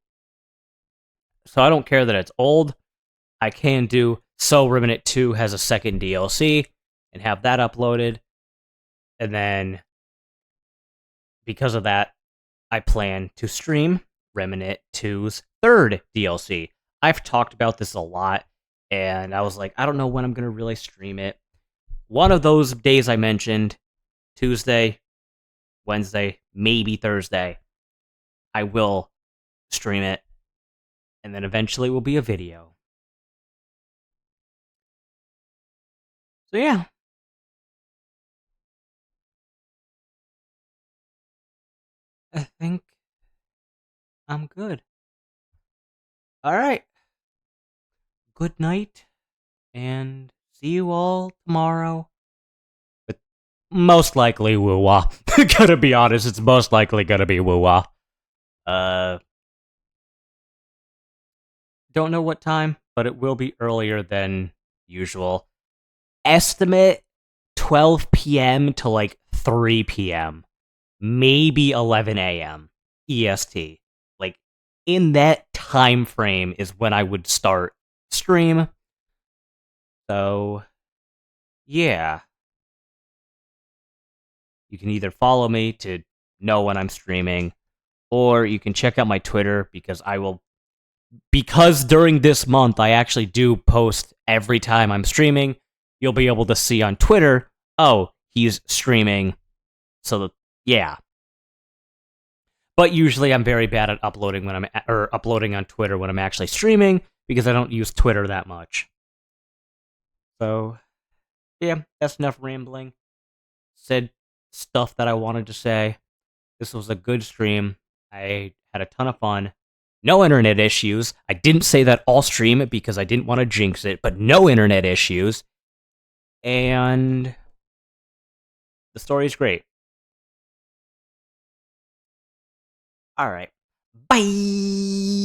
So I don't care that it's old. I can do So Remnant 2 has a second DLC and have that uploaded. And then, because of that, I plan to stream Remnant 2's third DLC. I've talked about this a lot, and I was like, I don't know when I'm going to really stream it. One of those days I mentioned, Tuesday, Wednesday, maybe Thursday, I will stream it, and then eventually will be a video. So yeah. I think I'm good. Alright. Good night, and see you all tomorrow. But most likely wuwa. Gotta be honest, it's most likely gonna be wuwa. Don't know what time, but it will be earlier than usual. Estimate 12 p.m. to like 3 p.m. Maybe 11 a.m. EST. Like, in that time frame is when I would start stream. So, yeah. You can either follow me to know when I'm streaming, or you can check out my Twitter because during this month I actually do post every time I'm streaming. You'll be able to see on Twitter, oh, he's streaming. So, yeah. But usually I'm very bad at uploading uploading on Twitter when I'm actually streaming, because I don't use Twitter that much. So, yeah, that's enough rambling. Said stuff that I wanted to say. This was a good stream. I had a ton of fun. No internet issues. I didn't say that all stream because I didn't want to jinx it, but no internet issues. And the story's great. Alright. Bye!